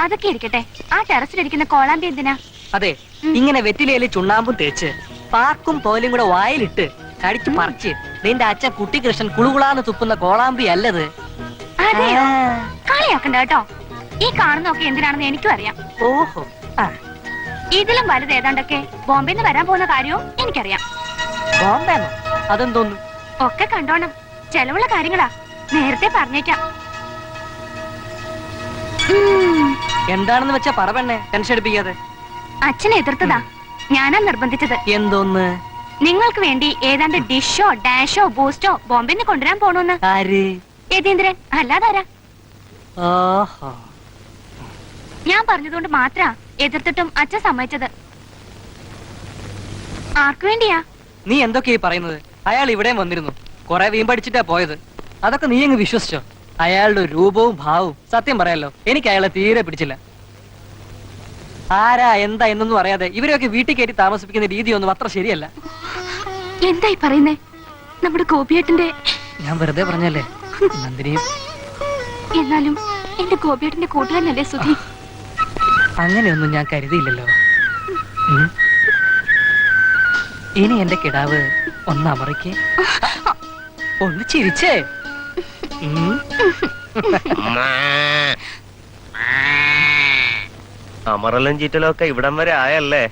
അതൊക്കെ ഇരിക്കട്ടെ, ആ ടെറസിലിരിക്കുന്ന കോളാമ്പി എന്തിനാ? അതെ, ഇങ്ങനെ വെറ്റിലയില് ചുണ്ണാമ്പും തേച്ച് പാക്കും തോലും കൂടെ വായിലിട്ട് കടിച്ചു പറിച്ച് നിന്റെ അച്ഛൻ കുട്ടികൃഷ്ണൻ കുളുകുളാന്ന് തുപ്പുന്ന കോളാമ്പി അല്ലത്. അതെയോ? കളിയാക്കണ്ട കേട്ടോ. ഈ കാണുന്നൊക്കെ എന്തിനാണെന്ന് എനിക്കും അറിയാം. ഓഹോ, ഇതിലും വലുത് ഏതാണ്ടൊക്കെ ബോംബെന്ന് വരാൻ പോകുന്ന കാര്യവും എനിക്കറിയാം. ബോംബെന്നോ? അതെന്തോന്നു? ഒക്കെ കണ്ടോണം. ചെലവുള്ള കാര്യങ്ങളാ, നേരത്തെ പറഞ്ഞേക്കാം. എന്താണെന്ന് വെച്ചാ പറ പെണ്ണെ, ടെൻഷൻ എടുപ്പിക്കാതെ. അച്ഛനെ എതിർത്തതാ, ഞാനാ നിർബന്ധിച്ചത്. എന്തോന്ന്? നിങ്ങൾക്ക് വേണ്ടി ഏതാണ്ട് ഡിഷോ ഡാഷോ ബൂസ്റ്റോ ബോംബെന്ന് കൊണ്ടുവരാൻ പോണോന്ന്. ആര്? യതീന്ദ്രൻ. അല്ലാതാരാ? ഓഹോ, ഞാൻ പറഞ്ഞതുകൊണ്ട് മാത്ര എതിർത്തിട്ടും അച്ഛൻ സമ്മതിച്ചത്. ആർക്കു വേണ്ടിയാ? നീ എന്തൊക്കെയാ പറയുന്നത്? അയാൾ ഇവിടെയും വന്നിരുന്നു, കൊറേ വീമ്പടിച്ചിട്ടാ പോയത്. അതൊക്കെ നീ അങ്ങ് വിശ്വസിച്ചോ? അയാളുടെ രൂപവും ഭാവവും സത്യം പറയാലോ എനിക്ക് അയാളെ തീരെ പിടിച്ചില്ല. ആരാ എന്താ എന്നൊന്നും അറിയാതെ ഇവരെയൊക്കെ വീട്ടിൽ കയറ്റി താമസിപ്പിക്കുന്ന രീതിയൊന്നും അത്ര ശരിയല്ല. എന്തായി പറയുന്നേ? നമ്മുടെ ഗോപിയേട്ടന്റെ. ഞാൻ വെറുതെ പറഞ്ഞല്ലേ നന്ദിനിയും. എന്നാലും എന്റെ ഗോപിയേട്ടന്റെ കൂട്ടുകാരനല്ലേ സുധി. അങ്ങനെയൊന്നും ഞാൻ കരുതിയില്ലല്ലോ. ഇനി എന്റെ കിടാവ് ഒന്നമറിക്ക്, ഒന്ന് ചിരിച്ചേ. അമറലും ചീറ്റലും ഒക്കെ ഇവിടം വരെ ആയല്ലേ?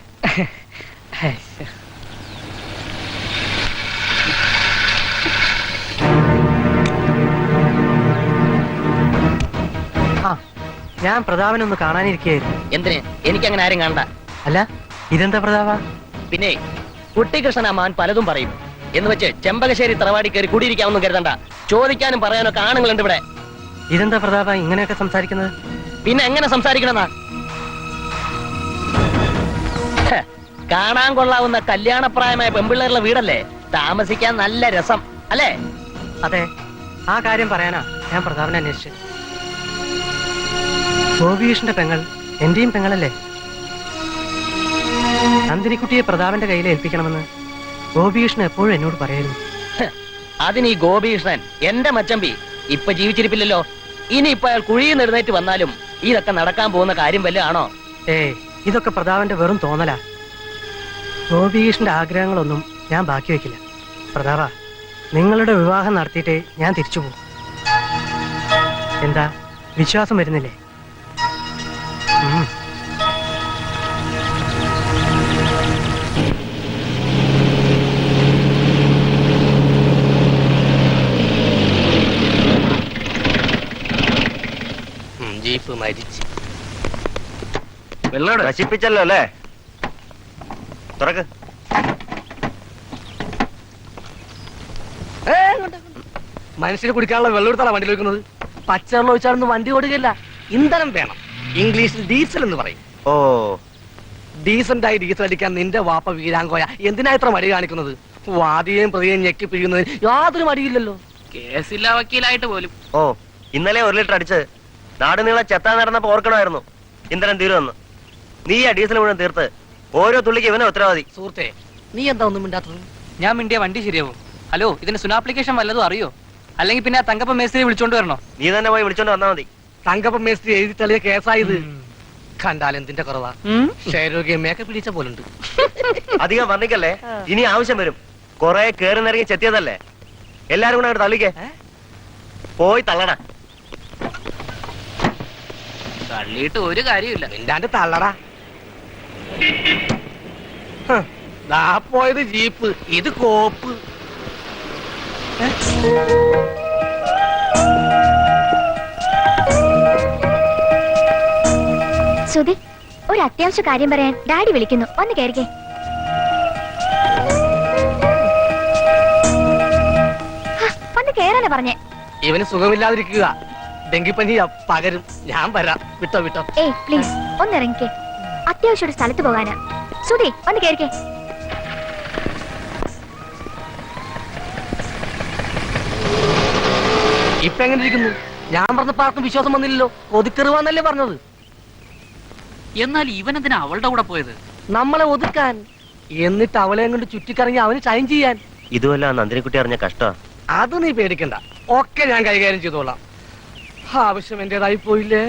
ഞാൻ പ്രതാപനൊന്ന് കാണാനിരിക്കുകയായിരുന്നു. എന്തിന്? എനിക്കങ്ങനെ ആരും കാണണ്ട. അല്ല, ഇതെന്താ പ്രതാപ? പിന്നെ കുട്ടികൃഷ്ണൻ അമ്മാൻ പലതും പറയും എന്ന് വെച്ച് ചെമ്പകശ്ശേരി തറവാടി കയറി കുടിയിരിക്കാമെന്നും കരുതണ്ട. ചോദിക്കാനും പറയാനൊക്കെ ആണുങ്ങളുണ്ട് ഇവിടെ. ഇതെന്താ പ്രതാപ ഇങ്ങനെയൊക്കെ സംസാരിക്കുന്നത്? പിന്നെ എങ്ങനെ സംസാരിക്കണമെന്നാ? കാണാൻ കൊള്ളാവുന്ന കല്യാണപ്രായമായ പെമ്പിള്ളേരുടെ വീടല്ലേ, താമസിക്കാൻ നല്ല രസം അല്ലേ? അതെ, ആ കാര്യം പറയാനാ ഞാൻ പ്രതാപനെ അന്വേഷിച്ചു. ഗോപികൃഷ്ണന്റെ പെങ്ങൾ എന്റെയും പെങ്ങളല്ലേ? നന്ദിനിക്കുട്ടിയെ പ്രതാപന്റെ കയ്യിൽ ഏൽപ്പിക്കണമെന്ന് ഗോപികൃഷ്ണൻ എപ്പോഴും എന്നോട് പറയായിരുന്നു. അതിന് ഈ ഗോപികൃഷ്ണൻ എന്റെ മച്ചമ്പി ഇപ്പൊ ജീവിച്ചിരിപ്പില്ലല്ലോ. ഇനി ഇപ്പൊ അയാൾ കുഴിയിൽ എഴുന്നേറ്റ് വന്നാലും ഇതൊക്കെ നടക്കാൻ പോകുന്ന കാര്യം വല്ലതാണോ? ഇതൊക്കെ പ്രതാപന്റെ വെറും തോന്നലാ. ഗോപികൃഷ്ണന്റെ ആഗ്രഹങ്ങളൊന്നും ഞാൻ ബാക്കി വെക്കില്ല. പ്രതാപ, നിങ്ങളുടെ വിവാഹം നടത്തിയിട്ടേ ഞാൻ തിരിച്ചു പോകും. എന്താ, വിശ്വാസം വരുന്നില്ലേ? ജീപ്പ് മരിച്ചു. വെള്ളം നശിപ്പിച്ചല്ലോ അല്ലേ? തുറക്ക്. മനുഷ്യന് കുടിക്കാനുള്ള വെള്ളം എടുത്താണ് വണ്ടിയിൽ വെക്കുന്നത്. പച്ചവെള്ളം ഒഴിച്ചാലൊന്നും വണ്ടി ഓടുകയില്ല. ഇന്ധനം വേണം. ഇംഗ്ലീഷിൽ ഡീസൽ എന്ന് പറയും. ഓ, ഡീസന്റായി ഡീസൽ അടിക്കാൻ നിന്റെ വാപ്പ വീരാങ്കോയ എന്തിനാ ഇത്ര മടി കാണിക്കുന്നത്? വാദിയെയും പ്രതിയെയും ഞെക്കി പിഴിയുന്നതിന് യാതൊരു മടിയില്ലല്ലോ. കേസില്ല വക്കീലായിട്ട് പോലും. ഓ, ഇന്നലെ 1 ലിറ്റർ അടിച്ച് നാട് നീളെ ചെത്താൻ നടന്നപ്പോ ഓർക്കണമായിരുന്നു ഇന്ധനം തീരുമെന്ന്. നീ ആ ഡീസൽ മുഴുവൻ തീർത്ത് ഓരോ തുള്ളിക്ക് ഇവനെ ഉത്തരവാദി. സുഹൃത്തെ, നീ എന്താ ഒന്നും മിണ്ടാത്തത്? ഞാൻ മിണ്ടിയ വണ്ടി ശരിയാവും. ഹലോ, ഇതിന് സുനാപ്ലിക്കേഷൻ വല്ലതും അറിയോ? അല്ലെങ്കിൽ പിന്നെ ആ തങ്കപ്പ മേസ്ത്രി വിളിച്ചോണ്ട് വരണോ? നീ തന്നെ പോയി വിളിച്ചോണ്ട് വന്നാ മതി. തങ്കപ്പ മേസ്ത്രി എഴുതി തള്ളിയ കേസായത്. കണ്ടാൽ എന്തിന്റെ കുറവാ? ക്ഷയരോഗിയമ്മയൊക്കെ പിടിച്ച പോലുണ്ട്. അധികം വർണ്ണിക്കല്ലേ, ഇനി ആവശ്യം വരും. കൊറേ കേറി നിറങ്ങി ചെത്തിയതല്ലേ, എല്ലാരും കൂടെ അങ്ങോട്ട് തള്ളിക്കേ. പോയി തള്ളണ. തള്ളിയിട്ട് ഒരു കാര്യമില്ല. നിന്റെ തള്ളടാ. ദാ പോയത് ജീപ്പ്, ഇത് കോപ്പ്. സുധി, ഒരു അത്യാവശ്യ കാര്യം പറയാൻ ഡാഡി വിളിക്കുന്നു, ഒന്ന് കേറിക്കേ. ഒന്ന് കേറാനാ പറഞ്ഞേ. ഇവന് സുഖമില്ലാതിരിക്കുക, ഡെങ്കിപ്പനി പകരും. ഞാൻ വരാം, വിട്ടോ വിട്ടോ. ഏയ് പ്ലീസ് ഒന്ന് ഇറങ്ങിക്കേ, അത്യാവശ്യം ഒരു സ്ഥലത്ത് പോകാനാ. സുധി, ഒന്ന് കേറിക്കേ. ഇപ്പൊ എങ്ങനെ ഇരിക്കുന്നു? ഞാൻ പറഞ്ഞപ്പോ ആർക്കും വിശ്വാസം വന്നില്ലല്ലോ. ഒതുക്കെറുവാന്നല്ലേ പറഞ്ഞത്? എന്നാൽ ഇവനെന്തിനാ അവളുടെ കൂടെ പോയത്? നമ്മളെ ഒതുക്കാൻ. എന്നിട്ട് അവളെ കൊണ്ട് ചുറ്റിക്കറങ്ങി അവന് ഷൈൻ ചെയ്യാൻ. ഇതുമല്ല നന്ദിനിക്കുട്ടി അറിഞ്ഞ കഷ്ട. അത് നീ പേടിക്കണ്ട, ഒക്കെ ഞാൻ കൈകാര്യം ചെയ്തോളാം. ആവശ്യം എന്റേതായി പോയില്ലേ.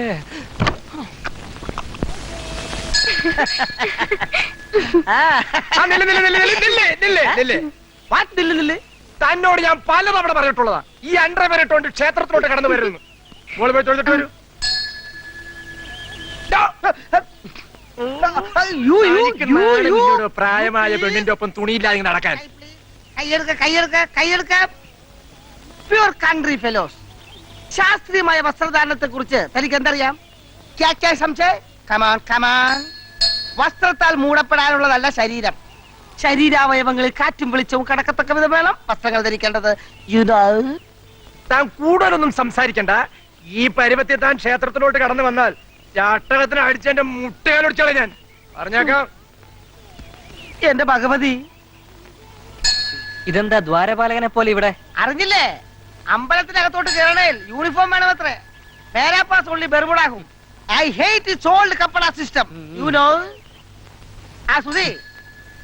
തന്നോട് ഞാൻ പലതവണ പറഞ്ഞിട്ടുള്ളതാ ഈ അണ്ടർവെയർ ഇട്ടോണ്ട് ക്ഷേത്രത്തിലോട്ട് കടന്നു വരുന്നു. മോള് പോയി തൊഴുതിട്ട് വരൂ. പ്രായമായ പെണ്ണിന്റെ ഒപ്പം തുണിയില്ലാതെ നടക്കാൻ. Pure country fellows. ശാസ്ത്രീയമായ വസ്ത്രധാരണത്തെ കുറിച്ച് തനിക്ക് എന്തറിയാം? വസ്ത്രത്താൽ മൂടപ്പെടാനുള്ളതല്ല ശരീരം. ശരീരാവയവങ്ങളിൽ കാറ്റും വെളിച്ചവും കടക്കത്തക്ക വിധം വേണം വസ്ത്രങ്ങൾ ധരിക്കേണ്ടത്. താൻ കൂടുതലൊന്നും സംസാരിക്കണ്ട. ഈ പരുവത്തിൽ താൻ ക്ഷേത്രത്തിലോട്ട് കടന്നു വന്നാൽ ചാട്ടകത്തിന് അടിച്ചെന്റെ മുട്ടയാലൊടിച്ചോളെ ഞാൻ പറഞ്ഞേക്കാം. എന്റെ ഭഗവതി, ഇതെന്താ ദ്വാരപാലകനെ പോലെ ഇവിടെ? അറിഞ്ഞില്ലേ? അമ്പലത്തിനകത്തോട്ട് കയറണേൽ യൂണിഫോം വേണമത്രേ. പേരാപ്പാസ് ഓൺലി ബെർമുഡാകും. ഐ ഹേറ്റ് ഇറ്റ്സ് ഓൾഡ് കപ്പട സിസ്റ്റം, യു നോ. ആ സുധി,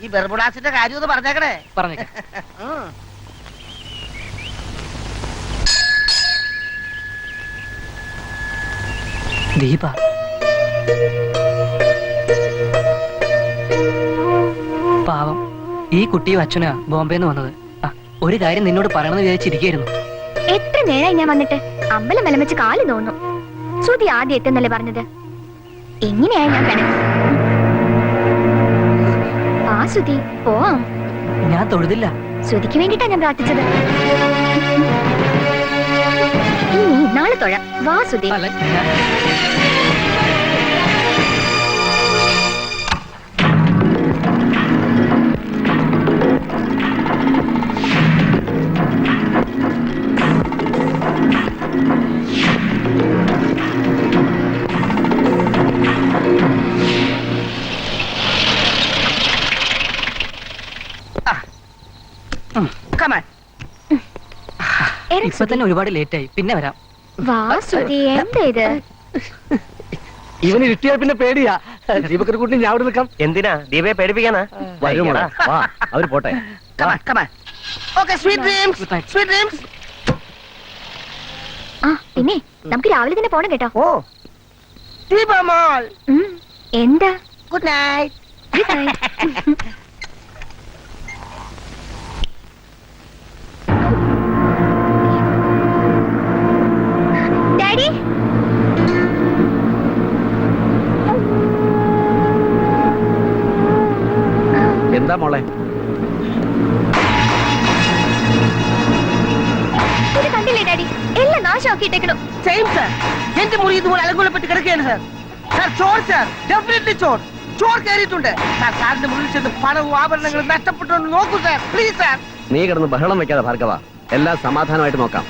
ഈ ബെർമുഡാസിന്റെ കാര്യം ഒന്ന് പറഞ്ഞേക്കണേ. പറഞ്ഞേക്കാം. ദീപ. പാവം, ഈ കുട്ടിയും അച്ഛനാ ബോംബെന്ന് വന്നത്. ഒരു കാര്യം നിന്നോട് പറയണമെന്ന് വിചാരിച്ചിരിക്കുന്നു. എത്ര നേരമായി ഞാൻ വന്നിട്ട്? അമ്പലം വിലമിച്ച് കാല് തോന്നു. ശ്രുതി ആദ്യം എത്തുന്നല്ലേ പറഞ്ഞത്? എങ്ങനെയായി ഞാൻ കണക്ക്? ആ ശ്രുതി പോവാം. ഞാൻ തൊഴുതില്ല. ശ്രുതിക്ക് വേണ്ടിട്ടാ ഞാൻ പ്രാർത്ഥിച്ചത്. ഇനി നാളെ തൊഴാം. വാ ശ്രുതി. അല്ല, ഇപ്പൊ തന്നെ ഒരുപാട് ലേറ്റായി. പിന്നെ വരാം. വാ ശ്രുതി. എന്താ ഇത്? ഇവന് കിട്ടിയാ പിന്നെ പേടിയാ. ദീപക്കർ കുട്ടി ഞാൻ അവിടെ നിൽക്കാം. എന്തിനാ ദീപയെ പേടിപ്പിക്കാനാ? വരുമോളെ, വാ, അവര് പോട്ടെ. ആ പിന്നെ നമുക്ക് രാവിലെ തന്നെ പോണം കേട്ടോ. ഓ ദീപമോൾ, എന്താ? Good night. ഡാഡി, എന്താ മോളെ? ഇത് കണ്ടില്ലേ ഡാഡി? എല്ലാം നാശമാക്കിയിട്ടേക്കണം. സെയിം സർ, എന്റെ മുറി ഇതുപോലെ അലങ്കോലപ്പെട്ട് കിടക്കുകയാണ് സർ. സർ, ചോർ സർ, ഡെഫിനറ്റ്ലി ചോർ. ചോർ കയറിയിട്ടുണ്ട് സർ. സാറിന്റെ മുറിയിൽ ചെന്ന് പണവും ആഭരണങ്ങളും നഷ്ടപ്പെട്ടുകൊണ്ട് നോക്കൂ സർ, പ്ലീസ് സർ. നീ കിടന്ന് ബഹളം വെക്കാതെ ഭാർഗവ, എല്ലാം സമാധാനമായിട്ട് നോക്കാം.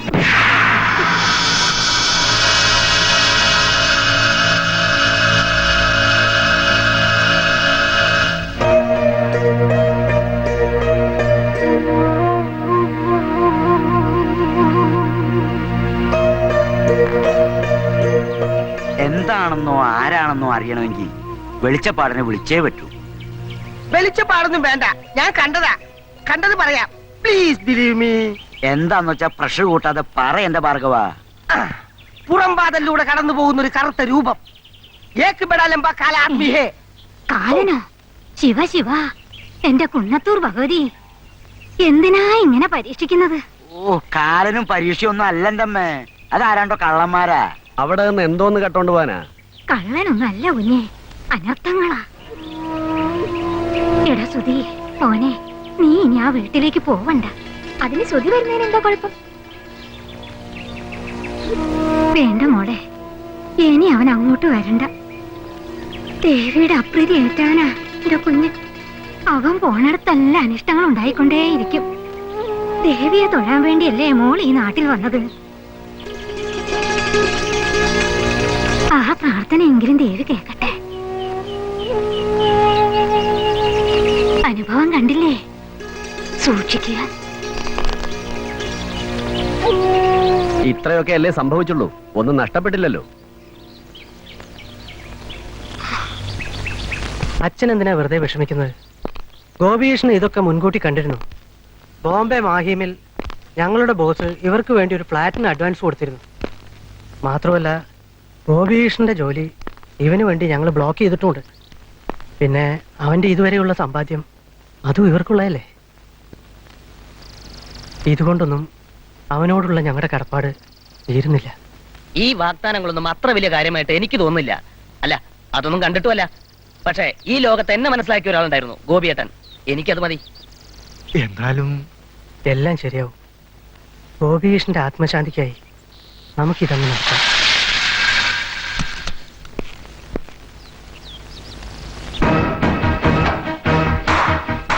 എന്താണെന്നോ ആരാണെന്നോ അറിയണമെങ്കിൽ വെളിച്ചപ്പാടിനെ വിളിച്ചേ പറ്റൂ. വെളിച്ചപ്പാടൊന്നും വേണ്ട, ഞാൻ കണ്ടതാ. കണ്ടത് പറയാം, പ്ലീസ് ബിലീവ് മീ. എന്താന്ന് വെച്ചാ പ്രഷർ കൂട്ടാതെ പറ എന്റെ ഭാർഗവ. പുറംപാതലിലൂടെ കടന്നു പോകുന്ന ഒരു കറുത്ത രൂപം. ഏക്ക് ബെടാലംബ കാലാത്മി ഹേ. കാലനോ? ശിവ ശിവ, എന്റെ കുന്നത്തൂർ ഭഗവതി, എന്തിനാ ഇങ്ങനെ പരീക്ഷിക്കുന്നത്? ഓ, കാലനും പരീക്ഷയൊന്നും അല്ലെന്തമ്മേ, അതാരാണ്ടോ കള്ളന്മാരാ. അവിടെ നിന്ന് എന്തോന്ന് കട്ടോണ്ട് പോവാനാ? കള്ളനൊന്നും അല്ല കുഞ്ഞെ, അനർത്ഥങ്ങളാ. എടാ സുധി മോനെ, നീ ഇനി ആ വീട്ടിലേക്ക് പോവണ്ട. അതിന് സുധി വരുന്നതിന് എന്താ കുഴപ്പം? വേണ്ട മോളെ, ഇനി അവൻ അങ്ങോട്ട് വരണ്ട. ദേവിയുടെ അപ്രീതി ഏറ്റാനാ എന്റെ കുഞ്ഞ്. അവൻ പോണടത്തല്ല അനിഷ്ടങ്ങൾ ഉണ്ടായിക്കൊണ്ടേയിരിക്കും. ദേവിയെ തൊഴാൻ വേണ്ടിയല്ലേ മോൾ ഈ നാട്ടിൽ വന്നത്. ആ പ്രാർത്ഥനയെങ്കിലും ദേവി കേൾക്കട്ടെ. അനുഭവം കണ്ടില്ലേ? സൂക്ഷിക്കുക. ഇത്രയൊക്കെ അല്ലേ സംഭവിച്ചുള്ളൂ, ഒന്നും നഷ്ടപ്പെട്ടില്ലല്ലോ. അച്ഛൻ എന്തിനാ വെറുതെ വിഷമിക്കുന്നത്? ഗോപികൃഷ്ണൻ ഇതൊക്കെ മുൻകൂട്ടി കണ്ടിരുന്നു. ബോംബെ മാഹിമിൽ ഞങ്ങളുടെ ബോസ് ഇവർക്ക് വേണ്ടി ഒരു ഫ്ലാറ്റിന് അഡ്വാൻസ് കൊടുത്തിരുന്നു. മാത്രമല്ല ഗോപികൃഷ്ണന്റെ ജോലി ഇവന് വേണ്ടി ഞങ്ങൾ ബ്ലോക്ക് ചെയ്തിട്ടുമുണ്ട്. പിന്നെ അവന്റെ ഇതുവരെയുള്ള സമ്പാദ്യം അതും ഇവർക്കുള്ളതല്ലേ. ഇതുകൊണ്ടൊന്നും അവനോടുള്ള ഞങ്ങളുടെ കടപ്പാട് തീരുന്നില്ല. ഈ വാഗ്ദാനങ്ങളൊന്നും അത്ര വലിയ കാര്യമായിട്ട് എനിക്ക് തോന്നുന്നില്ല. അല്ല, അതൊന്നും കണ്ടിട്ടുമല്ല. പക്ഷേ ഈ ലോകത്ത് എന്നെ മനസ്സിലാക്കിയ ഒരാളുണ്ടായിരുന്നു, ഗോപിയേട്ടൻ. എനിക്കത് മതി. എന്നാലും എല്ലാം ശരിയാവും. ഗോപികൃഷ്ണന്റെ ആത്മശാന്തിക്കായി നമുക്കിതങ്ങ് നടത്താം.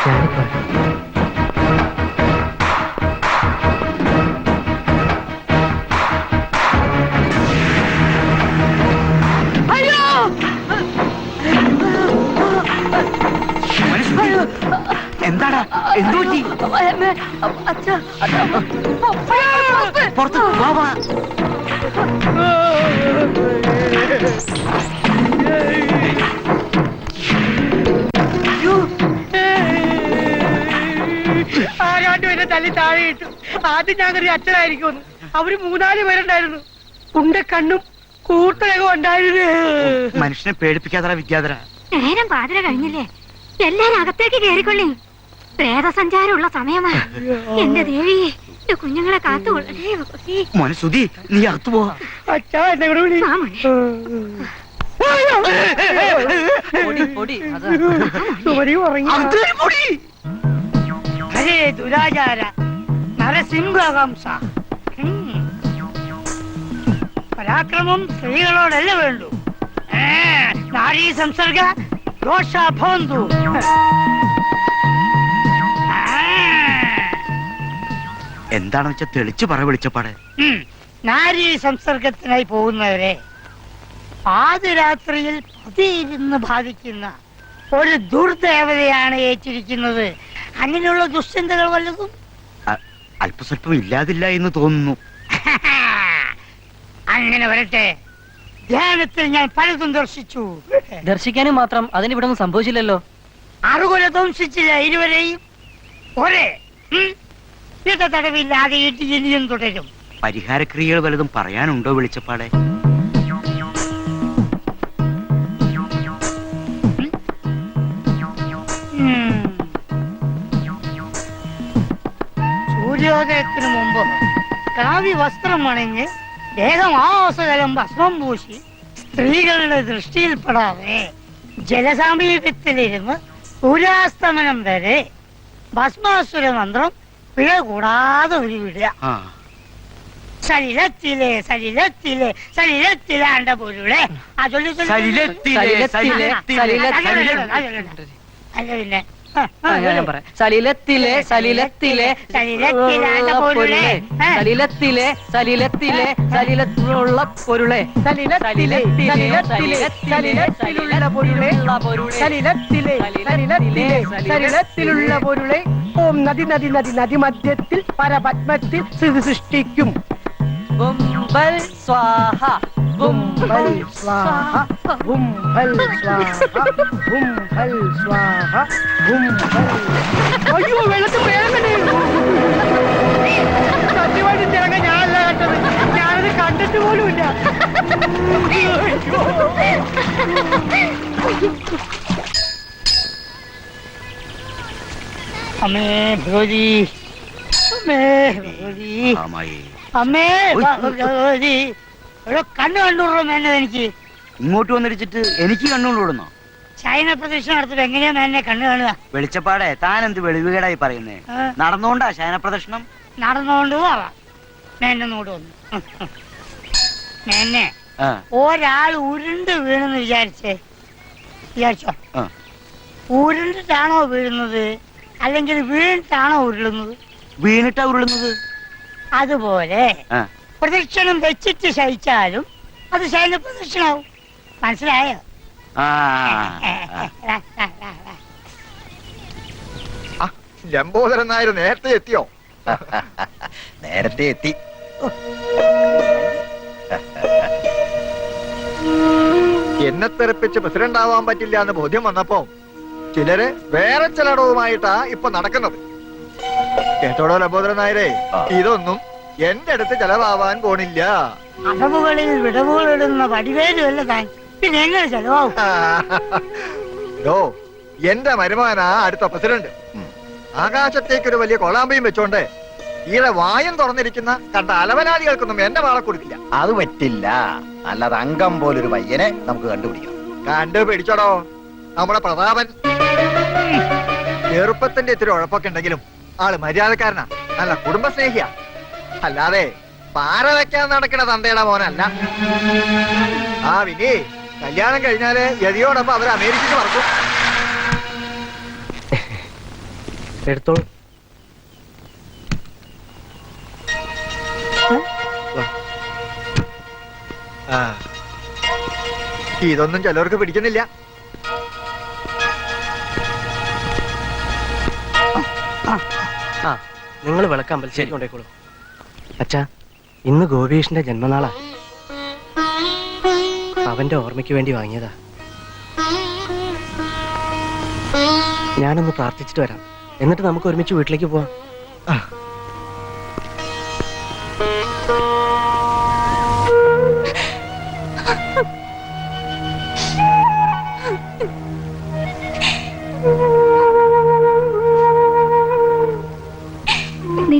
ഞാനിപ്പോ എന്താടാ, എന്തു പറ്റി? പുറത്ത് വാ, വാ. ആരാണ്ടും എന്നെ തല്ലി താഴെ ഇട്ടു. ആദ്യം ഞാൻ കരുതി അച്ഛനായിരിക്കും. അവര് 3-4 പേരുണ്ടായിരുന്നു. ഉണ്ട കണ്ണും കൂട്ടരൊക്കെ ഉണ്ടായിരുന്നു. മനുഷ്യനെ പേടിപ്പിക്കാതെ വിദ്യാധര. നേരം പാതിര കഴിഞ്ഞില്ലേ, എല്ലാരും അകത്തേക്ക് കേറിക്കൊള്ളി. പ്രേതസഞ്ചാരമുള്ള സമയമാ. എന്റെ ദേവി, എന്റെ കുഞ്ഞുങ്ങളെ കാത്തുകൊള്ളണേ ഭഗവതി. മോനെ സുധി, നീ അകത്തു പോ. അച്ഛാ എന്നെ കൂടെ വിളി. ആ മോനെ. പൊടി അതാ സുമതി ഉറങ്ങി. അകത്ത് കയറി പോടി. ഹരേ ദുരാചാര നരസിംഹവംശ. പരാക്രമം സ്ത്രീകളോടല്ല വേണ്ടു. നാരീ സംസർഗ ദോഷ ഭവന്തു. എന്താണെന്ന് വെച്ചാ തെളിച്ചു പറ വെളിച്ചപ്പാട്. നാരീ സംസർഗത്തിനായി പോകുന്നവരെ ആദ്യരാത്രിയിൽ പതിയിരുന്ന് ബാധിക്കുന്ന ഒരു ദുർദേവതയാണ് ഏറ്റിരിക്കുന്നത്. അങ്ങനെയുള്ള ദുശ്ചിന്തകൾ വല്ലതും അല്പസ്വല്പം ഇല്ലാതില്ല എന്ന് തോന്നുന്നു. അങ്ങനെ വരട്ടെ. ധ്യാനത്തിൽ ഞാൻ പലതും ദർശിച്ചു. ദർശിക്കാനും മാത്രം അതിന് ഇവിടെ ഒന്നും സംഭവിച്ചില്ലല്ലോ. അറുകൊല ധ്വംസിച്ചില്ല ഇരുവരെയും. ഒരേ തടവില്ലാതെ ഇട്ട് ഇനിയും തുടരും. പരിഹാരക്രിയകൾ വല്ലതും പറയാനുണ്ടോ വെളിച്ചപ്പാടെ? സൂര്യോദയത്തിനു മുമ്പ് കാവ്യ വസ്ത്രം അണിഞ്ഞ് ദേഹം ആവാസകലം ഭസ്മം പൂശി സ്ത്രീകളുടെ ദൃഷ്ടിയിൽപ്പെടാതെ ജലസമീപത്തിലിരുന്ന് സൂര്യാസ്തമനം വരെ ഭസ്മാസുര മന്ത്രം പിഴ കൂടാതെ ഉരുവിടുക. സലിലത്തിലെ സലിലത്തിലെ സലിലത്തിലാണ്ട പൊരുളെ അല്ല പിന്നെ സലിലത്തിലെ സലിലത്തിലെ പൊരുളെ സലിലത്തിലെ സലിലത്തിലെ സലിലത്തിലുള്ള പൊരുളെ സലിലത്തിലെ സലിലത്തിലുള്ള പൊരുളെ സലിലത്തിലെ സലിലത്തിലെ സലിലത്തിലുള്ള പൊരുളെ ഓം നദി നദി നദി നദി മധ്യത്തിൽ പരപത്മത്തിൽ സ്ഥിതി സൃഷ്ടിക്കും. ബുംബൽ സ്വാഹ ബുംബൽ സ്വാഹ ബുംബൽ സ്വാഹ ബുംബൽ സ്വാഹ ബുംബൽ. അയ്യോ വെള്ളത്തിൽ വേഗം സത്യമായിട്ട് ചിലങ്ങ ഞാനല്ല കണ്ടത്. ഞാനത് കണ്ടിട്ട് പോലുമില്ല. അമ്മേ ഭഗവതി, അമ്മേ ഭഗവതി, അമ്മേ ഭഗവതി. ഒരു കണ്ണു കണ്ടുള്ളൂ മേനെ. എനിക്ക് ഇങ്ങോട്ട് വന്നിരിച്ചിട്ട് എനിക്ക് കണ്ണുകൊണ്ടിടുന്നോ? ചൈന പ്രദക്ഷിണം നടത്തുമ്പോ എങ്ങനെയാ മേനെ കണ്ണു കാണുക? വെളിച്ചപ്പാടെ, താൻ എന്ത് വെളിവുകേടായി പറയുന്നേ? നടന്നുകൊണ്ടാ ശയന പ്രദർശനം? നടന്നുകൊണ്ട് പോവാം. മേനോട് വന്നു മേനെ. ഒരാൾ ഉരുണ്ട് വീണെന്ന് വിചാരിച്ചോ? ഉരുണ്ടിട്ടാണോ വീഴുന്നത് അല്ലെങ്കിൽ വീണിട്ടാണോ ഉരുളുന്നത്? വീണിട്ടാ ഉരുളുന്നത്. അതുപോലെ പ്രദക്ഷിണം വെച്ചിട്ട് ശയിച്ചാലും അത് ശയന പ്രദക്ഷിണാവും. മനസ്സിലായോ? ലംബോദരൻ നായർ നേരത്തെ എത്തിയോ? നേരത്തെ എത്തി. എന്നെ തെറിപ്പിച്ച് പ്രസിഡന്റ് ആവാൻ പറ്റില്ല എന്ന് ബോധ്യം വന്നപ്പോ ചിലര് വേറെ ചിലടവുമായിട്ടാ ഇപ്പൊ നടക്കുന്നത്. കേട്ടോടോ ലംബോദരൻ നായരെ, ഇതൊന്നും എന്റെ അടുത്ത് ചെലവാവാൻ പോണില്ല. അടവുകളിൽ വിടവുകളിടുന്ന വടിവേലുമല്ല താൻ, പിന്നെ എങ്ങനെ ചെലവാകും? എന്റെ മരുമാനാ അടുത്ത പ്രസിഡന്റ്. ആകാശത്തേക്കൊരു വലിയ കൊളാമ്പയും വെച്ചോണ്ട് ഈടെ വായം തുറന്നിരിക്കുന്ന കണ്ട അലവനാദികൾക്കൊന്നും എന്റെ വാളെ കൊടുക്കില്ല. അത് പറ്റില്ല. അല്ലാതെ അംഗം പോലൊരു പയ്യനെ നമുക്ക് കണ്ടുപിടിക്കണം. കണ്ടുപിടിച്ചോടോ. നമ്മുടെ പ്രതാപൻ ചെറുപ്പത്തിന്റെ ഇത്തിരി ഉഴപ്പൊക്കെ ഉണ്ടെങ്കിലും ആള് മര്യാദക്കാരനാ, നല്ല കുടുംബസ്നേഹിയാ. അല്ലാതെ പാര വെക്കാൻ നടക്കണ തന്തയുടെ മോനല്ല. ആ വിനി കല്യാണം കഴിഞ്ഞാല് യതിയോടൊപ്പം അവർ അമേരിക്കക്ക് പറക്കും. എടുത്തോളൂ. ഇതൊന്നും ചിലർക്ക് പിടിക്കുന്നില്ല. നിങ്ങൾ വിളക്കമ്പലത്തിലേക്ക് കൊണ്ടേക്കോളൂ. അച്ഛാ, ഇന്ന് ഗോപീഷിന്റെ ജന്മനാളാ. അവന്റെ ഓർമ്മയ്ക്ക് വേണ്ടി വാങ്ങിയതാ. ഞാനൊന്ന് പ്രാർത്ഥിച്ചിട്ട് വരാം, എന്നിട്ട് നമുക്ക് ഒരുമിച്ച് വീട്ടിലേക്ക് പോവാം.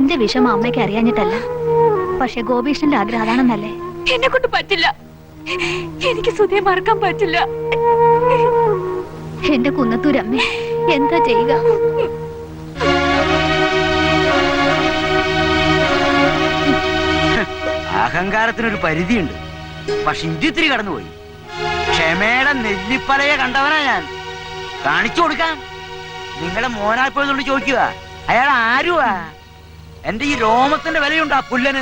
എന്റെ വിഷമം അമ്മയ്ക്ക് അറിയാഞ്ഞിട്ടല്ല. പക്ഷെ ഗോപീഷ്ണന്റെ ആഗ്രഹം അതാണെന്നല്ലേ? എന്നെ കൊണ്ട് പറ്റില്ല. എനിക്ക് സുധയെ മറക്കാൻ പറ്റില്ല. എന്റെ കുന്നത്തൂരമ്മ എന്താ ചെയ്യുക? അഹങ്കാരത്തിനൊരു പരിധിയുണ്ട്. പക്ഷെ ഇതിത്തിരി കടന്നുപോയി. ക്ഷമയുടെ നെല്ലിപ്പലയെ കണ്ടവനാ ഞാൻ. കാണിച്ചു കൊടുക്കാം. നിങ്ങളുടെ മോനായപ്പോയതുകൊണ്ട് ചോദിക്കുക, അയാൾ ആരുവാ? എന്റെ ഈ രോമത്തിന്റെ വിലയുണ്ട് ആ പുല്ലന്.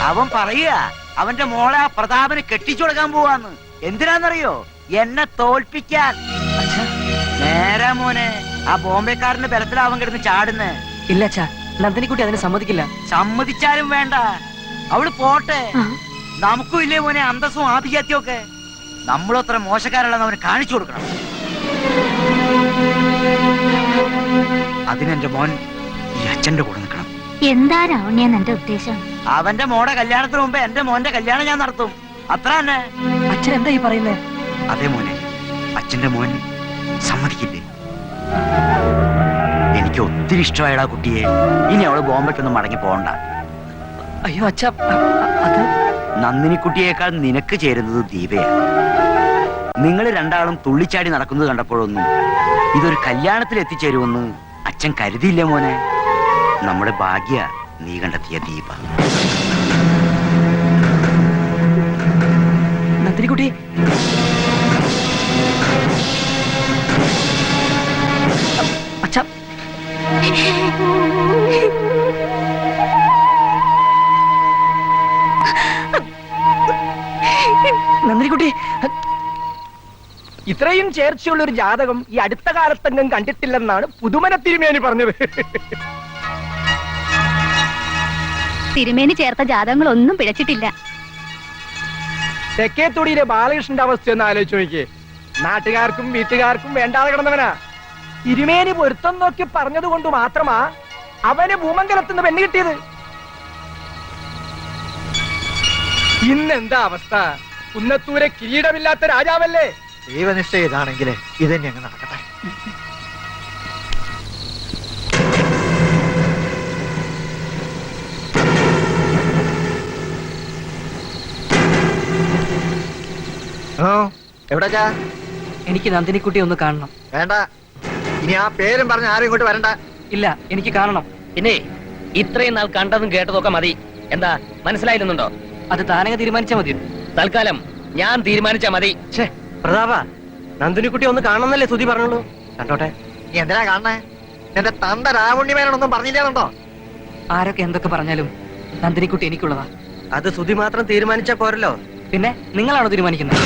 അവൻ പറയുക അവന്റെ മോളെ ആ പ്രതാപന് കെട്ടിച്ചു കൊടുക്കാൻ പോവാന്ന്. എന്തിനാന്നറിയോ? എന്നെ തോൽപ്പിക്കാൻ. നേരാ മോനെ, ആ ബോംബെക്കാരന്റെ ബലത്തിലാ അവൻ കിടന്ന് ചാടുന്നേ. ഇല്ല അച്ഛാ, നന്ദിനിക്കുട്ടി അതിന് സമ്മതിക്കില്ല. സമ്മതിച്ചാലും വേണ്ട, അവള് പോട്ടെ. നമുക്കും ഇല്ലേ മോനെ അന്തസ്സും ആഭിജാത്യവും ഒക്കെ. നമ്മളത്ര മോശക്കാരല്ലെന്ന് അവന് കാണിച്ചു കൊടുക്കണം. അതിനെന്റെ മോൻ ഈ അച്ഛന്റെ കൂടെ നിൽക്കണം. എന്താ രാവണ്യെന്ന് എന്റെ ഉദ്ദേശം? അവന്റെ മോടെ കല്യാണത്തിന് മുമ്പ് എന്റെ മോന്റെ കല്യാണം ഞാൻ നടത്തും. അത്ര തന്നെ. അച്ഛൻ എന്താ ഈ പറയുന്നത്? അതേ മോനെ, അച്ഛന്റെ മോൻ സമ്മതിക്കില്ലേ? എനിക്ക് ഒത്തിരി ഇഷ്ടമായടാ കുട്ടിയെ. ഇനി അവള് ബോംബെട്ടൊന്നും മടങ്ങി പോകണ്ട. അയ്യോ അച്ഛ, അത് നന്ദിനിക്കുട്ടിയേക്കാൾ നിനക്ക് ചേരുന്നത് ദീപയാണ്. നിങ്ങൾ രണ്ടാളും തുള്ളിച്ചാടി നടക്കുന്നത് കണ്ടപ്പോഴൊന്നും ഇതൊരു കല്യാണത്തിൽ എത്തിച്ചേരുമെന്ന് അച്ഛൻ കരുതിയില്ലേ മോനെ? നമ്മുടെ ഭാഗ്യ നീ കണ്ടെത്തിയ ദീപ. നന്ദിനിക്കുട്ടി, അച്ഛ, നന്ദിനിക്കുട്ടി, ഇത്രയും ചേർച്ചയുള്ള ഒരു ജാതകം ഈ അടുത്ത കാലത്തെങ്ങും കണ്ടിട്ടില്ലെന്നാണ് പുതുമന തിരുമേനി പറഞ്ഞത്. തിരുമേനി ചേർത്ത ജാതകങ്ങളൊന്നും പിഴച്ചിട്ടില്ല. തെക്കേത്തൊടിയിലെ ബാലകൃഷ്ണന്റെ അവസ്ഥ ഒന്ന് ആലോചിച്ച് നോക്കിയേ. നാട്ടുകാർക്കും വീട്ടുകാർക്കും വേണ്ടാതെ കിടന്നവനാ. തിരുമേനി പൊരുത്തം നോക്കി പറഞ്ഞത് കൊണ്ട് മാത്രമാ അവന് ഭൂമംഗലത്തുനിന്ന് പെണ്ണ് കിട്ടിയത്. ഇന്നെന്താ അവസ്ഥ? കുന്നത്തൂരെ കിരീടമില്ലാത്ത രാജാവല്ലേ? ദൈവനിശ്ചയം ഇതാണെങ്കിൽ ഇതന്നെ അങ്ങ് നടക്കട്ടെ. എവിടാ? എനിക്ക് നന്ദിനിക്കുട്ടി ഒന്ന് കാണണം. വേണ്ട, ഇനി ആ പേരും പറഞ്ഞ് ആരും ഇങ്ങോട്ട് വരണ്ട. ഇല്ല, എനിക്ക് കാണണം. പിന്നെ ഇത്രയും നാൾ കണ്ടതും കേട്ടതൊക്കെ മതി. എന്താ മനസ്സിലായില്ലെന്നുണ്ടോ? അത് താനങ്ങ് തീരുമാനിച്ചാ മതി. തൽക്കാലം ഞാൻ തീരുമാനിച്ചാ മതി. പ്രതാപ, നന്ദിനിക്കുട്ടി ഒന്ന് കാണണമെന്നല്ലേ സുധി പറഞ്ഞുള്ളൂ. കണ്ടോട്ടെ. നീ എന്തിനാ കാണണേ? എന്റെ തന്ത രാവുണ്ണിമേനൊന്നും പറഞ്ഞില്ലേന്നുണ്ടോ? ആരൊക്കെ എന്തൊക്കെ പറഞ്ഞാലും നന്ദിനിക്കുട്ടി എനിക്കുള്ളതാ. അത് സുധി മാത്രം തീരുമാനിച്ചാ പോരല്ലോ. പിന്നെ നിങ്ങളാണോ തീരുമാനിക്കുന്നത്?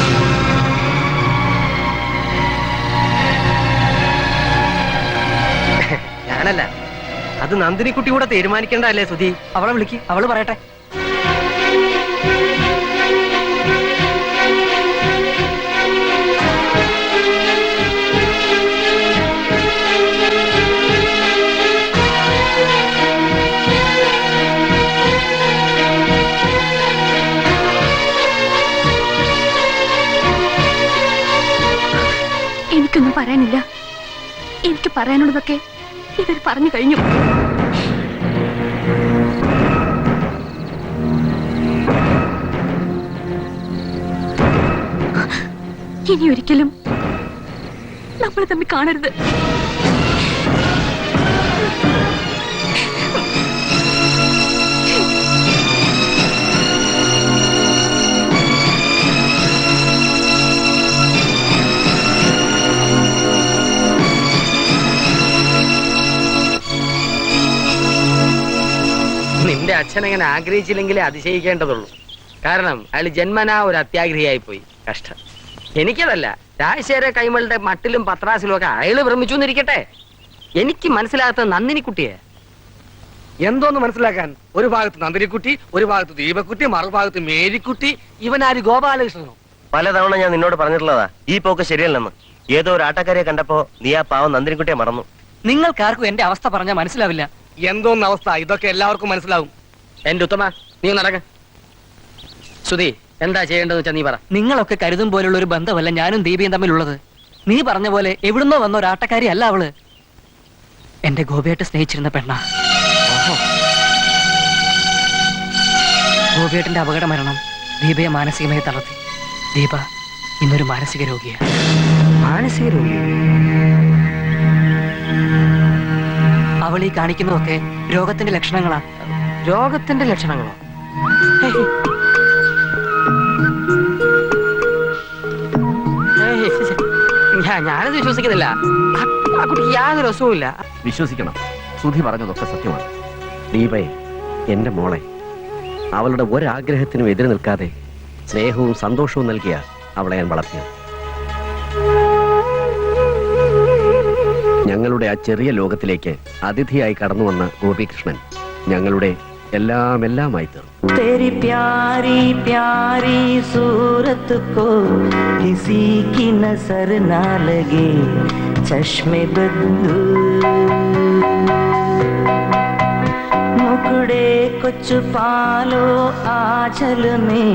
ഞാനല്ല, അത് നന്ദിനിക്കുട്ടി കൂടെ തീരുമാനിക്കേണ്ടല്ലേ സുധി? അവളെ വിളിക്ക്, അവള് പറയട്ടെ. എനിക്കൊന്നും പറയാനില്ല. എനിക്ക് പറയാനുള്ളതൊക്കെ ഇവർ പറഞ്ഞു കഴിഞ്ഞു. ഇനി ഒരിക്കലും നമ്മൾ തമ്മിൽ കാണരുത്. നിന്റെ അച്ഛൻ അങ്ങനെ ആഗ്രഹിച്ചില്ലെങ്കിലേ അതിശയിക്കേണ്ടതുള്ളൂ. കാരണം അയാൾ ജന്മനാ ഒരു അത്യാഗ്രഹിയായി പോയി. കഷ്ടം. എനിക്കതല്ല, രാജശേഖര കൈമളുടെ മട്ടിലും പത്രാസിലും ഒക്കെ അയാള് ഭ്രമിച്ചു എന്നിരിക്കട്ടെ. എനിക്ക് മനസ്സിലാകാത്ത നന്ദിനിക്കുട്ടിയെ. എന്തോന്ന് മനസ്സിലാക്കാൻ? ഒരു ഭാഗത്ത് നന്ദിനിക്കുട്ടി, ഒരു ഭാഗത്ത് ദീപക്കുട്ടി, മറുഭാഗത്ത് മേരിക്കുട്ടി. ഇവനാര് ഗോപാലകൃഷ്ണനോ? പലതവണ ഞാൻ നിന്നോട് പറഞ്ഞിട്ടുള്ളതാ ഈ പോക്ക് ശരിയല്ലെന്ന്. ഏതോ ഒരു ആട്ടക്കാരിയെ കണ്ടപ്പോ നീ ആ പാവം നന്ദിനിക്കുട്ടിയെ മറന്നു. നിങ്ങൾക്കാർക്കും എന്റെ അവസ്ഥ പറഞ്ഞാൽ മനസ്സിലാവില്ല. എന്തോന്ന് അവസ്ഥ? ഇതൊക്കെ എല്ലാവർക്കും മനസ്സിലാവും. എന്റെ ഉത്തമ, നീ നടക്ക. സുധി, എന്താ ചെയ്യേണ്ടതെന്ന് വെച്ചാ നീ പറ. നിങ്ങളൊക്കെ കരുതും പോലുള്ള ഒരു ബന്ധമല്ല ഞാനും ദീപിയും തമ്മിലുള്ളത്. നീ പറഞ്ഞ പോലെ എവിടുന്നോ വന്ന ഒരാട്ടക്കാരി അല്ല അവള്. എന്റെ ഗോപിയായിട്ട് സ്നേഹിച്ചിരുന്ന പെണ്ണ. ഗോപിയേട്ടന്റെ അപകട മരണം ദീപയെ മാനസികമായി തളർത്തി. ദീപ ഇന്നൊരു മാനസിക രോഗിയാണ്. മാനസിക രോഗി? അവൾ ഈ കാണിക്കുന്നതൊക്കെ രോഗത്തിന്റെ ലക്ഷണങ്ങളാ. രോഗത്തിന്റെ ലക്ഷണങ്ങളോ? ഞാനത് വിശ്വസിക്കുന്നില്ല. ആ കുട്ടിക്ക് യാതൊരു അസുഖമില്ല. വിശ്വസിക്കണം, സുധി പറഞ്ഞതൊക്കെ സത്യമാണ്. ദീപയെ, എന്റെ മോളെ, അവളുടെ ഒരാഗ്രഹത്തിനും എതിര് നിൽക്കാതെ സ്നേഹവും സന്തോഷവും നൽകിയ അവളെ ഞാൻ വളർത്തിയത്. ഞങ്ങളുടെ ആ ചെറിയ ലോകത്തിലേക്ക് അതിഥിയായി കടന്നു വന്ന ഗോപികൃഷ്ണൻ ഞങ്ങളുടെ എല്ലാമായി തീർന്നു. तेरी प्यारी प्यारी सूरत को किसी की नजर ना लगे चश्मे बद्दू मुकड़े कुछ पालो आंचल में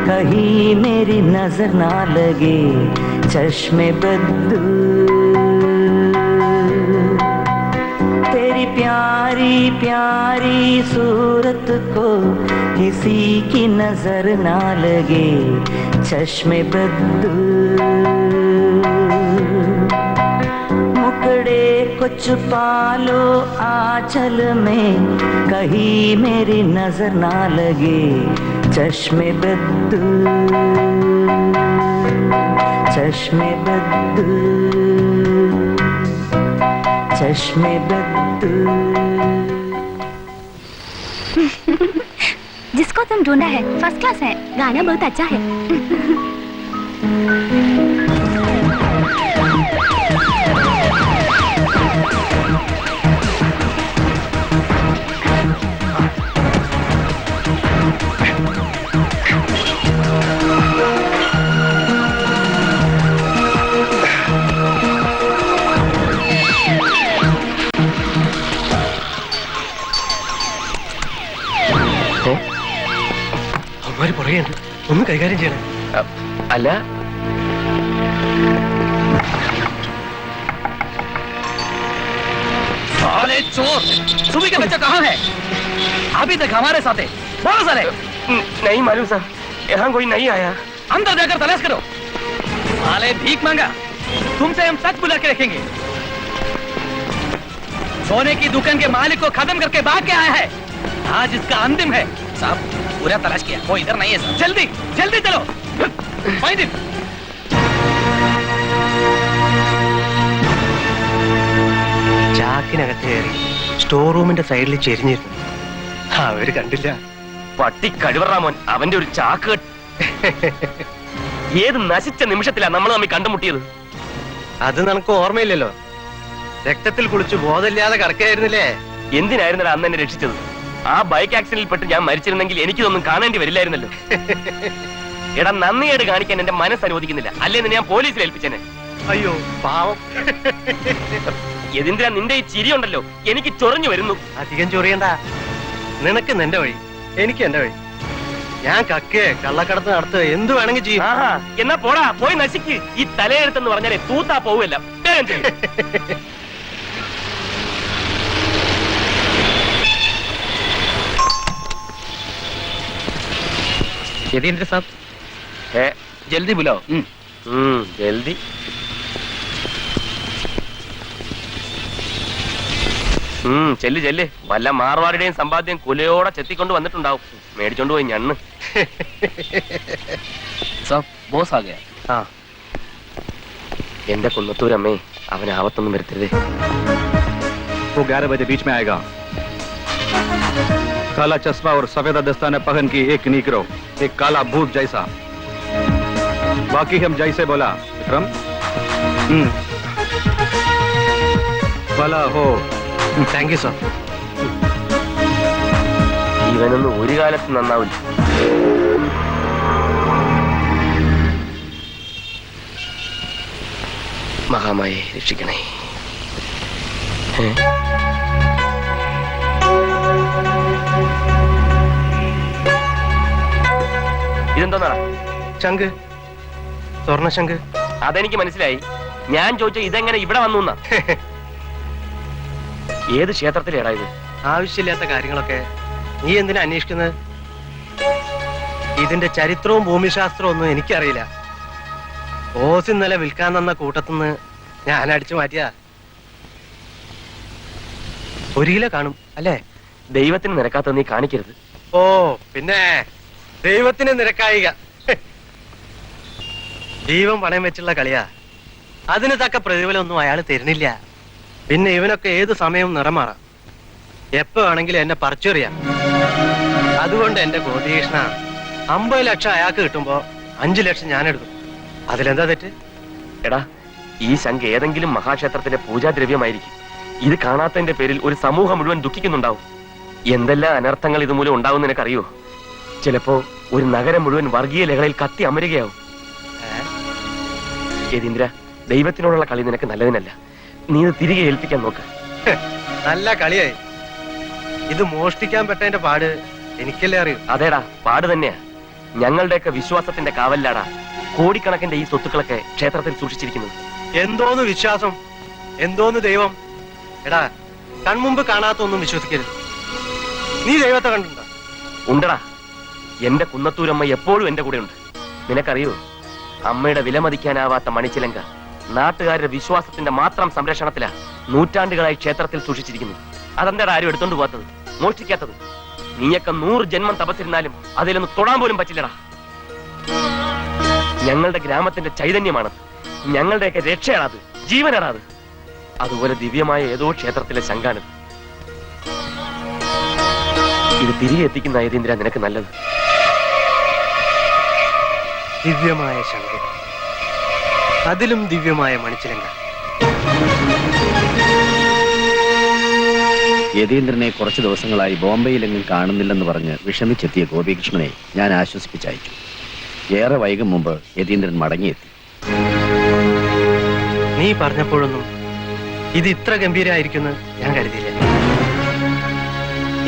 कहीं मेरी नजर ना लगे चश्मे बद्दू तेरी प्यारी प्यारी सूरत को किसी की नजर ना लगे चश्मे बद्दू मुकड़े कुछ पालो आंचल में कहीं मेरी नजर ना लगे चश्मे बद्दू चश्मे बद्दू चश्मे बद्दू जिसको तुम ढूंढा है फर्स्ट क्लास है, गाना बहुत अच्छा है। അവന്മാര് പറയുന്നുണ്ട്, ഒന്ന് കൈകാര്യം ചെയ്യണം. അല്ല, साले चोर, सुबह के बच्चा कहाँ है? अभी तक हमारे साथ है। बोलो साले। नहीं मालूम सर, यहाँ कोई नहीं आया. अंदर जाकर तलाश करो. साले भीख मांगा, तुमसे हम सच बुला के रखेंगे. सोने की दुकान के मालिक को खत्म करके भाग के आया है. आज इसका अंतिम है. साहब पूरा तलाश किया, वो इधर नहीं है सर. जल्दी जल्दी चलो. Find it. ചാക്കിനകത്ത് കയറി സ്റ്റോർ റൂമിന്റെ സൈഡിൽ ചെരിഞ്ഞിരുന്നു. അവര് കണ്ടില്ല. പട്ടി കഴിവറാമോൻ അവന്റെ ഒരു ചാക്ക്. ഏത് നശിച്ച നിമിഷത്തിലാ നമ്മൾ തമ്മിൽ കണ്ടുമുട്ടിയത്. അത് നിനക്ക് ഓർമ്മയില്ലല്ലോ. രക്തത്തിൽ കുളിച്ചു ബോധമില്ലാതെ കറക്കായിരുന്നില്ലേ. എന്തിനായിരുന്നല്ലോ അന്ന് എന്നെ രക്ഷിച്ചത്? ആ ബൈക്ക് ആക്സിഡന്റിൽ പെട്ട് ഞാൻ മരിച്ചിരുന്നെങ്കിൽ എനിക്കിതൊന്നും കാണേണ്ടി വരില്ലായിരുന്നല്ലോ. എടാ, നന്ദിയേട് കാണിക്കാൻ എന്റെ മനസ്സ് അനുവദിക്കുന്നില്ല. അല്ലേന്ന് ഞാൻ പോലീസിൽ ഏൽപ്പിച്ചേനെ. അയ്യോ പാവം. എന്തിനാ നിന്റെ ഈ ചിരിയുണ്ടല്ലോ എനിക്ക് ചൊറിഞ്ഞു വരുന്നു. അധികം ചൊറിയണ്ട. നിനക്ക് നിന്റെ വഴി, എനിക്ക് എന്റെ വഴി. ഞാൻ കക്കേ കള്ളക്കടത്ത് നടത്തുക എന്ത് വേണമെങ്കിൽ ചെയ്യും. എന്നാ പോടാ, പോയി നശിക്ക്. ഈ തലയെടുത്തെന്ന് പറഞ്ഞാലേ തൂത്താ പോവില്ല. यदींद्र साहब है, जल्दी बुलाओ. ജൽദി. ചെല്ല് ചെല്ല്. വല്ല മാർവാടിയുടെയും സമ്പാദ്യം കുലയോടെ ചെത്തിക്കൊണ്ട് വന്നിട്ടുണ്ടാവും. മേടിച്ചോണ്ട് പോയി ഞണ്ണ്. सब बॉस आ गया. ആ, എന്റെ കുന്നത്തൂരമ്മേ, അവൻ ആവത്തൊന്നും വരുത്തരുതേ. वो 11 बजे बीच में आएगा. काला चश्मा और सफेद दस्ताने पहन की एक नीकरो, एक काला भूत जैसा. बाकी हम जैसे बोला विक्रम. भला हो. Thank you sir. ഇവനൊന്നും ഒരു കാലത്ത് നന്നാവില്ല. മഹാമായെ രക്ഷിക്കണേ. ഇതെന്താ? ശംഖ്, സ്വർണ്ണ ശംഖ്. അതെനിക്ക് മനസ്സിലായി. ഞാൻ ചോദിച്ച ഇതെങ്ങനെ ഇവിടെ വന്നു എന്നാ. ഏത് ക്ഷേത്രത്തിലേടാ ഇത്? ആവശ്യമില്ലാത്ത കാര്യങ്ങളൊക്കെ നീ എന്തിനാ അന്വേഷിക്കുന്നത്? ഇതിന്റെ ചരിത്രവും ഭൂമിശാസ്ത്രവും ഒന്നും എനിക്കറിയില്ല. ഓസ് ഇന്നലെ വിൽക്കാൻ തന്ന കൂട്ടത്തുനിന്ന് ഞാൻ അടിച്ചു മാറ്റിയ 1 കിലോ കാണും അല്ലേ? ദൈവത്തിന് നിരക്കാത്ത നീ കാണിക്കരുത്. ഓ പിന്നെ ദൈവത്തിന് നിരക്കായിക. ജീവൻ പണയം വെച്ചുള്ള കളിയാ. അതിന് തക്ക പ്രതിഫലമൊന്നും അയാൾ തരുന്നില്ല. പിന്നെ ഇവനൊക്കെ ഏത് സമയവും നിറമാറാം. എപ്പോ വേണമെങ്കിലും എന്നെ പറിച്ചെറിയാം. അതുകൊണ്ട് എന്റെ ഗോപികൃഷ്ണ 50 ലക്ഷം അയാൾക്ക് കിട്ടുമ്പോ 5 ലക്ഷം ഞാൻ എടുക്കും. അതിലെന്താ തെറ്റ്? എടാ, ഈ ശംഖ് ഏതെങ്കിലും മഹാക്ഷേത്രത്തിന്റെ പൂജാദ്രവ്യമായിരിക്കും. ഇത് കാണാത്തതിന്റെ പേരിൽ ഒരു സമൂഹം മുഴുവൻ ദുഃഖിക്കുന്നുണ്ടാവും. എന്തെല്ലാം അനർത്ഥങ്ങൾ ഇതുമൂലം ഉണ്ടാവും നിനക്കറിയോ? ചിലപ്പോ ഒരു നഗരം മുഴുവൻ വർഗീയ ലഹളയിൽ കത്തി അമരുകയാവും. യതീന്ദ്ര, ദൈവത്തിനോടുള്ള കളി നിനക്ക് നല്ലതിനല്ല. നീ ഇത് തിരികെ ഏൽപ്പിക്കാൻ നോക്ക്. നല്ല കളിയായി. ഇത് മോഷ്ടിക്കാൻ പെട്ടതിന്റെ പാട് എനിക്കല്ലേ അറിയൂ. അതേടാ, പാട് തന്നെയാ. ഞങ്ങളുടെയൊക്കെ വിശ്വാസത്തിന്റെ കാവലിലാടാ കോടിക്കണക്കിന്റെ ഈ സ്വത്തുക്കളൊക്കെ ക്ഷേത്രത്തിൽ സൂക്ഷിച്ചിരിക്കുന്നത്. എന്തോന്ന് വിശ്വാസം, എന്തോന്ന് ദൈവം. എടാ, കൺമുമ്പ് കാണാത്തൊന്നും വിശ്വസിക്കരുത്. നീ ദൈവത്തെ കണ്ടിട്ടുണ്ടോ? ഉണ്ടടാ. എന്റെ കുന്നത്തൂരമ്മ എപ്പോഴും എന്റെ കൂടെ ഉണ്ട്. നിനക്കറിയോ, അമ്മയുടെ വിലമതിക്കാനാവാത്ത മണിച്ചിലങ്ക നാട്ടുകാരുടെ വിശ്വാസത്തിന്റെ മാത്രം സംരക്ഷണത്തിലാ നൂറ്റാണ്ടുകളായി ക്ഷേത്രത്തിൽ സൂക്ഷിച്ചിരിക്കുന്നു. അതെന്താടാ ആരും എടുത്തോണ്ട് പോകാത്തത്, മോഷ്ടിക്കാത്തത്? നീയൊക്കെ 100 ജന്മം തപസ്സിരുന്നാലും അതിലൊന്ന് തൊടാൻ പോലും പറ്റില്ലടാ. ഞങ്ങളുടെ ഗ്രാമത്തിന്റെ ചൈതന്യമാണത്. ഞങ്ങളുടെയൊക്കെ രക്ഷയാണത്, ജീവനാണത്. അതുപോലെ ദിവ്യമായ ഏതോ ക്ഷേത്രത്തിലെ ശങ്കാണിത്. ഇത് തിരികെ എത്തിക്കുന്ന യതീന്ദ്ര നിനക്ക് നല്ലത്. ദിവ്യമായ ശങ്ക, അതിലും ദിവ്യമായ മണിച്ചിലങ്ക. യതീന്ദ്രനെ കുറച്ചു ദിവസങ്ങളായി ബോംബെയിലെങ്ങും കാണുന്നില്ലെന്ന് പറഞ്ഞ് വിഷമിച്ചെത്തിയ ഗോപികൃഷ്ണനെ ഞാൻ ആശ്വസിപ്പിച്ചയച്ചു. ഏറെ വൈകും മുമ്പ് യതീന്ദ്രൻ മടങ്ങിയെത്തി. നീ പറഞ്ഞപ്പോഴൊന്നും ഇത് ഇത്ര ഗംഭീരമായിരിക്കുമെന്ന് ഞാൻ കരുതിയില്ല.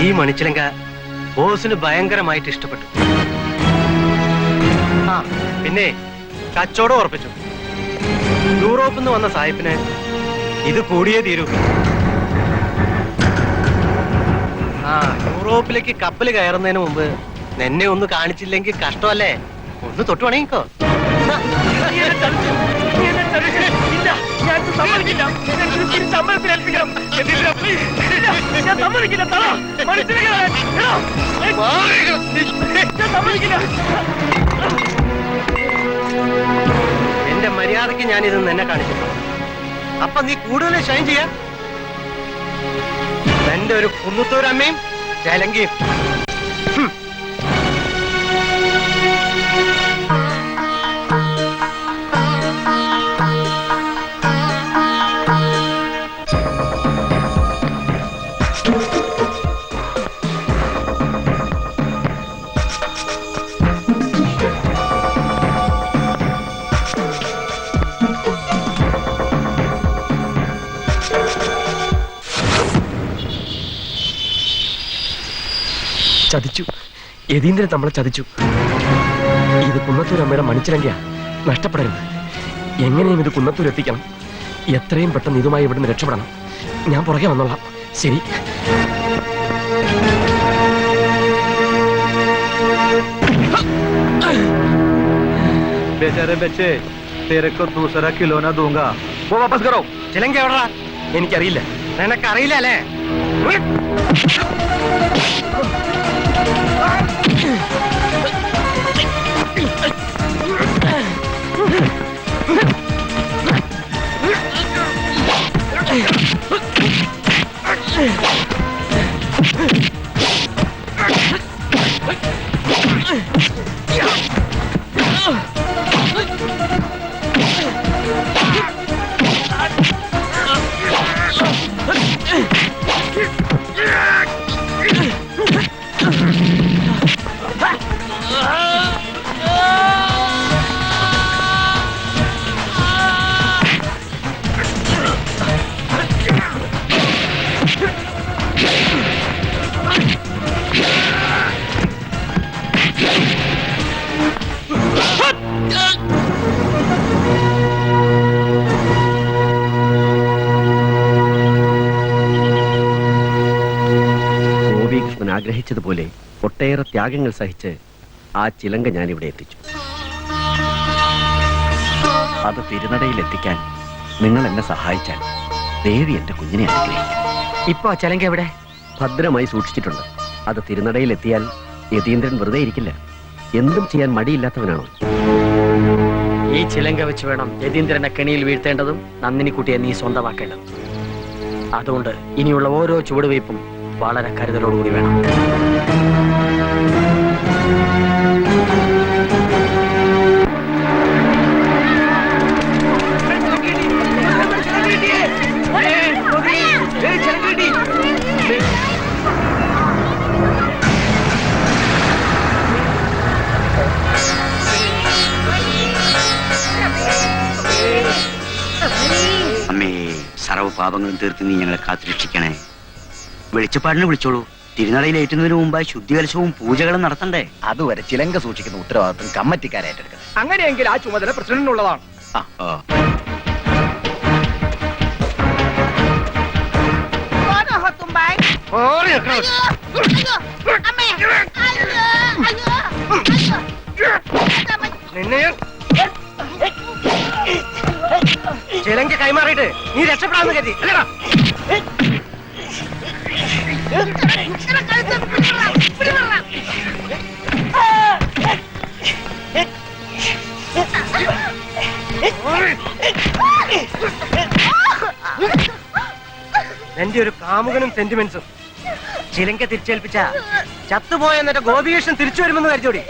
ഈ മണിച്ചിലങ്ക ബോസിന് ഭയങ്കരമായിട്ട് ഇഷ്ടപ്പെട്ടു. ആ പിന്നെ കച്ചവടം ഉറപ്പിച്ചു. യൂറോപ്പിൽ നിന്ന് വന്ന സാഹിബിന് ഇത് കൂടിയേ തീരൂ. ആ യൂറോപ്പിലേക്ക് കപ്പൽ കയറുന്നതിന് മുമ്പ് നിന്നെ ഒന്ന് കാണിച്ചില്ലെങ്കിൽ കഷ്ടമല്ലേ? ഒന്ന് തൊട്ട് പണിയിക്കോ. എന്റെ മര്യാദക്ക് ഞാനിത് നിന്നെ കാണിച്ചു. അപ്പൊ നീ കൂടുതൽ ഷൈൻ ചെയ്യാൻ എന്റെ ഒരു കുന്നത്തൂരമ്മയും ചേലങ്കിയും. ചതിച്ചു. യതീന്ദ്രൻ നമ്മളെ ചതിച്ചു. ഇത് കുന്നത്തൂരമ്മയുടെ മണിച്ചിലങ്കയാ. നഷ്ടപ്പെടരുത്. എങ്ങനെയും ഇത് കുന്നത്തൂർ എത്തിക്കണം. എത്രയും പെട്ടെന്ന് ഇതുമായി ഇവിടുന്ന് രക്ഷപ്പെടണം. ഞാൻ പുറകെ വന്നോളാം. ശരി. बेचारे बच्चे, तेरे को दूसरा खिलौना दूंगा, वो वापस करो. ചിലങ്ക എവിടാ? എനിക്കറിയില്ല. നിനക്കറിയില്ല അല്ലേ? സഹിച്ചതുപോലെ ഒട്ടേറെ ത്യാഗങ്ങൾ സഹിച്ച് ആ ചിലങ്ക ഞാനിവിടെ എത്തിച്ചു. അത് തിരുനടയിൽ എത്തിക്കാൻ നിങ്ങൾ എന്നെ സഹായിച്ചാൽ ദേവി എന്റെ കുഞ്ഞിനെ അനുഗ്രഹിക്കും. ഇപ്പൊ ആ ചലങ്ക എവിടെ? ഭദ്രമായി സൂക്ഷിച്ചിട്ടുണ്ട്. അത് തിരുനടയിൽ എത്തിയാൽ യതീന്ദ്രൻ വെറുതെ ഇരിക്കില്ല. എന്തും ചെയ്യാൻ മടിയില്ലാത്തവനാണോ? ഈ ചിലങ്ക വെച്ച് വേണം യതീന്ദ്രനെ കെണിയിൽ വീഴ്ത്തേണ്ടതും നന്ദിനിക്കുട്ടിയെ നീ സ്വന്തമാക്കേണ്ടതും. അതുകൊണ്ട് ഇനിയുള്ള ഓരോ ചുവടുവയ്പും വളരെ കരുതലോടുകൂടി വേണം. അമ്മേ, സർവ്വ പാപങ്ങളും തീർത്ത് നീ ഞങ്ങളെ കാത്തുരക്ഷിക്കണേ. വെളിച്ചപ്പാടിന് വിളിച്ചോളൂ. തിരുനടയിൽ ഏറ്റുന്നതിന് മുമ്പായി ശുദ്ധികലശവും പൂജകളും നടത്തണ്ടേ? അതുവരെ ചിലങ്ക സൂക്ഷിക്കുന്ന ഉത്തരവാദിത്വം കമ്മിറ്റിക്കാരേറ്റെടുക്കണം. അങ്ങനെയെങ്കിൽ ആ ചുമതല പ്രസിഡന്റിനുള്ളതാണ്. ചിലങ്ക കൈമാറിയിട്ട് നീ രക്ഷപ്പെടാമെന്ന് കരുതി അല്ലടാ? എന്റെ ഒരു കാമുകനും സെന്റിമെന്റ്സും ചിലങ്ക തിരിച്ചേൽപ്പിച്ച ചത്തുപോയ എന്നിട്ട് ഗോപികൃഷ്ണൻ തിരിച്ചു വരുമെന്ന് കരുതോടി.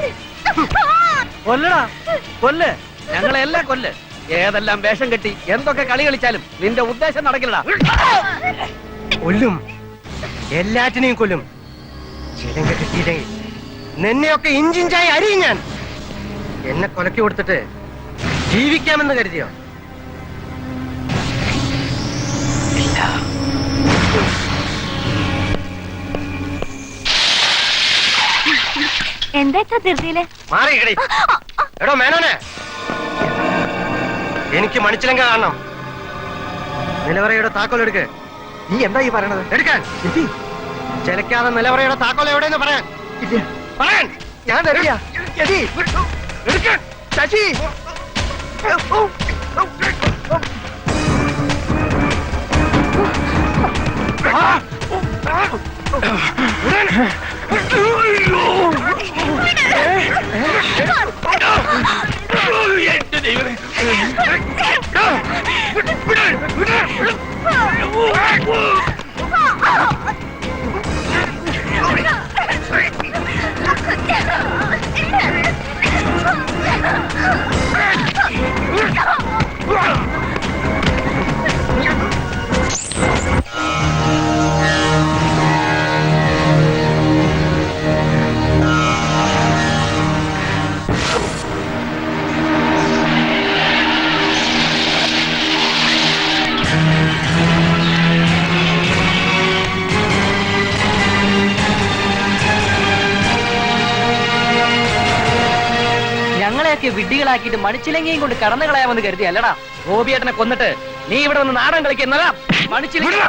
കൊല്ലടാ, കൊല്ല്, ഞങ്ങളെല്ലാം കൊല്ല്. ഏതെല്ലാം വേഷം കെട്ടി എന്തൊക്കെ കളി കളിച്ചാലും നിന്റെ ഉദ്ദേശം നടക്കില്ലടാ. കൊല്ലും, എല്ലാറ്റിനെയും കൊല്ലും. ചിലങ്ക കിട്ടിയില്ലെങ്കിൽ നിന്നെയൊക്കെ ഇഞ്ചിഞ്ചായി അരിയും ഞാൻ. എന്നെ കൊലക്കി കൊടുത്തിട്ട് ജീവിക്കാമെന്ന് കരുതിയോ? എന്താ ധൃതിയില്? മാറി കിടി. എടോ മേനോനെ, എനിക്ക് മണിച്ചിലങ്ക കാണണം. നിലവറയുടെ താക്കോൽ എടുക്ക്. നീ എന്താ ഈ പറയണത്? എടുക്കാൻ ചിലക്കാതെ നിലവറയുടെ താക്കോൽ എവിടെയെന്ന് പറയാൻ. പറയാൻ ഞാൻ തരില്ല. എടുക്കാൻ ശശി, ഞങ്ങളെയൊക്കെ വിഡ്ഢികളാക്കിയിട്ട് മണിച്ചിലങ്കയും കൊണ്ട് കടന്നു കളയാമെന്ന് കരുതി അല്ലടാ? ഗോപിയേട്ടനെ കൊന്നിട്ട് നീ ഇവിടെ വന്ന് നാടൻ കളിക്കുന്നതാ. മണിച്ചിലങ്ക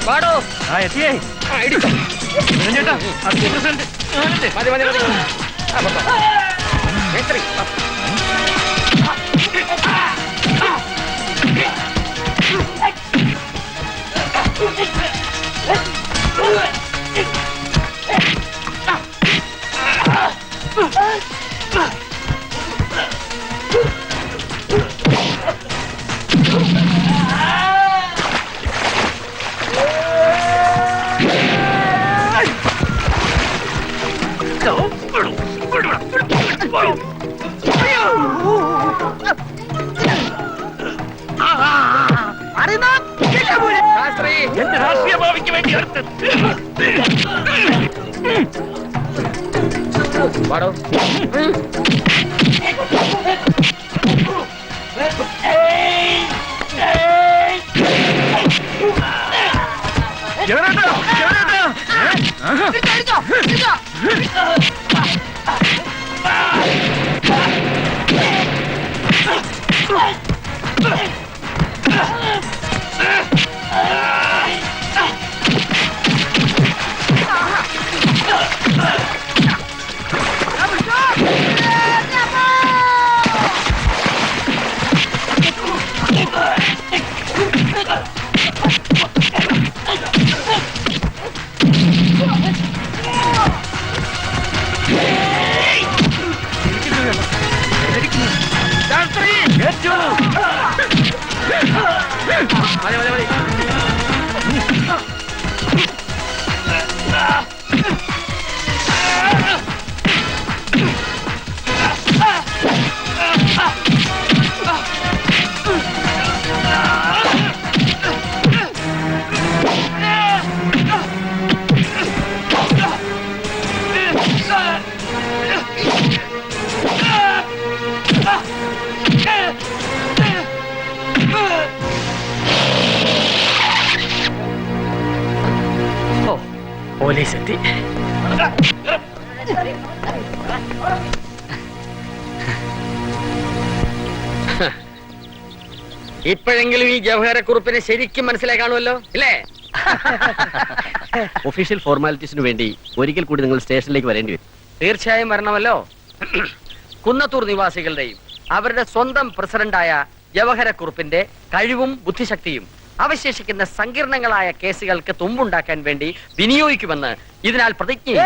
പാടോ. എത്തിയേ ചേട്ടാ, മതി മതി മതി. എന്റെ രാഷ്ട്രീയ ഭാവിക്ക് വേണ്ടി പാടോ. പോലീസ് എത്തി. ഇപ്പോഴെങ്കിലും ഈ ജവഹരക്കുറിപ്പിനെ ശരിക്കും മനസ്സിലായി കാണുമല്ലോ ഇല്ലേ? ഒഫീഷ്യൽ ഫോർമാലിറ്റീസിന് വേണ്ടി ഒരിക്കൽ കൂടി നിങ്ങൾ സ്റ്റേഷനിലേക്ക് വരേണ്ടി വരും. തീർച്ചയായും വരണമല്ലോ. കുന്നത്തൂർ നിവാസികളുടെയും അവരുടെ സ്വന്തം പ്രസിഡന്റായ ജവഹരക്കുറിപ്പിന്റെ കഴിവും ബുദ്ധിശക്തിയും അവശേഷിക്കുന്ന സങ്കീർണങ്ങളായ കേസുകൾക്ക് തുമ്പുണ്ടാക്കാൻ വേണ്ടി വിനിയോഗിക്കുമെന്ന് ഇതിനാൽ പ്രതിജ്ഞ